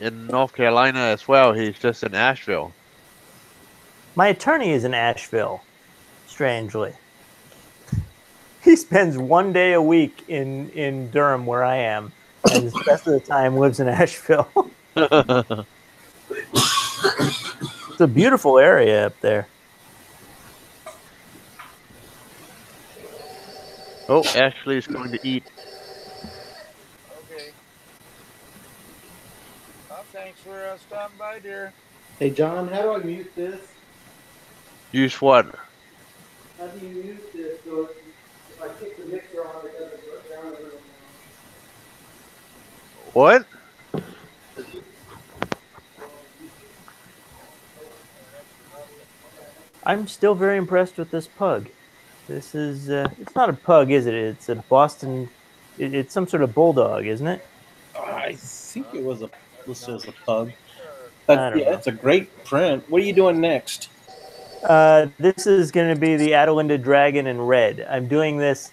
in North Carolina as well. He's just in Asheville. My attorney is in Asheville, strangely. He spends 1 day a week in Durham, where I am, and the rest of the time lives in Asheville. It's a beautiful area up there. Oh, Ashley is going to eat. Okay. Well, thanks for stopping by, dear. Hey, John, how do I mute this? Use what? How do you mute this so if I kick the mixer on, it doesn't go down? What? I'm still very impressed with this pug. This is, it's not a pug, is it? It's a Boston, it's some sort of bulldog, isn't it? I think it was listed as a pug. I But don't yeah, know. it's a great print. What are you doing next? This is going to be the Adelinda Dragon in red. I'm doing this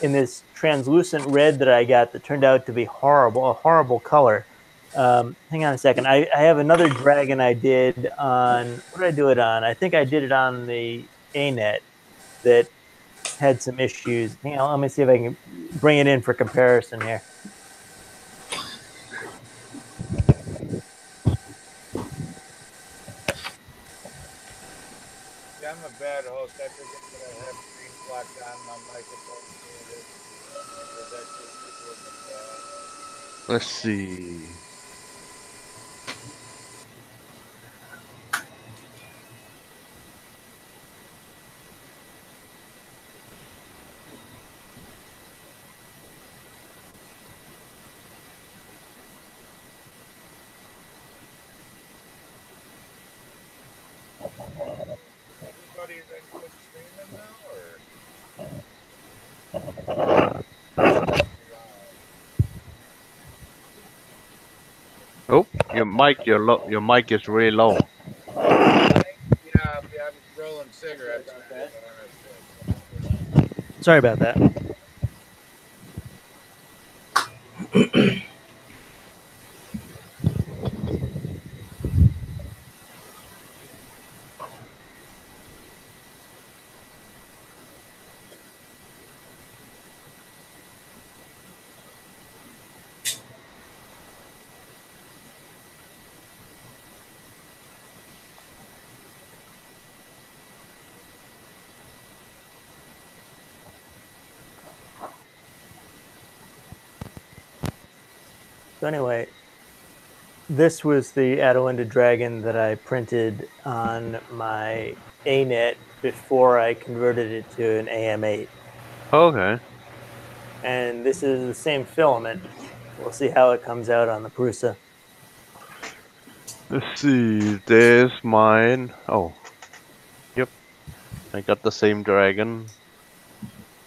in this translucent red that I got that turned out to be horrible, a horrible color. Hang on a second. I have another dragon I did on, what did I do it on? I think I did it on the ANET that had some issues. Hang on, let me see if I can bring it in for comparison here. Yeah, I'm a bad host. I forget that I have screen locked on my microphone. Or that just people in the chat. Let's see. Everybody then quit streaming now, or? Oh, your mic is really low. Yeah, I'm rolling cigarettes. Sorry about that. So anyway, this was the Adelinda Dragon that I printed on my ANET before I converted it to an AM8. Okay. And this is the same filament. We'll see how it comes out on the Prusa. Let's see. There's mine. Oh. Yep. I got the same dragon.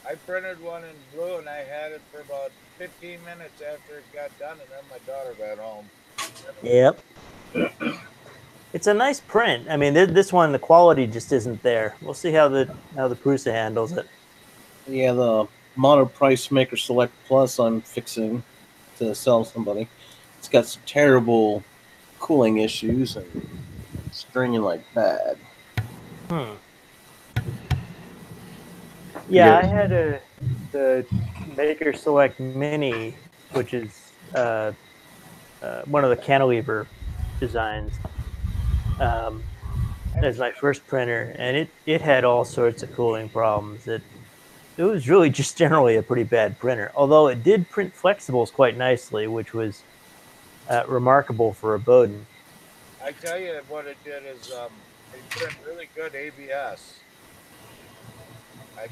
I printed one in blue and I had it for about 15 minutes after it got done, and then my daughter got home. Yep. It's a nice print. I mean, this one, the quality just isn't there. We'll see how the Prusa handles it. Yeah, the Mono Price Maker Select Plus I'm fixing to sell somebody. It's got some terrible cooling issues and stringing like bad. Yeah, I had the Maker Select Mini, which is one of the cantilever designs, as my first printer, and it had all sorts of cooling problems. It was really just generally a pretty bad printer, although it did print flexibles quite nicely, which was remarkable for a Bowden. I tell you what it did is it print really good ABS. I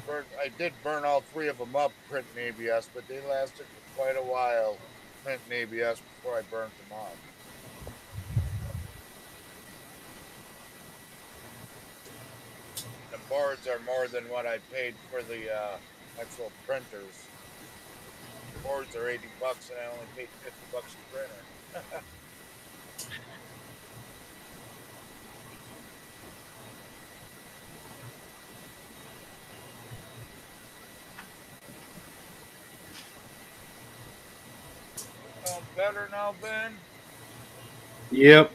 did burn all three of them up printing ABS, but they lasted for quite a while printing ABS before I burnt them off. The boards are more than what I paid for the actual printers. The boards are $80 and I only paid $50 a printer. better now, Ben? Yep.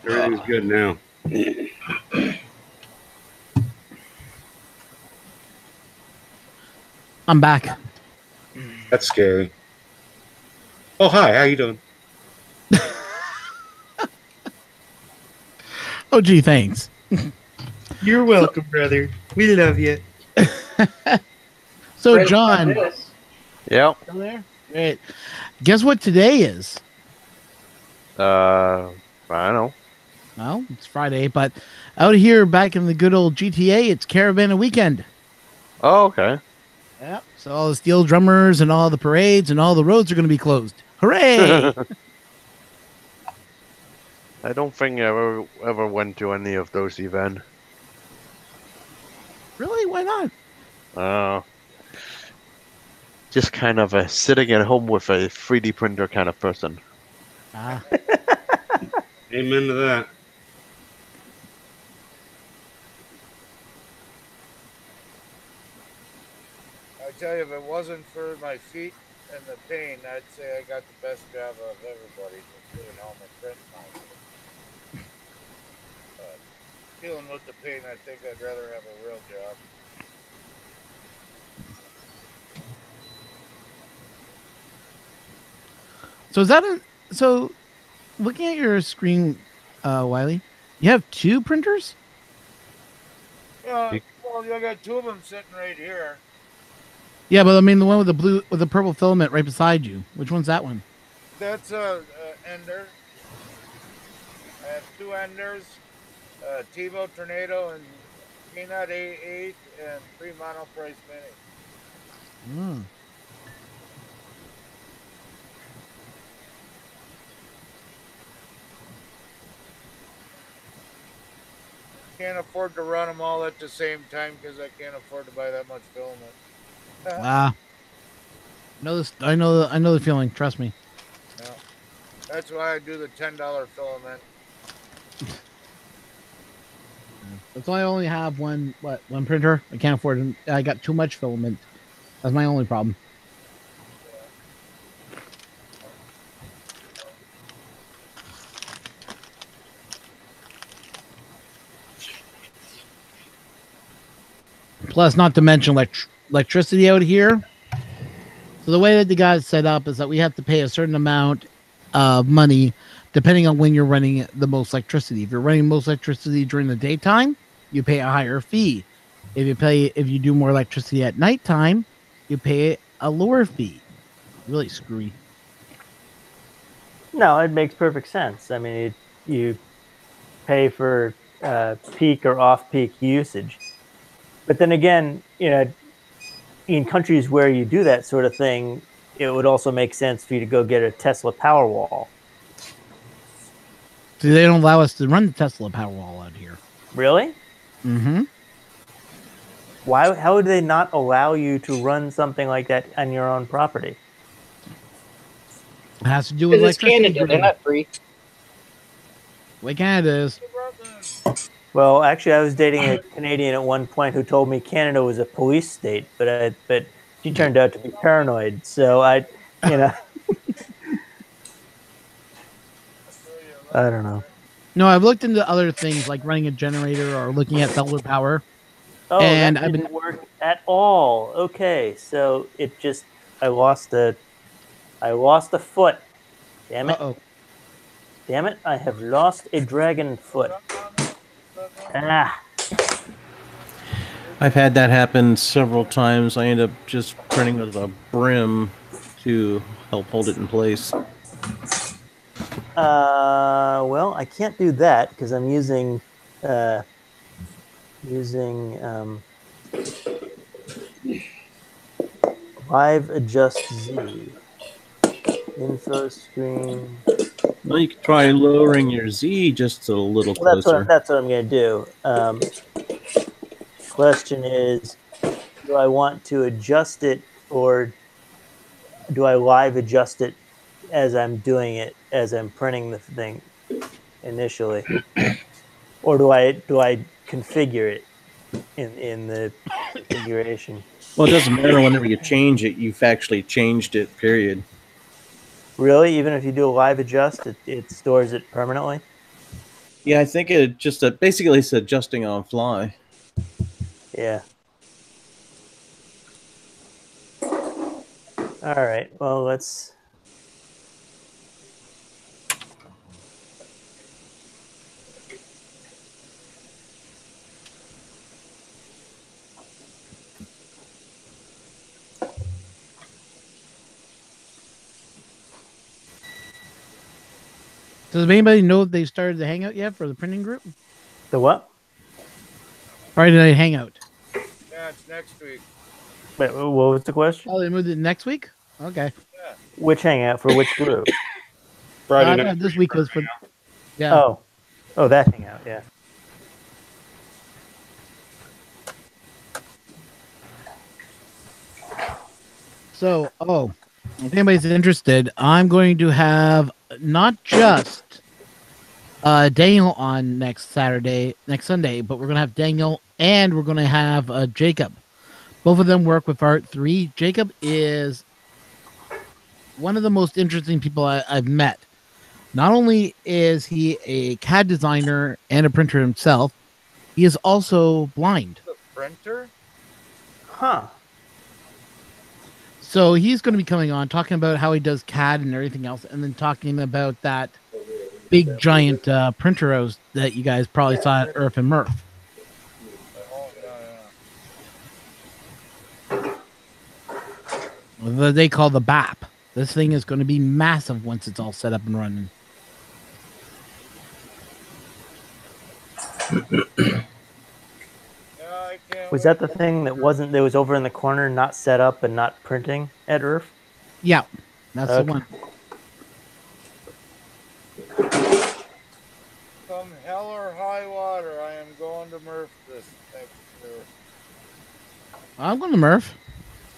Everything's good now. I'm back. That's scary. Oh, hi. How you doing? Oh, gee, thanks. You're welcome, brother. We love you. So, John. Yep. Still there? Great. Guess what today is? I don't know. Well, it's Friday, but out here back in the good old GTA, it's Caravan Weekend. Oh, okay. Yeah. So all the steel drummers and all the parades and all the roads are going to be closed. Hooray! I don't think I ever went to any of those events. Really? Why not? Just kind of a sitting at home with a 3D printer kind of person. Ah. Amen to that. I tell you, if it wasn't for my feet and the pain, I'd say I got the best job of everybody, just doing all my print now. But dealing with the pain, I think I'd rather have a real job. So is that so? Looking at your screen, Wiley, you have two printers. Well, I got two of them sitting right here. Yeah, but I mean the one with the purple filament right beside you. Which one's that one? That's Ender. I have two Enders, TiVo Tornado and Peanut A8 and 3 Monoprice Mini. Hmm. Can't afford to run them all at the same time because I can't afford to buy that much filament. I know the feeling. Trust me. No. That's why I do the $10 filament. That's why I only have one printer. I can't afford it. I got too much filament. That's my only problem. Plus, not to mention electricity out here. So the way that the guy's set up is that we have to pay a certain amount of money depending on when you're running the most electricity. If you're running most electricity during the daytime, you pay a higher fee. If you do more electricity at nighttime, you pay a lower fee. Really screwy. No, it makes perfect sense. I mean, you pay for peak or off-peak usage. But then again, in countries where you do that sort of thing, it would also make sense for you to go get a Tesla Powerwall. See, they don't allow us to run the Tesla Powerwall out here. Really? Mm-hmm. How would they not allow you to run something like that on your own property? It has to do with electricity. Canada, they're not free. The way Canada is. Well, actually, I was dating a Canadian at one point who told me Canada was a police state, but she turned out to be paranoid. So I don't know. No, I've looked into other things like running a generator or looking at solar power. Oh, and that didn't work at all. Okay, so I lost a foot. Damn it! Uh-oh. Damn it! I have lost a dragon foot. Ah. I've had that happen several times. I end up just printing with a brim to help hold it in place. Well, I can't do that because I'm using Live Adjust Z. Info screen. Well, you could try lowering your Z just a little closer. That's what I'm going to do. Question is, do I want to adjust it, or do I live adjust it as I'm doing it, as I'm printing the thing initially, or do I configure it in the configuration? Well, it doesn't matter whenever you change it, you've actually changed it, period. Really? Even if you do a live adjust, it stores it permanently? Yeah, I think it just basically it's adjusting on fly. Yeah. All right. Well, let's. Does anybody know if they started the hangout yet for the printing group? The what? Friday night hangout. Yeah, it's next week. Wait, what was the question? Oh, they moved it next week? Okay. Yeah. Which hangout for which group? Friday night. This week was for. Yeah. Oh, that hangout. Yeah. So, if anybody's interested, I'm going to have not just Daniel on next Sunday, but we're going to have Daniel and we're going to have Jacob. Both of them work with Art 3. Jacob is one of the most interesting people I've met. Not only is he a CAD designer and a printer himself, he is also blind. The printer? Huh. So he's going to be coming on talking about how he does CAD and everything else, and then talking about that big giant printer house that you guys probably saw at Earth and Murph. That they call the BAP. This thing is going to be massive once it's all set up and running. Was that the thing that was over in the corner, not set up and not printing at Earth? Yeah, that's the one. Come hell or high water, I am going to Murph this next year. I'm going to Murph.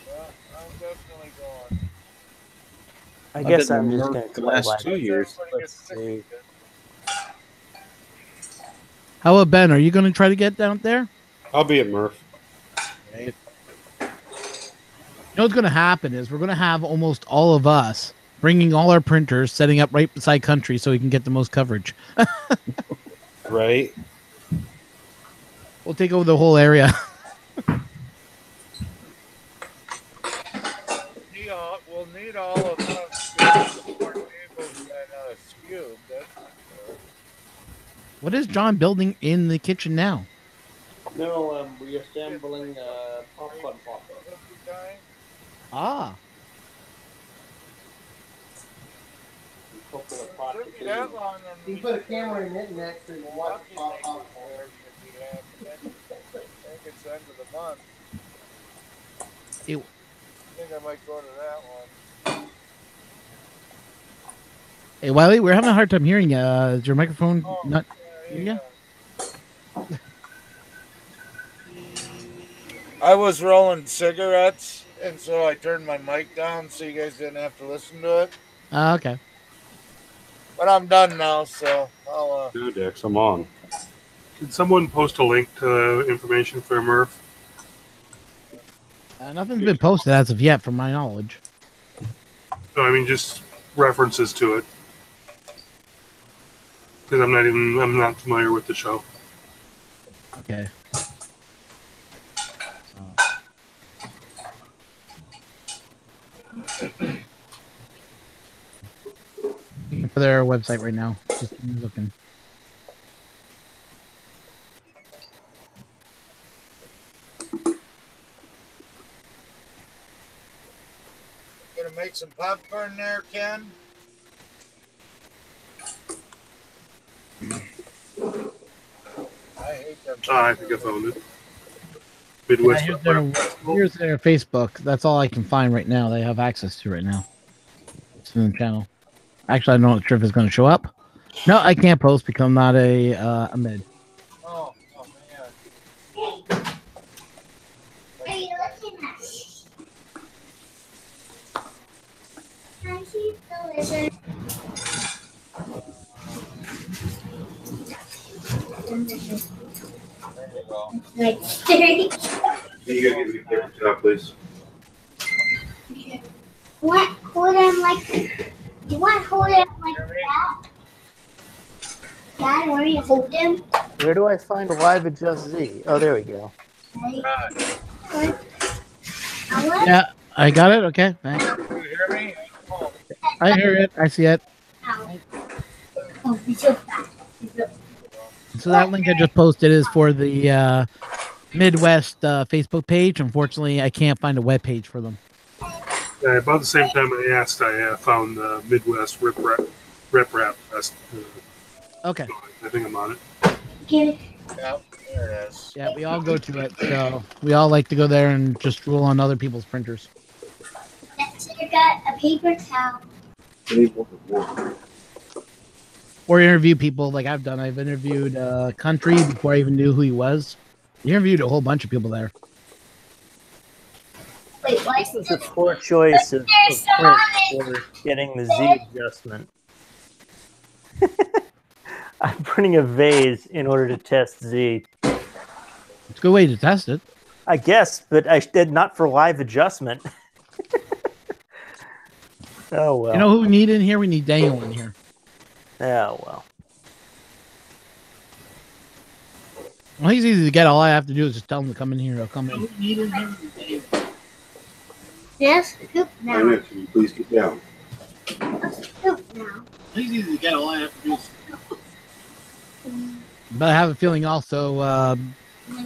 Yeah, I'm definitely going. I guess been I'm to just Murph going to the last 2 years. Let's see. How about Ben? Are you going to try to get down there? I'll be at Murph. You know what's going to happen is we're going to have almost all of us bringing all our printers, setting up right beside Country so we can get the most coverage. Right. We'll take over the whole area. We'll need all of us to support tables and skew. That's for sure. What is John building in the kitchen now? No, reassembling popcorn popper. Ah. You put a camera in it and actually watch it pop popcorn. I think it's the end of the month. I think I might go to that one. Hey, Wiley, we're having a hard time hearing you. Is your microphone not? Yeah. I was rolling cigarettes, and so I turned my mic down so you guys didn't have to listen to it. Okay. But I'm done now, so I'll. No, Dix, I'm on. Did someone post a link to information for Murph? Nothing's been posted as of yet, from my knowledge. No, I mean just references to it. Because I'm not familiar with the show. Okay. For their website right now. Just looking. Gonna make some popcorn there, Ken? I hate them. I think I found it. Midwest. Here's their Facebook. That's all I can find right now. They have access to right now. It's in the channel. Actually, I'm not sure if it's going to show up. No, I can't post because I'm not a mid. Oh man. Are you looking at me? Can I see the lizard? There you go. Like 30. You gotta give me a paper towel, please. What? Hold him like. You want to hold him like that? Dad, where do you hold him? Where do I find Live Adjust Z? Oh, there we go. Yeah, I got it. Okay, thanks. You hear me? I hear it. I see it. Oh, he's so fast. So that link I just posted is for the Midwest Facebook page. Unfortunately, I can't find a web page for them. About the same time I asked, I found the Midwest Rip Rap Fest. Okay. I think I'm on it. Yeah, there it is. Yeah, we all go to it. So we all like to go there and just drool on other people's printers. So you got a paper towel. Or interview people like I've done. I've interviewed Country before I even knew who he was. You interviewed a whole bunch of people there. Wait, what? This is a poor choice of print for getting the Z adjustment. I'm printing a vase in order to test Z. It's a good way to test it. I guess, but I did not for live adjustment. Oh, well. You know who we need in here? We need Daniel in here. Oh, well. Well, he's easy to get. All I have to do is just tell him to come in here. He'll come in. Yes, poop now. Can you please get down? Poop now. He's easy to get. All I have to do is. But I have a feeling also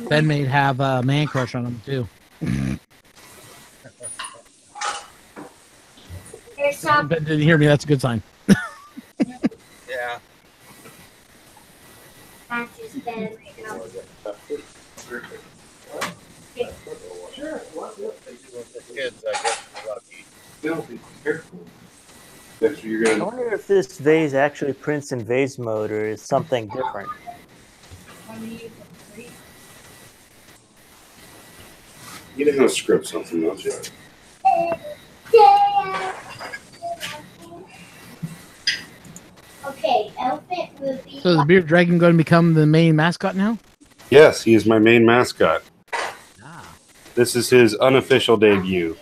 Ben may have a man crush on him too. There's some. Ben didn't hear me. That's a good sign. Yeah. That's just bad right now. The kids, I guess, are lucky. Still be careful. That's what you're I gonna. wonder if this vase actually prints in vase mode or is something different. You know how to script something, don't you? Okay, elephant movie. So is the bearded dragon going to become the main mascot now? Yes, he is my main mascot. This is his unofficial debut.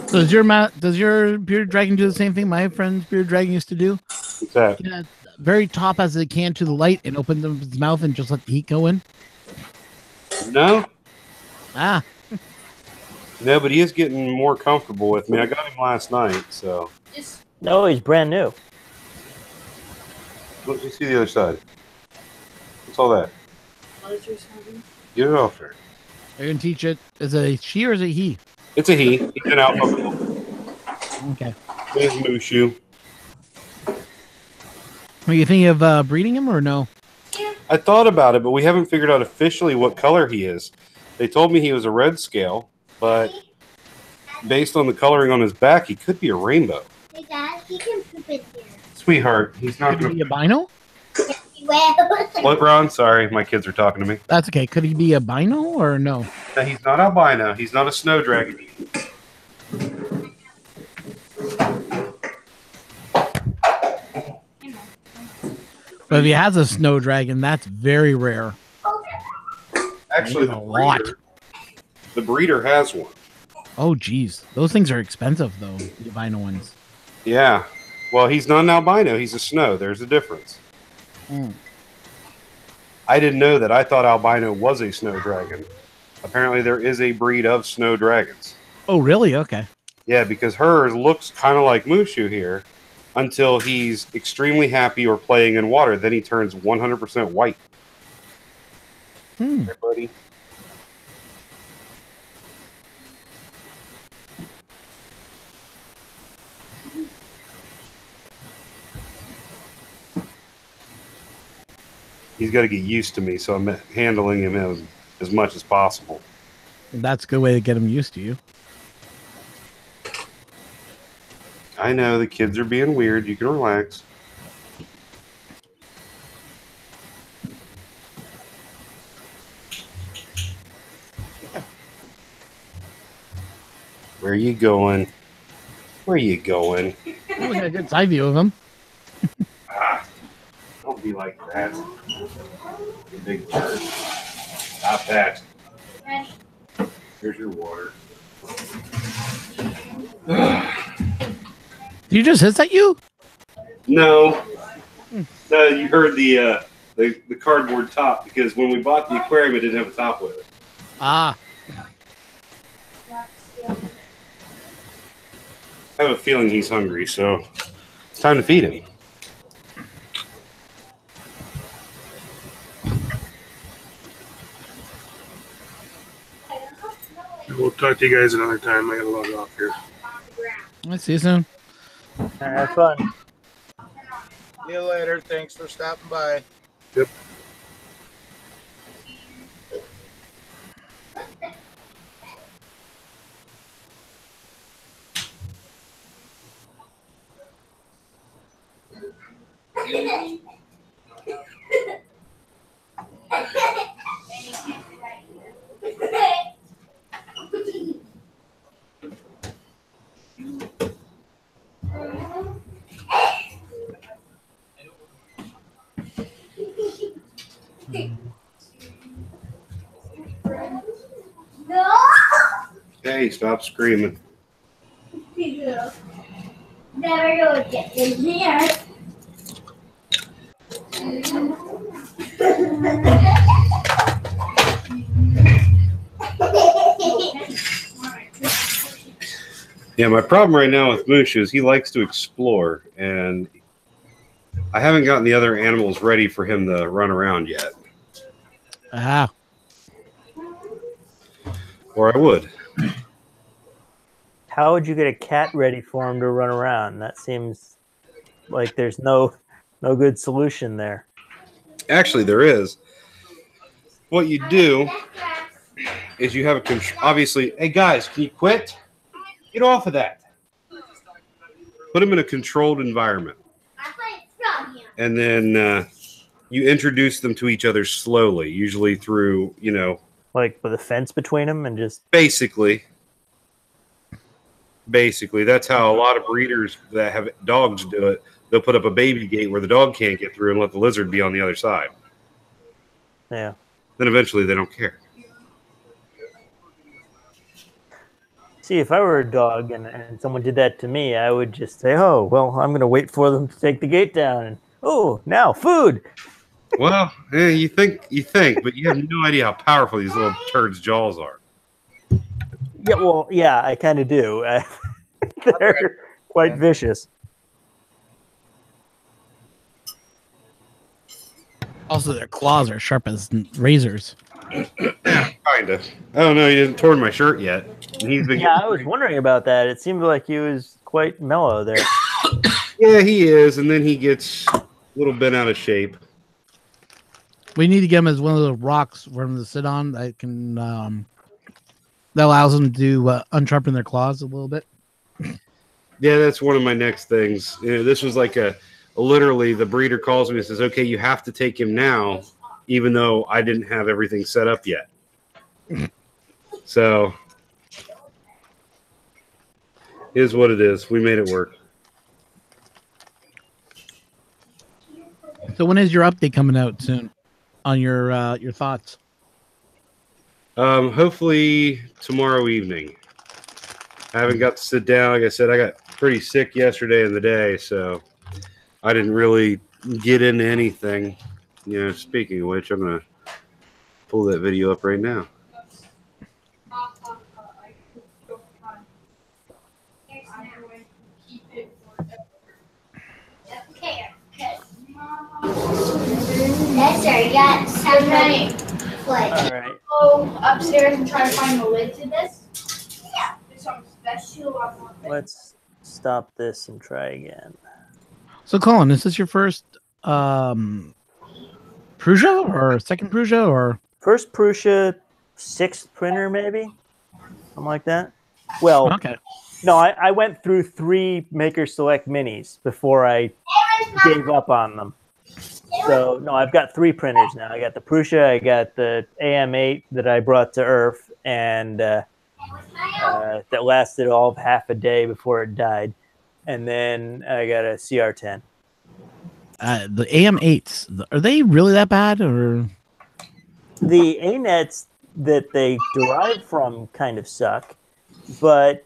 So does your bearded dragon do the same thing my friend's bearded dragon used to do? What's that? Yeah, very top as it can to the light and open his mouth and just let the heat go in. No? Ah. No, but he is getting more comfortable with me. I got him last night, so. No, he's brand new. Let me see the other side. What's all that? Get it off there. Are you going to teach it? Is it a she or is it he? It's a he. He's an alpha. Okay. There's Mushu. Are you thinking of breeding him or no? I thought about it, but we haven't figured out officially what color he is. They told me he was a red scale, but based on the coloring on his back, he could be a rainbow. Hey, Dad, he can poop in here. Sweetheart, he's not Could going he to be albino? Well, What, Ron? Sorry, my kids are talking to me. That's okay. Could he be albino or no? No, he's not albino. He's not a snow dragon. But if he has a snow dragon, that's very rare. Actually, a lot. The breeder has one. Oh, geez. Those things are expensive, though, the albino ones. Yeah. Well, he's not an albino. He's a snow. There's a difference. Mm. I didn't know that. I thought albino was a snow dragon. Apparently, there is a breed of snow dragons. Oh, really? Okay. Yeah, because hers looks kind of like Mushu here until he's extremely happy or playing in water. Then he turns 100% white. Hmm. Hey, buddy. He's got to get used to me, so I'm handling him as much as possible. That's a good way to get him used to you. I know the kids are being weird. You can relax. Where are you going? Where are you going? Oh, we got a good side view of him. Don't be like that. You big jerk. Stop that. Here's your water. Did you just hiss at you? No. No, you heard the cardboard top because when we bought the aquarium, it didn't have a top with it. Ah. I have a feeling he's hungry, so it's time to feed him. We'll talk to you guys another time. I gotta log off here. I'll see you soon. Have fun. See you later. Thanks for stopping by. Yep. Hey, stop screaming. Never gonna get in here. Yeah, my problem right now with Moosh is he likes to explore, and I haven't gotten the other animals ready for him to run around yet. Ah. Or I would. How would you get a cat ready for him to run around? That seems like there's no good solution there. Actually, there is. What you do is you have a obviously. Hey guys, can you quit? Get off of that. Put him in a controlled environment, and then you introduce them to each other slowly, usually through like with a fence between them, and just basically. That's how a lot of breeders that have dogs do it. They'll put up a baby gate where the dog can't get through and let the lizard be on the other side. Yeah. Then eventually they don't care. See, if I were a dog and someone did that to me, I would just say, oh, well, I'm going to wait for them to take the gate down. And, oh, now food. Well, yeah, you think, but you have no idea how powerful these little turds' jaws are. Yeah, well, yeah, I kind of do. They're quite vicious. Also, their claws are sharp as razors. Kinda. Oh no, he hasn't torn my shirt yet. He's been. Yeah, I was wondering about that. It seemed like he was quite mellow there. Yeah, he is, and then he gets a little bit out of shape. We need to get him as one of those rocks for him to sit on that can that allows them to unsharpen their claws a little bit. Yeah, that's one of my next things. This was like literally the breeder calls me and says, "Okay, you have to take him now," even though I didn't have everything set up yet. So, is what it is. We made it work. So when is your update coming out soon on your thoughts? Hopefully tomorrow evening. I haven't got to sit down. Like I said, I got pretty sick yesterday in the day, so I didn't really get into anything. Speaking of which, I'm going to pull that video up right now. That's our got somebody. What? All right. Go upstairs and try to find the lid to this. Yeah. There's something special on one thing. Let's stop this and try again. So, Colin, is this your first Prusa or second Prusa or first Prusa, sixth printer, maybe something like that? Well, okay. No, I went through 3 Maker Select Minis before I gave up on them. So, no, I've got 3 printers now. I got the Prusa, I got the AM8 that I brought to Earth, and that lasted all of half a day before it died. And then I got a CR10. The AM8s, are they really that bad? Or the A-nets that they derive from kind of suck, but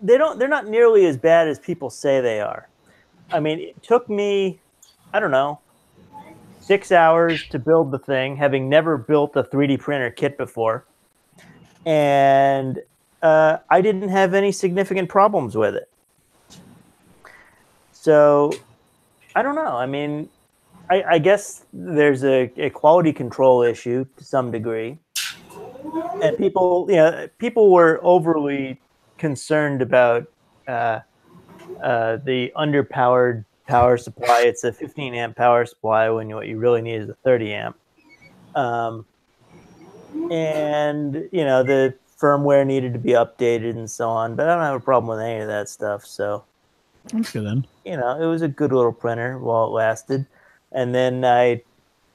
they're not nearly as bad as people say they are. I mean, it took me, I don't know, 6 hours to build the thing, having never built a 3D printer kit before. And I didn't have any significant problems with it. So I don't know. I mean, I guess there's a quality control issue to some degree. And people were overly concerned about the underpowered power supply. It's a 15 amp power supply when what you really need is a 30 amp. And the firmware needed to be updated and so on, but I don't have a problem with any of that stuff. So That's good then. it was a good little printer while it lasted. And then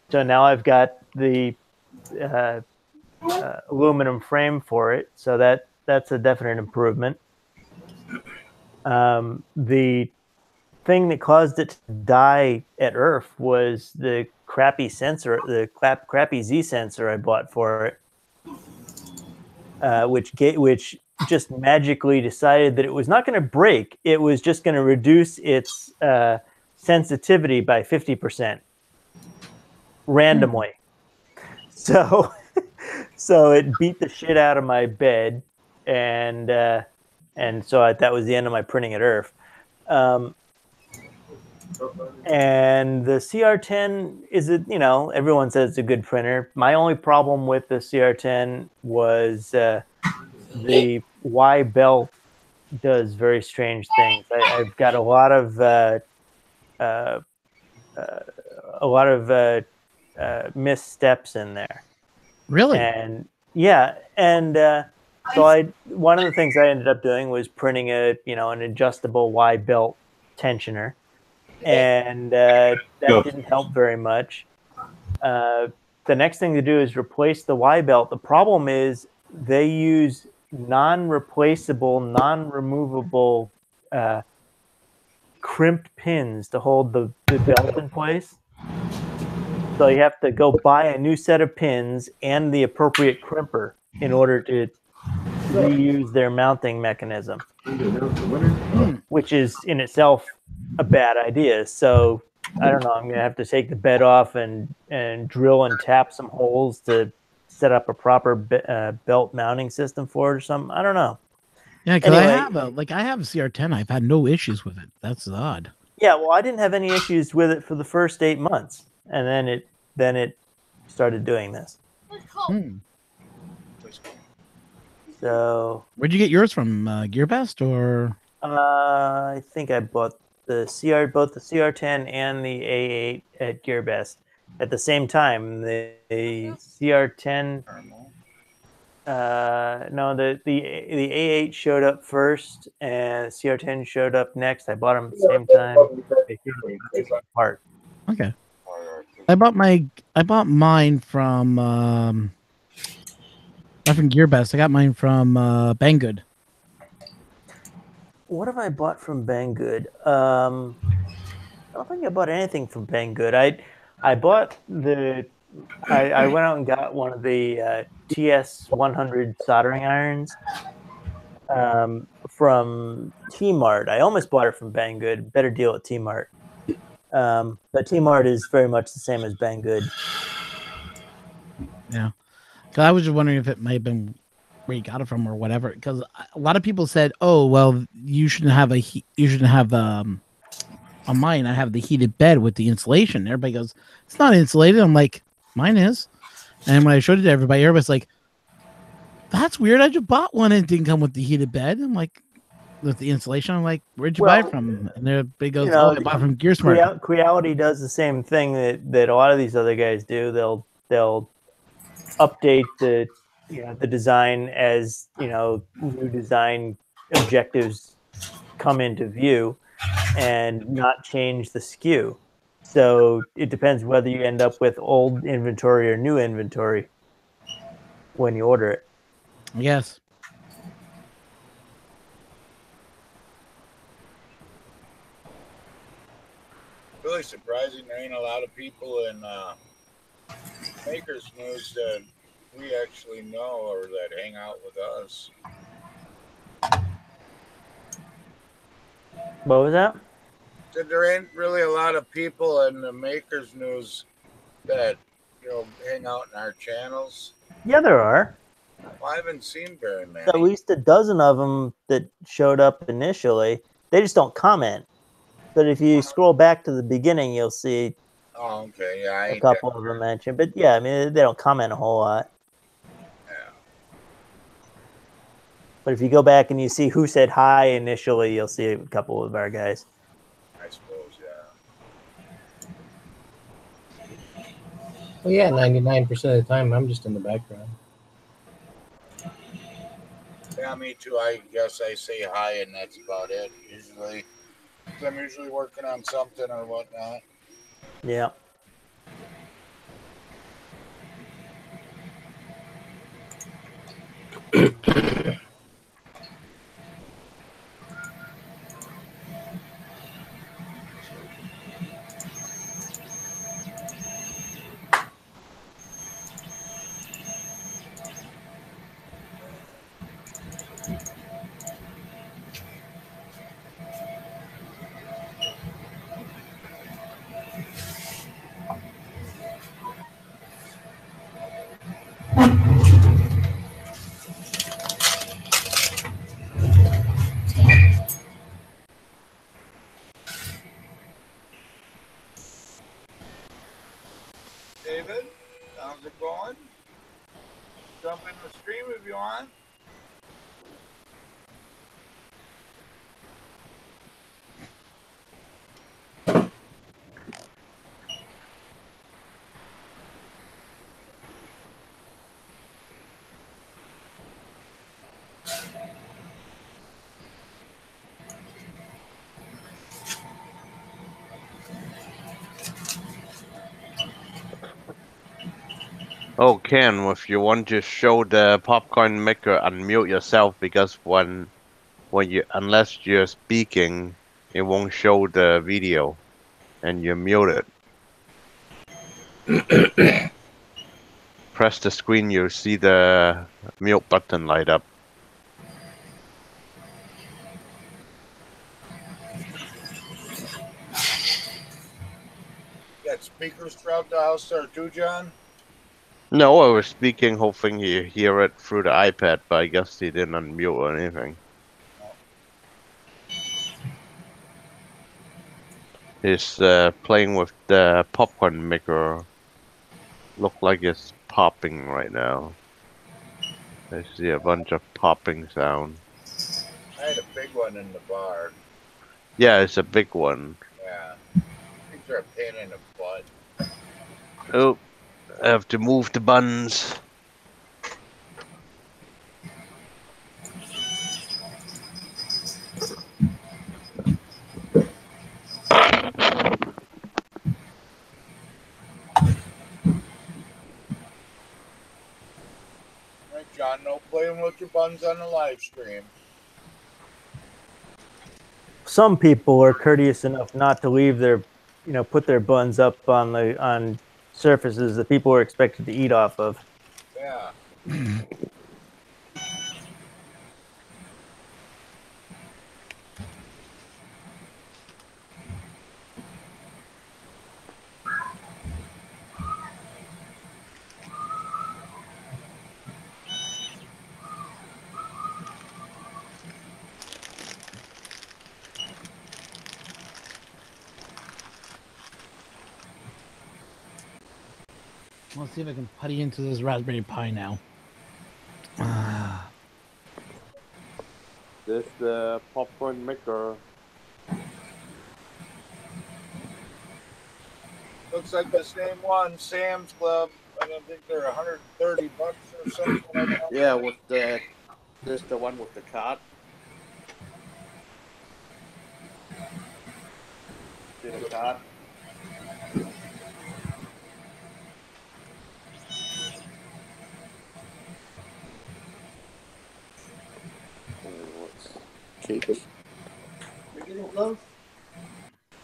so now I've got the aluminum frame for it, so that's a definite improvement. The thing that caused it to die at Earth was the crappy sensor, the crappy Z sensor I bought for it, which just magically decided that it was not going to break. It was just going to reduce its sensitivity by 50% randomly. So it beat the shit out of my bed, and so that was the end of my printing at Earth. And the CR10 is everyone says it's a good printer. My only problem with the CR10 was the Y belt does very strange things. I've got a lot of missteps in there. Really? And yeah, and so one of the things I ended up doing was printing an adjustable Y belt tensioner. And that didn't help very much. The next thing to do is replace the Y belt. The problem is they use non-replaceable, non-removable crimped pins to hold the belt in place. So you have to go buy a new set of pins and the appropriate crimper in order to reuse their mounting mechanism, which is in itself a bad idea. So I don't know. I'm going to have to take the bed off and drill and tap some holes to set up a proper belt mounting system for it or something. I don't know. Yeah, because Anyway, I have a CR10. I've had no issues with it. That's odd. Yeah, well, I didn't have any issues with it for the first 8 months, and then it started doing this. So where'd you get yours from? GearBest or? I think I bought both the CR10 and the A8 at GearBest at the same time. The CR10, no, the A8 showed up first, and CR10 showed up next. I bought them at the same time. They showed up at the same part. Okay. I bought mine from not from GearBest. I got mine from Banggood. What have I bought from Banggood? I don't think I bought anything from Banggood. I bought I went out and got one of the TS100 soldering irons from T-Mart. I almost bought it from Banggood. Better deal at T-Mart. But T-Mart is very much the same as Banggood. Yeah. Because I was just wondering if it may have been where you got it from or whatever. Because a lot of people said, "Oh, well, you shouldn't have on mine. I have the heated bed with the insulation." Everybody goes, "It's not insulated." I'm like, "Mine is." And when I showed it to everybody's like, "That's weird. I just bought one and it didn't come with the heated bed." I'm like, with the insulation. I'm like, "Where'd you buy it from?" And everybody goes, "Oh, I bought it from GearSmart." Creality does the same thing that a lot of these other guys do. They'll update the design as new design objectives come into view, and not change the SKU. So it depends whether you end up with old inventory or new inventory when you order it. Yes. Really surprising. There ain't a lot of people in makers news that we actually know or that hang out with us. What was that? Said there ain't really a lot of people in the makers news that hang out in our channels. Yeah, there are. Well, I haven't seen very many. At least a dozen of them that showed up initially. They just don't comment. But if you scroll back to the beginning, you'll see Oh, okay. Yeah, a couple of them mentioned. But yeah, I mean, they don't comment a whole lot. Yeah. But if you go back and you see who said hi initially, you'll see a couple of our guys. I suppose, yeah. Well, yeah, 99% of the time, I'm just in the background. Yeah, me too. I guess I say hi and that's about it, usually. I'm usually working on something or whatnot. Yeah. David, how's it going? Jump in the stream if you want. Oh, Ken, if you want to show the popcorn maker, unmute yourself because unless you're speaking, it won't show the video, and you're muted. Press the screen, you'll see the mute button light up. You got speakers throughout the house there too, John? No, I was speaking, hoping you hear it through the iPad, but I guess he didn't unmute or anything. He's playing with the popcorn maker. Look like it's popping right now. I see a bunch of popping sound. I had a big one in the bar. Yeah, it's a big one. Yeah. Things are a pain in the butt. Oh, I have to move the buns. Right, John, no playing with your buns on the live stream. Some people are courteous enough not to leave their, put their buns up on surfaces that people are expected to eat off of. Yeah. Let's see if I can putty into this Raspberry Pi now. This the popcorn maker. Looks like the same one, Sam's Club. I don't think they're $130 or something like that. Yeah, with this the one with the card. See the card? What's cake? We're getting close.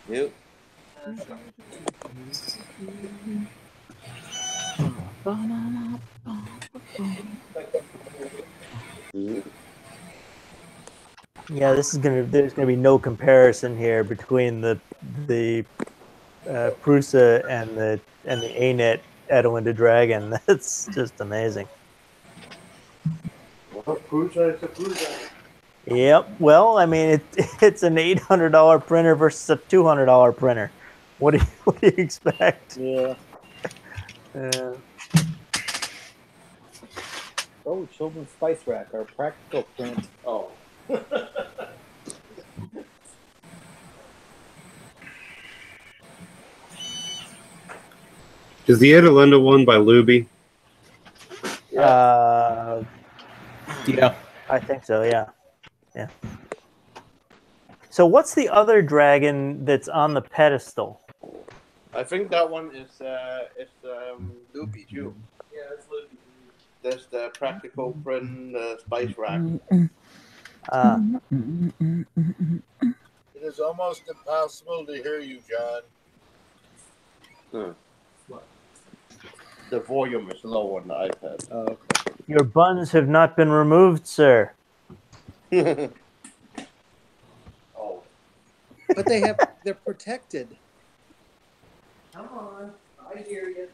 Yep. Yeah, there's gonna be no comparison here between the Prusa and the ANET Adelinda Dragon. That's just amazing. Well, Prusa is a Prusa. Yep. Well, I mean, it's an $800 printer versus a $200 printer. What do you expect? Yeah. Uh, Oh, children's spice rack, our practical print. Oh. Is the Adelinda one by Luby? yeah, Yeah. I think so. Yeah. Yeah. So what's the other dragon that's on the pedestal? I think that one is Loopy too. Yeah, it's Loopy. There's the practical print spice rack. It is almost impossible to hear you, John. The volume is low on the iPad. Oh, okay. Your buns have not been removed, sir. Oh. But they're protected. Come on, I hear you.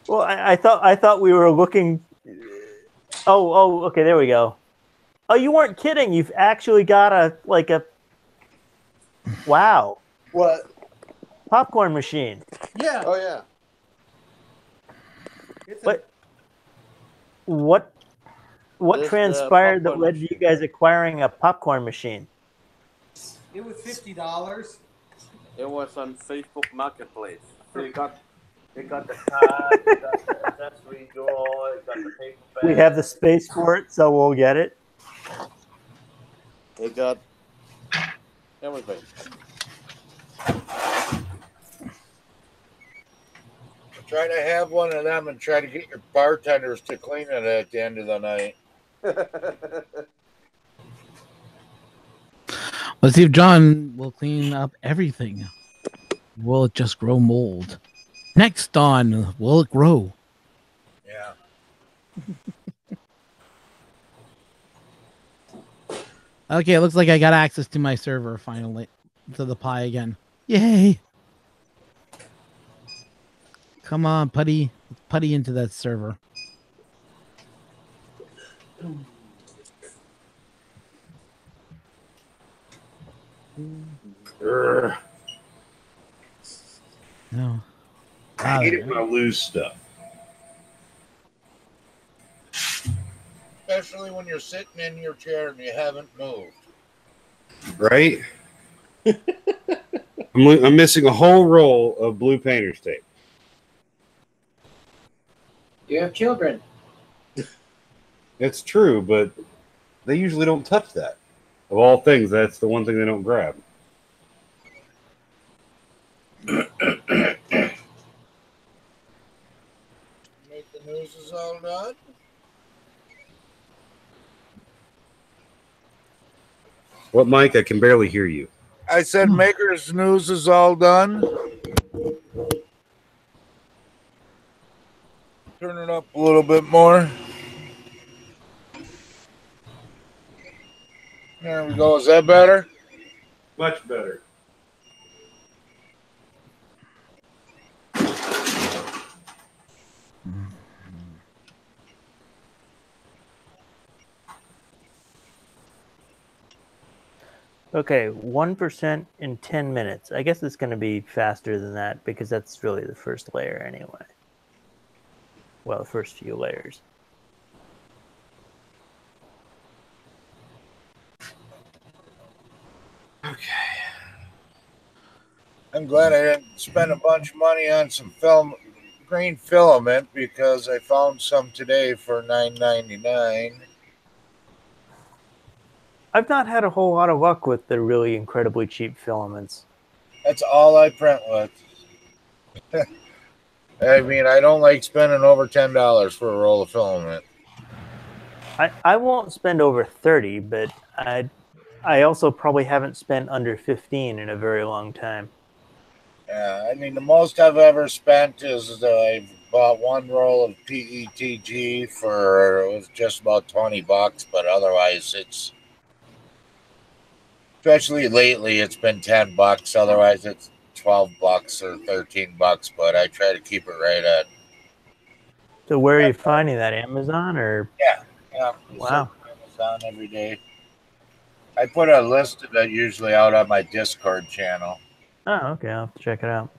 Well, I thought we were looking. Oh, okay. There we go. Oh, you weren't kidding. You've actually got a wow. What? Popcorn machine. Yeah. Oh yeah. What This, transpired that popcorn led to you guys acquiring a popcorn machine? It was $50. It was on Facebook Marketplace. They got the card, they got the accessory drawer, they got the paper bag. We have the space for it, so we'll get it. They got everything. Try to have one of them and try to get your bartenders to clean it at the end of the night. Let's see if John will clean up everything. Will it just grow mold? Next on, will it grow? Yeah. Okay, it looks like I got access to my server finally. To the Pi again. Yay! Come on, putty. Let's putty into that server. No. I hate it when I lose stuff. Especially when you're sitting in your chair and you haven't moved. Right? I'm missing a whole roll of blue painter's tape. You have children. It's true, but they usually don't touch that. Of all things, that's the one thing they don't grab. Make the news is all done. What, Mike? I can barely hear you. I said Maker's news is all done. Turn it up a little bit more. There we go. Is that better? Much better. Okay, 1% in 10 minutes. I guess it's going to be faster than that because that's really the first layer anyway. Well, the first few layers. Okay. I'm glad I didn't spend a bunch of money on some green filament because I found some today for $9.99. I've not had a whole lot of luck with the really incredibly cheap filaments. That's all I print with. I mean, I don't like spending over $10 for a roll of filament. I won't spend over 30, but I also probably haven't spent under 15 in a very long time. Yeah, I mean, the most I've ever spent is I've bought one roll of PETG for it was just about $20, but otherwise it's, especially lately, it's been $10. Otherwise, it's $12 or $13. But I try to keep it right at. So where are you finding that? Amazon or? Yeah. Wow. Amazon every day. I put a list of it usually out on my Discord channel. Oh, okay. I'll have to check it out.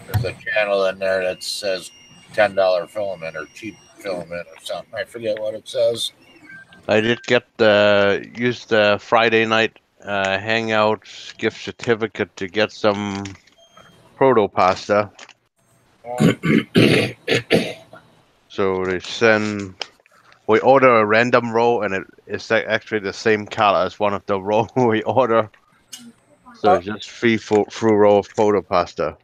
There's a channel in there that says $10 filament or cheap filament or something. I forget what it says. I did get use the Friday night hangout gift certificate to get some proto pasta. So they send. We order a random roll, and it's actually the same color as one of the roll we order. So it's just free full roll of proto pasta.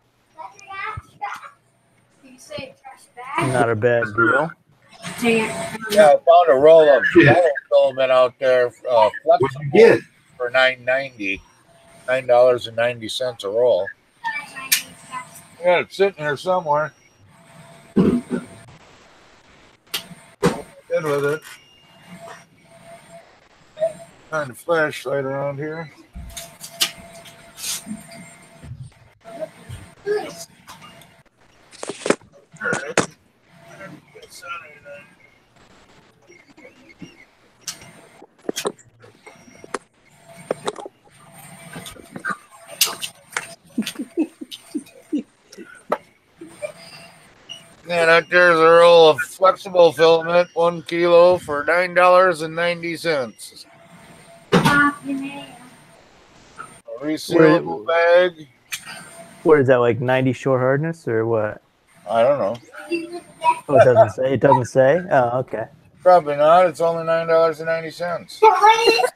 Not a bad deal. Yeah, I found a roll of metal filament out there, flexible for $9.90 a roll. Yeah, it's sitting here somewhere. Good with it. Find a flashlight around here. Yeah, there's a roll of flexible filament, 1 kilo for $9.90. A resealable bag. What is that, like 90 short hardness or what? I don't know. Oh, it doesn't say. It doesn't say. Oh, okay. Probably not. It's only $9.90.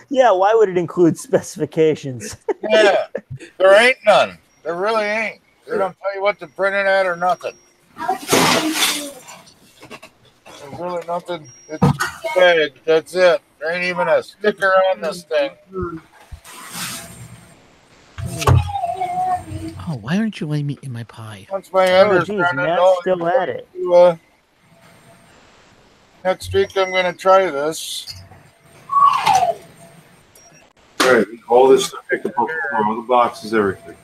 Yeah, why would it include specifications? Yeah, there ain't none. There really ain't. They don't tell you what to print it at or nothing. There's really nothing. It's just a bag. That's it. There ain't even a sticker on this thing. Oh, why aren't you letting me in my pie? Once my editor's Matt's still at it. Next week I'm going to try this. All right, all this stuff, pick up all the boxes, everything.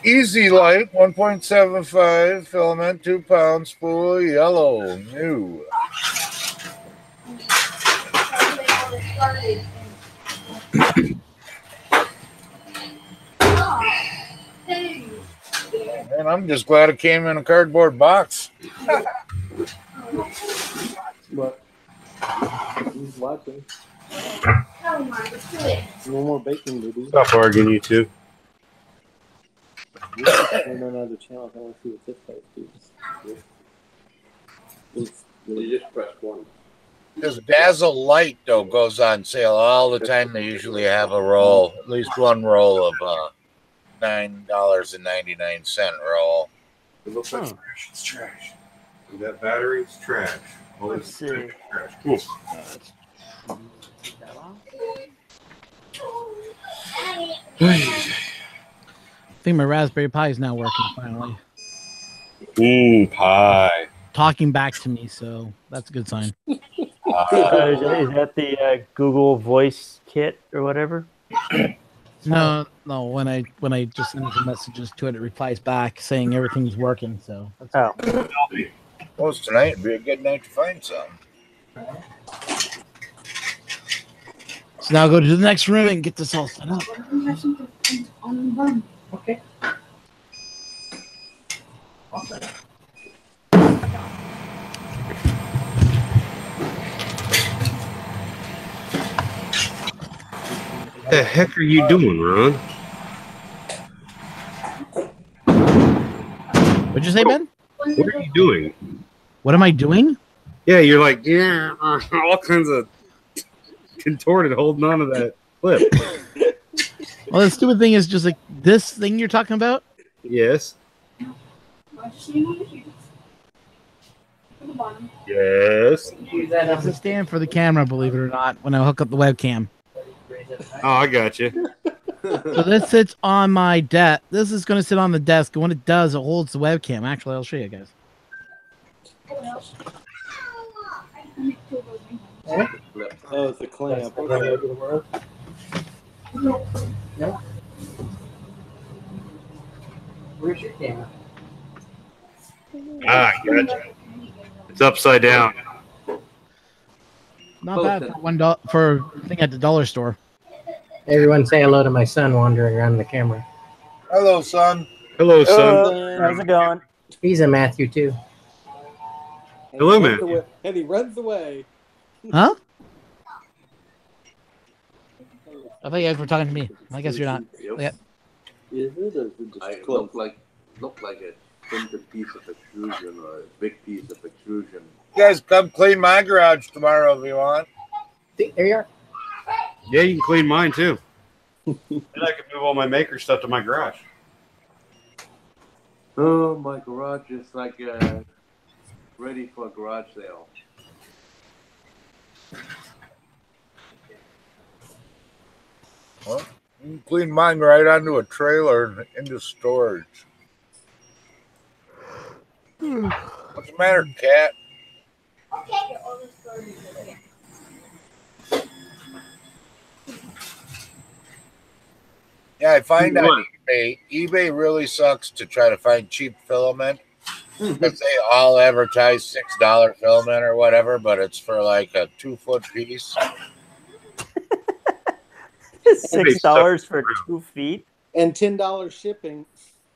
Easy Light 1.75 filament, 2 pound spool, yellow, new. Man, I'm just glad it came in a cardboard box. What? He's watching. No more baking, baby. Stop arguing, you two. Turn on another channel. I want to see what this guy does. You just press 1. This Dazzle Light, though, goes on sale all the time. They usually have a roll, at least one roll of $9.99 roll. It looks like trash. It's trash. And that battery is trash. All Let's this see. trash. Cool. I think my Raspberry Pi is now working finally. Pie. Talking back to me, so that's a good sign. Is that the Google Voice Kit or whatever? No. When I just send some messages to it, it replies back saying everything's working. So Well, tonight would be a good night to find some. So now go to the next room and get this all set up. Okay. What the heck are you doing, Ron? What'd you say, Ben? What are you doing? What am I doing? Yeah, you're like, all kinds of contorted holding on to that clip. Well, the stupid thing is just like this thing you're talking about. Yes. Yes. That's a stand for the camera, believe it or not, when I hook up the webcam. Oh, I got you. So this sits on my desk. This is going to sit on the desk. And when it does, it holds the webcam. Actually, I'll show you guys. Oh, it's a clamp. Okay. No. Where's your camera? Ah, I gotcha. It's upside down. Not bad for $1 for a thing at the dollar store. Everyone say hello to my son wandering around the camera. Hello, son. Hello, son. How's it going? He's a Matthew too. Hello, runs man. away- And he runs away. Huh? I thought you guys were talking to me. I guess you're not. Yeah. Is it? Or is it just I close? look like a printed piece of extrusion or a big piece of extrusion. You guys come clean my garage tomorrow if you want. There you are. Yeah, you can clean mine too. And I can move all my maker stuff to my garage. Oh, my garage is like ready for a garage sale. Well, you can clean mine right onto a trailer and into storage. What's the matter, cat? Yeah, I find on eBay really sucks to try to find cheap filament because they all advertise $6 filament or whatever, but it's for like a 2-foot piece. $6 for 2 feet and $10 shipping.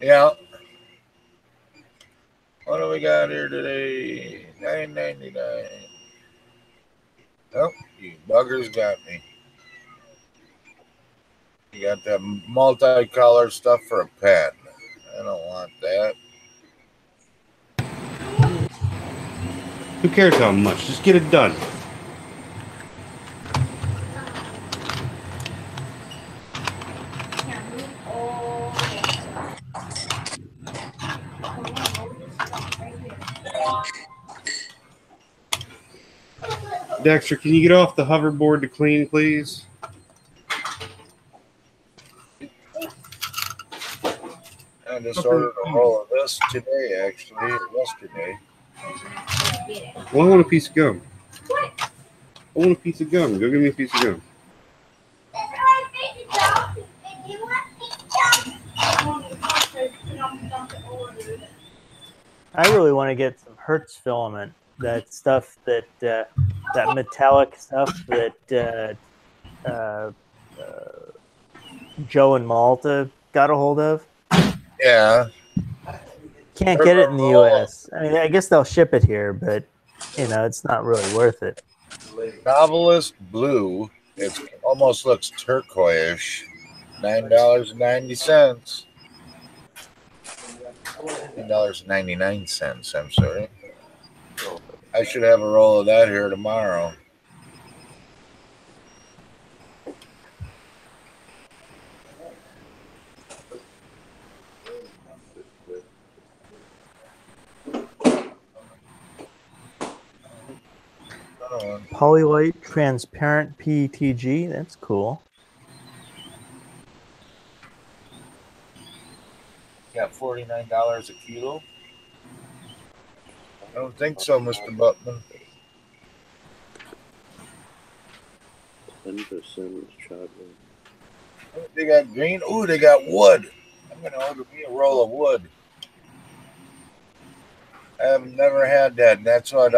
Yeah. What do we got here today? $9.99. Oh, you buggers got me. You got that multicolor stuff for a pen. I don't want that. Who cares how much? Just get it done. Dexter, can you get off the hoverboard to clean, please? I just ordered a roll of this today, actually, or yesterday. Well, I want a piece of gum. I want a piece of gum. Go give me a piece of gum. I really want to get some Hertz filament. That stuff that that metallic stuff that Joe and Malta got a hold of. Yeah. Can't get it in the U.S. I mean, I guess they'll ship it here, but you know, it's not really worth it. Novelist blue. It almost looks turquoise. $9.90. $9.99. I'm sorry. I should have a roll of that here tomorrow. Polylite transparent PETG. That's cool. Got $49 a kilo. I don't think so, Mr. Butman. 10% chocolate. They got green. Ooh, they got wood. I'm gonna order me a roll of wood. I've never had that. And that's what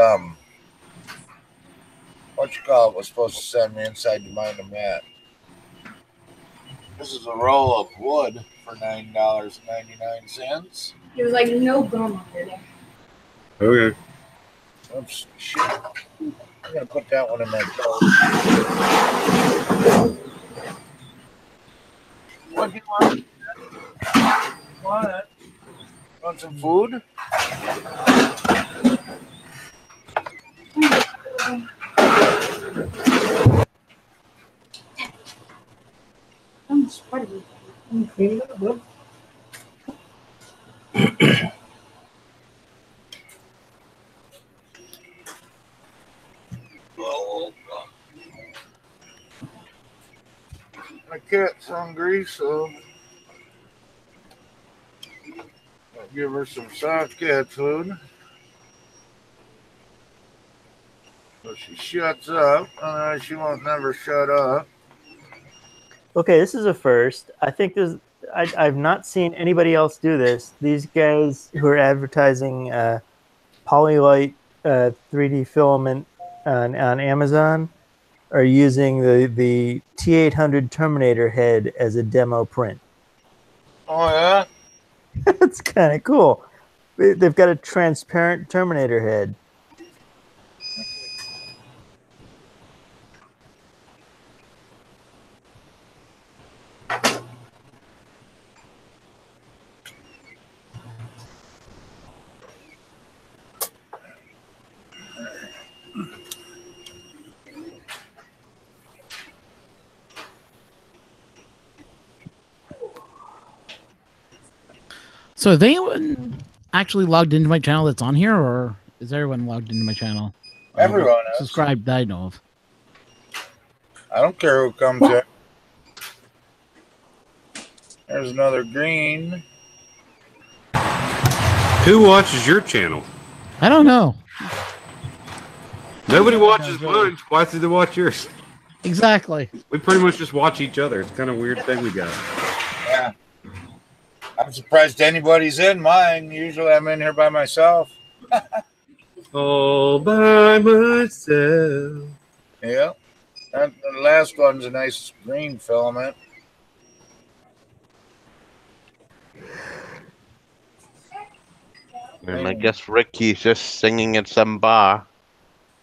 you call it was supposed to send me inside to mine them at. This is a roll of wood for $9.99. He was like, no gum under there. Okay. Oops, shit. I'm gonna put that one in my coat. What do you want? What? Want some food? I'm sweaty. I'm cleaning it up. cat's hungry, so I'll give her some soft cat food. So she shuts up. She won't never shut up. Okay, this is a first. I think I've not seen anybody else do this. These guys who are advertising Polylight 3D filament on Amazon are using the T800 Terminator head as a demo print. Oh, yeah? That's kind of cool. They've got a transparent Terminator head. So is anyone actually logged into my channel that's on here, or is everyone logged into my channel? Everyone is. Subscribed that I know of. I don't care who comes in. There's another green. Who watches your channel? I don't know. Nobody watches mine. Why should they watch yours? Exactly. We pretty much just watch each other. It's kind of a weird thing we got. Yeah. I'm surprised anybody's in mine. Usually I'm in here by myself. All by myself. Yeah. And the last one's a nice green filament. And I guess Ricky's just singing at some bar.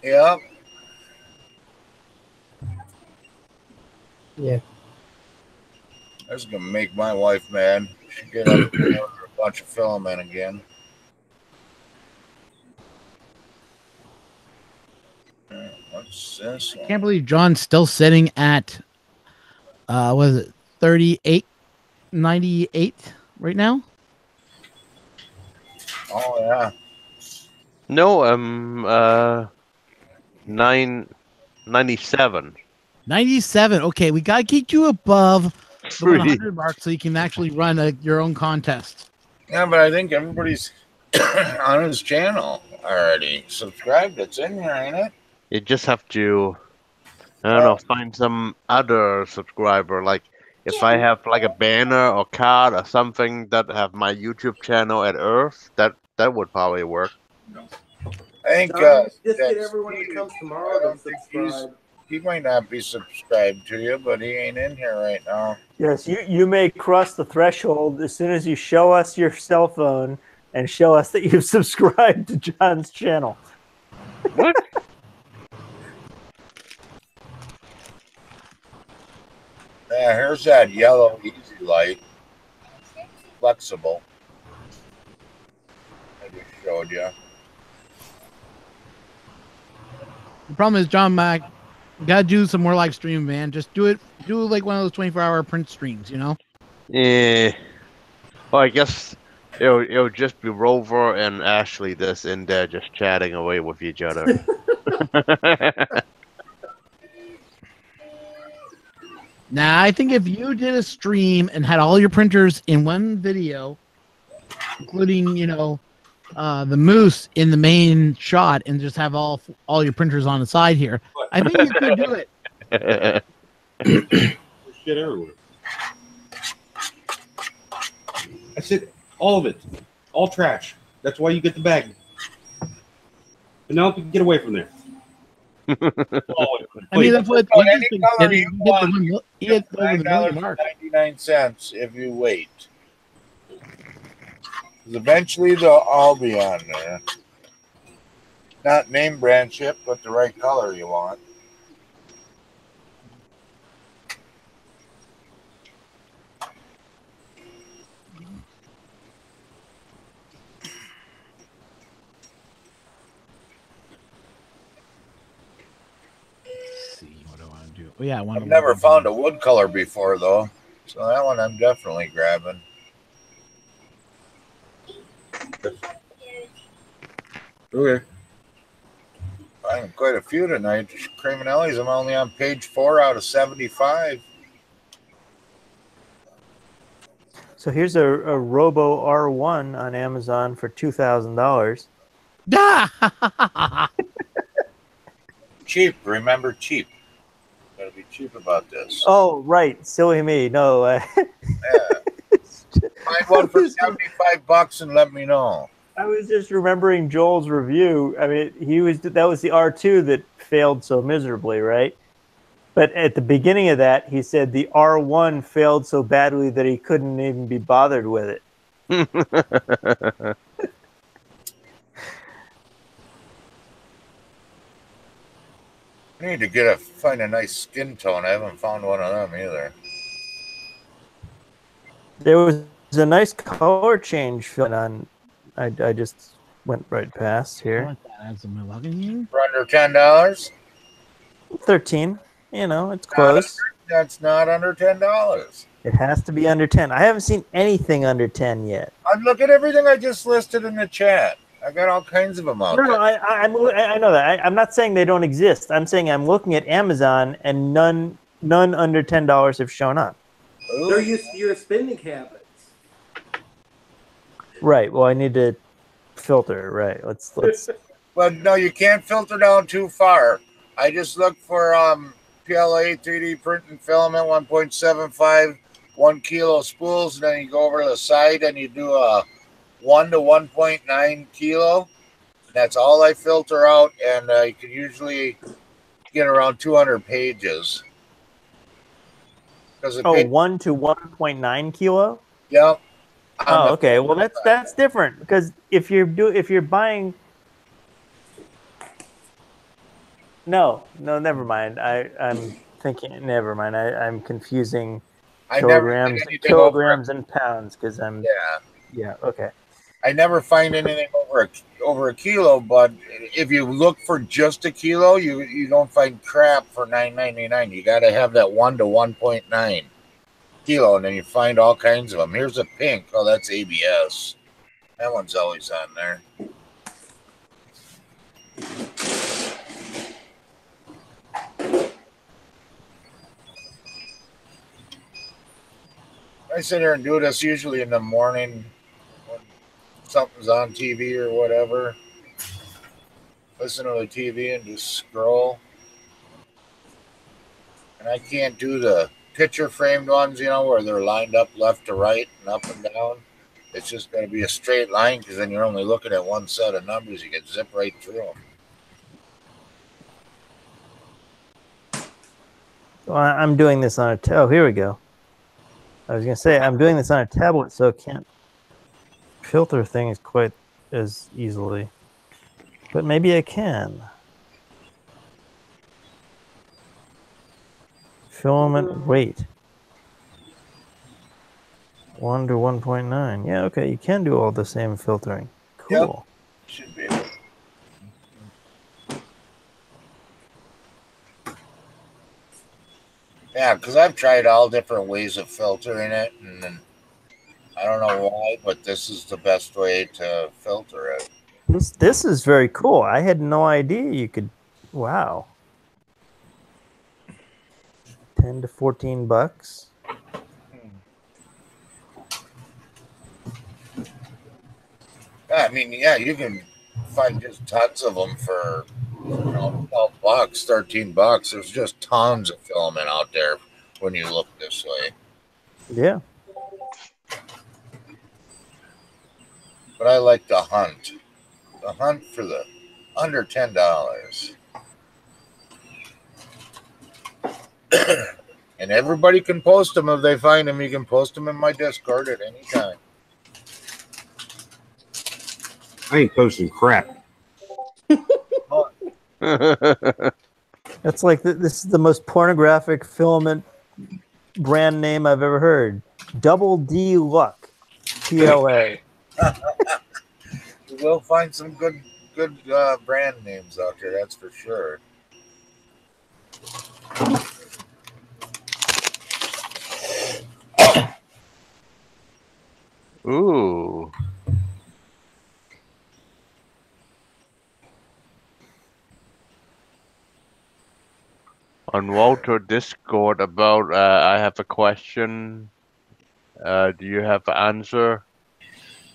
Yeah. Yeah. That's gonna make my wife mad. She get up and order a bunch of filament again. What's this one? I can't believe John's still sitting at what is it, 38.98 right now? Oh yeah. No, 97. 97. Okay, we gotta get you above the 100 mark so you can actually run your own contest. Yeah, but I think everybody's on his channel already subscribed. It's in here, ain't it? You just have to, I don't know, find some other subscriber. Like if I have like a banner or card or something that have my YouTube channel at Earth, that would probably work. I think Just get everyone who comes tomorrow to subscribe. He might not be subscribed to you, but he ain't in here right now. Yes, you may cross the threshold as soon as you show us your cell phone and show us that you've subscribed to John's channel. What? Yeah, here's that yellow easy light. Flexible. I just showed you. The problem is, John, Mac, you gotta do some more live stream, man. Just do it like one of those 24-hour print streams, you know? Yeah. Well, I guess it'll just be Rover and Ashley that's in there just chatting away with each other. Now, I think if you did a stream and had all your printers in one video, including, you know, the moose in the main shot, and just have all your printers on the side here, I think you could do it. Shit everywhere. I said all of it. All trash. That's why you get the bag. But now get away from there. I mean, that's what Any this thing color did. you He want, hit over the million mark. $9.99 if you wait. 'Cause eventually they'll all be on there. Not name brand ship, but the right color you want. Oh, yeah, I've never found a wood color before though, so that one I'm definitely grabbing. Okay. I have quite a few tonight. Creaminelli's, I'm only on page 4 out of 75. So here's a Robo R1 on Amazon for $2,000. Cheap. Remember, cheap. Gotta be cheap about this. Oh, right. Silly me. No. Find one for $75 and let me know. I was just remembering Joel's review. I mean, that was the R2 that failed so miserably, right? But at the beginning of that, he said the R1 failed so badly that he couldn't even be bothered with it. I need to find a nice skin tone. I haven't found one of them either. There was a nice color change on. I just went right past here. For under $10? 13. You know, it's close. That's not under $10. It has to be under 10. I haven't seen anything under 10 yet. Look at everything I just listed in the chat. I got all kinds of them out there. No, I know that. I'm not saying they don't exist. I'm saying I'm looking at Amazon and none under $10 have shown up. They're used to your spending habits. Right. Well, I need to filter. Right. Let's. Well, no, you can't filter down too far. I just look for PLA 3D print and filament 1.75 1 kilo spools, and then you go over to the side and you do a 1 to 1.9 kilo. That's all I filter out, and you can usually get around 200 pages. 1 to 1.9 kilo. Yep. Oh, okay. Well, that's different because if you're buying. No, never mind. I'm thinking. Never mind. I'm confusing kilograms and pounds because I'm. Yeah. Okay. I never find anything over a kilo, but if you look for just a kilo, you don't find crap for $9.99. You got to have that 1 to 1.9 kilo, and then you find all kinds of them. Here's a pink. Oh, that's ABS. That one's always on there. I sit here and do this usually in the morning when something's on TV or whatever. Listen to the TV and just scroll. And I can't do the picture framed ones, where they're lined up left to right and up and down. It's just going to be a straight line because then you're only looking at one set of numbers. You can zip right through them. Well, I'm doing this on a. Oh, here we go. I was going to say, I'm doing this on a tablet, so it can't filter things quite as easily. But maybe I can. Filament weight. 1 to 1.9. Yeah, okay, you can do all the same filtering. Cool. Yep. Should be able. Yeah, because I've tried all different ways of filtering it, and then I don't know why, but this is the best way to filter it. This is very cool. I had no idea you could. Wow. 10 to 14 bucks. I mean, yeah, you can find just tons of them for 12 bucks, 13 bucks. There's just tons of filament out there when you look this way. Yeah. But I like the hunt. The hunt for the under $10. And everybody can post them if they find them. You can post them in my Discord at any time. I ain't posting crap. That's like this is the most pornographic filament brand name I've ever heard. Double D Luck, PLA. You will find some good brand names out there. That's for sure. Ooh. On Walter Discord about I have a question. Do you have an answer?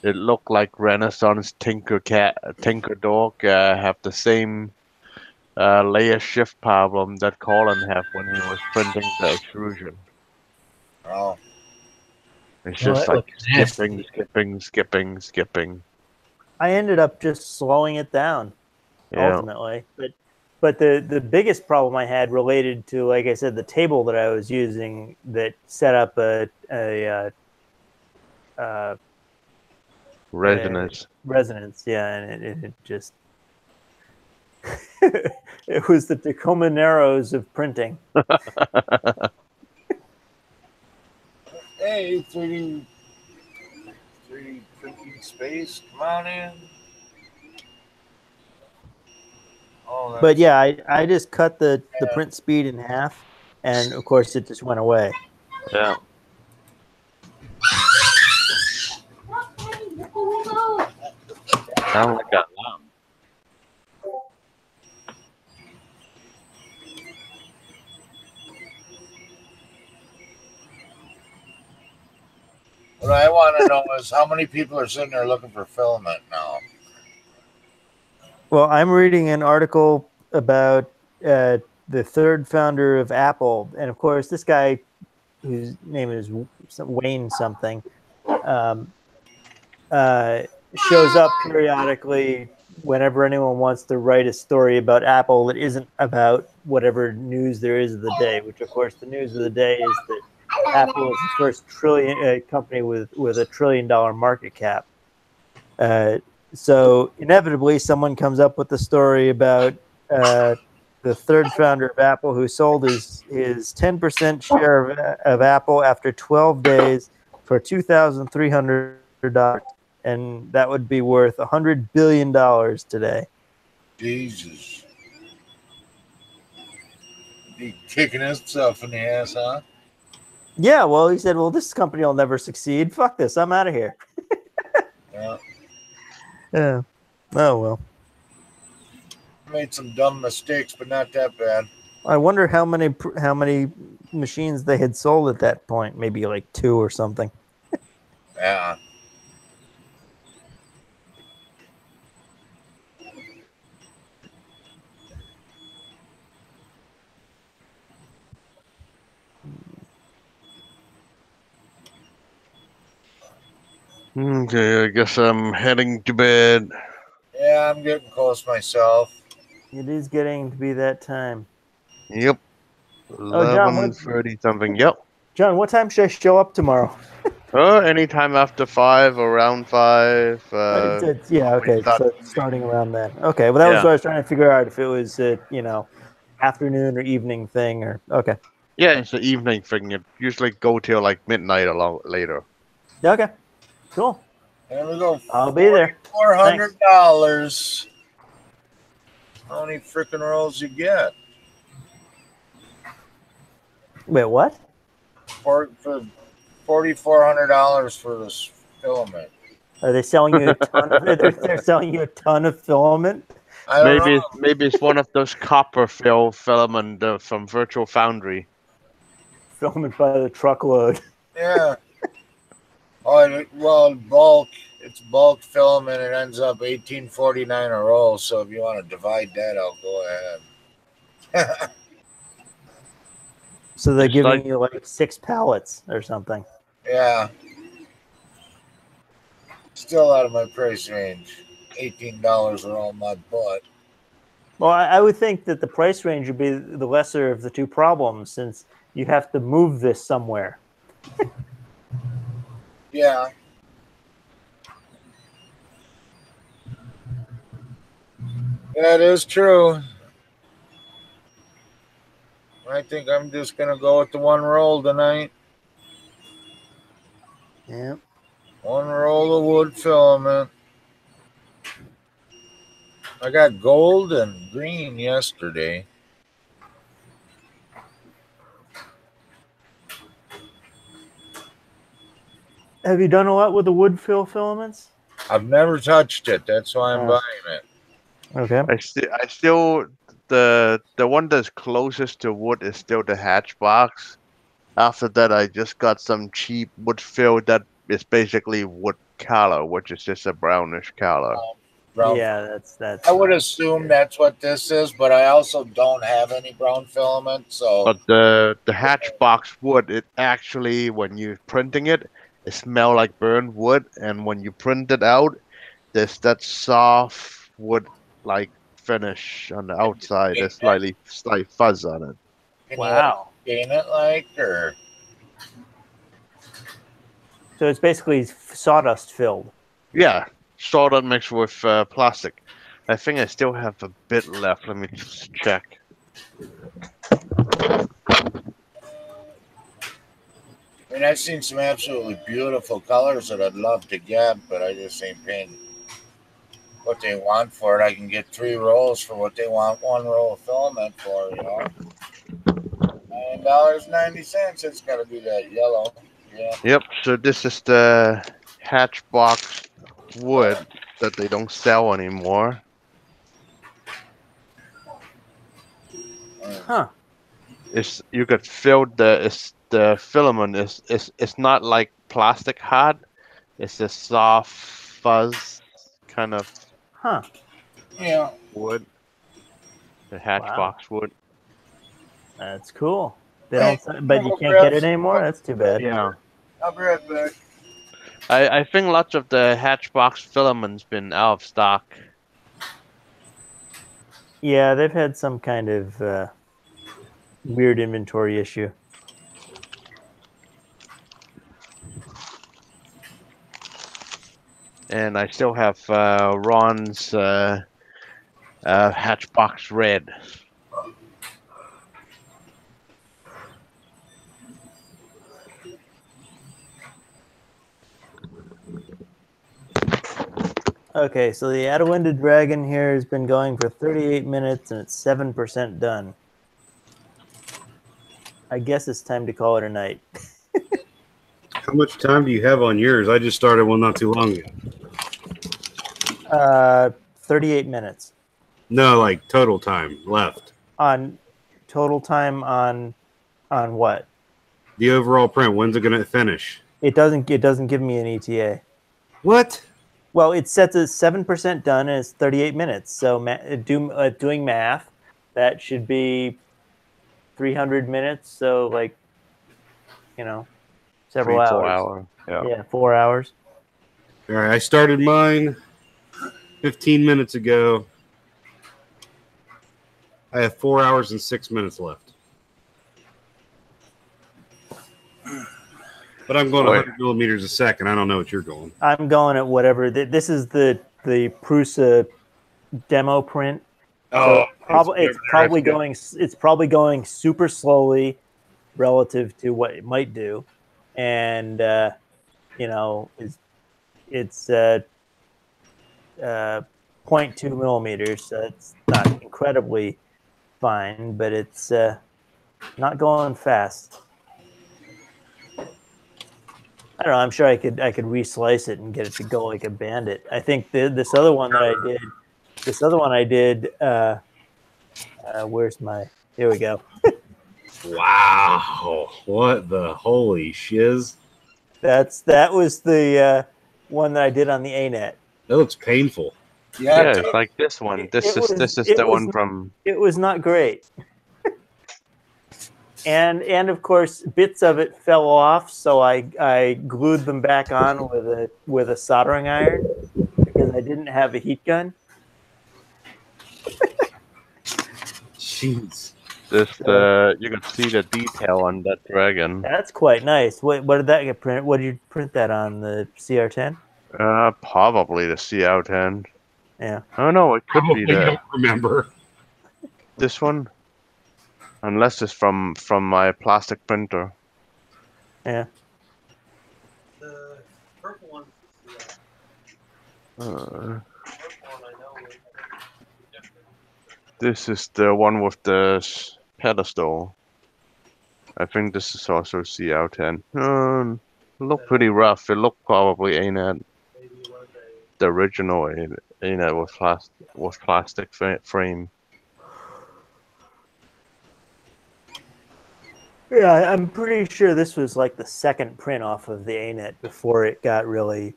It looked like Renaissance Tinker Dog have the same layer shift problem that Colin had when he was printing the extrusion. Oh. It's Well, just that like looks nasty. skipping. I ended up just slowing it down Yeah. ultimately, but the biggest problem I had related to, like I said, the table that I was using that set up a Resonance. resonance, yeah, and it just it was the Tacoma Narrows of printing. Hey, 3D printing space, come on in. Oh, But yeah, I just cut the print speed in half, and of course it just went away. Yeah. Sound like a lamb. What I want to know is how many people are sitting there looking for filament now. Well, I'm reading an article about the third founder of Apple, and of course, this guy, whose name is Wayne something, um, shows up periodically whenever anyone wants to write a story about Apple that isn't about whatever news there is of the day. Which, of course, the news of the day is that Apple is the first company with $1 trillion market cap. So inevitably, someone comes up with the story about the third founder of Apple who sold his 10% share of Apple after 12 days for $2,300, and that would be worth $100 billion today. Jesus. He kicking himself in the ass, huh? Yeah, well, he said, well, this company will never succeed. Fuck this. I'm out of here. Yeah. Yeah. Oh, well. Made some dumb mistakes, but not that bad. I wonder how many machines they had sold at that point. Maybe like 2 or something. Yeah. Okay, I guess I'm heading to bed. Yeah, I'm getting close myself. It is getting to be that time. Yep. Oh, John, 11:30 something. Yep. John, what time should I show up tomorrow? Anytime after 5, around 5. Yeah, okay. start- So starting around then. Okay, well, that was Yeah. what I was trying to figure out if it was, afternoon or evening thing or okay. Yeah, it's an evening thing. It usually go till like midnight or later. Okay, cool. There we go. I'll be there. $400. How many freaking rolls you get? Wait, what? For $4,400 for this filament. Are they selling you a ton? They're selling you a ton of filament. I don't know. Maybe it's one of those copper filament from Virtual Foundry. Filament by the truckload. Yeah. Oh, well, bulk. It's bulk filament. It ends up $18.49 a roll. So if you want to divide that out, go ahead. So they're giving you like 6 pallets or something. Yeah. Still out of my price range. $18 a roll, my butt. Well, I would think that the price range would be the lesser of the two problems since you have to move this somewhere. Yeah. That is true. I think I'm just going to go with the one roll tonight. Yeah. One roll of wood filament. I got gold and green yesterday. Have you done a lot with the wood fill filaments? I've never touched it. That's why I'm buying it. Okay. I still the one that's closest to wood is still the hatch box. after that, I just got some cheap wood fill that is basically wood color, which is just a brownish color. Brown. Yeah, that's. I would assume that's what this is, but I also don't have any brown filament, so. But the hatchbox wood, it actually, when you're printing it, it smells like burned wood, and when you print it out, there's that soft wood like finish on the outside. There's slight fuzz on it. Can Wow. you gain it like, or? So it's basically sawdust filled. Yeah, sawdust mixed with plastic. I think I still have a bit left. Let me just check. I mean, I've seen some absolutely beautiful colors that I'd love to get, but I just ain't paying what they want for it. I can get 3 rolls for what they want 1 roll of filament for, you know. $9.90. It's got to be that yellow. Yeah. Yep. So this is the hatchbox wood that they don't sell anymore. Huh. It's you could feel the filament is not like plastic hard. It's a soft fuzz kind of Yeah. wood. The hatchbox wood. That's cool. They don't, but you can't get it anymore. That's too bad. Yeah. I'll be right back. I think lots of the hatchbox filament's been out of stock. Yeah, they've had some kind of weird inventory issue. And I still have Ron's hatchbox red. Okay, so the Adawinda Dragon here has been going for 38 minutes and it's 7% done. I guess it's time to call it a night. How much time do you have on yours? I just started one not too long ago. 38 minutes. No, like total time left. On total time on what? The overall print. When's it gonna finish? It doesn't give me an ETA. What? Well, it sets at 7% done and it's 38 minutes. So doing math, that should be 300 minutes. So like, you know, several 4 hours. hours. Yeah, 4 hours. All right, I started mine 15 minutes ago. I have 4 hours and 6 minutes left. But I'm going 100 millimeters a second. I don't know what you're going. I'm going at whatever. This is the Prusa demo print. Oh, so it's probably going super slowly relative to what it might do, and you know, it's 0.2 millimeters. So it's not incredibly fine, but it's not going fast. I don't know. I'm sure I could reslice it and get it to go like a bandit. I think this other one that I did. Where's my? Here we go. Wow! What the holy shiz? That was the one that I did on the ANET. That looks painful. Yeah, it's like this one. This is the one from. It was not great. And of course, bits of it fell off, so I glued them back on with a soldering iron because I didn't have a heat gun. Jeez. You can see the detail on that dragon. That's quite nice. What did that get printed? What did you print that on? The CR10? Probably the CR10. Yeah. Oh no, it could Probably be the. don't remember. This one. Unless it's from my plastic printer. Yeah. The purple one. This is the one with the pedestal. I think this is also CR10. Look pretty rough. It looked probably ANET. The original ANET with plastic frame. Yeah, I'm pretty sure this was like the second print off of the ANET before it got really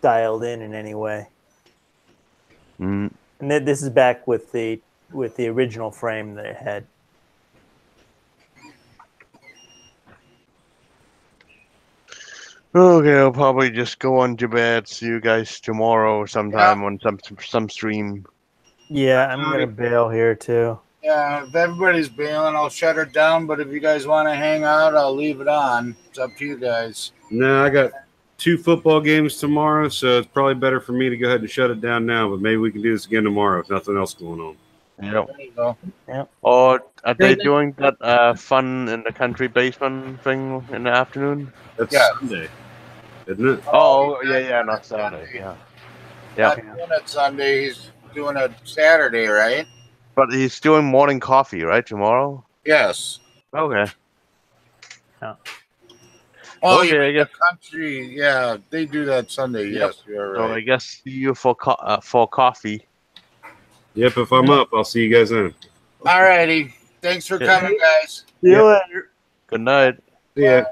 dialed in any way. Mm. And this is back with the original frame that it had. Okay, I'll probably just go on to bed. See you guys tomorrow sometime on some stream. Yeah, I'm gonna bail here too. Yeah, if everybody's bailing, I'll shut it down. But if you guys want to hang out, I'll leave it on. It's up to you guys. No, I got 2 football games tomorrow, so it's probably better for me to go ahead and shut it down now. But maybe we can do this again tomorrow if nothing else going on. Yep. There you go. Yep. Or are they doing that fun in the country basement thing in the afternoon? That's Sunday, isn't it? Oh, yeah, not Saturday. Yeah. Not doing it Sunday. He's doing it Saturday, right? But he's doing morning coffee, right, tomorrow? Yes. Okay. Oh, Okay, you I mean guess. the country? Yeah, they do that Sunday. Yep. Yes, you're So right. I guess see you for coffee. Yep, if I'm up, I'll see you guys then. All righty. Thanks for Yeah. coming, guys. See you later. Good night. See ya.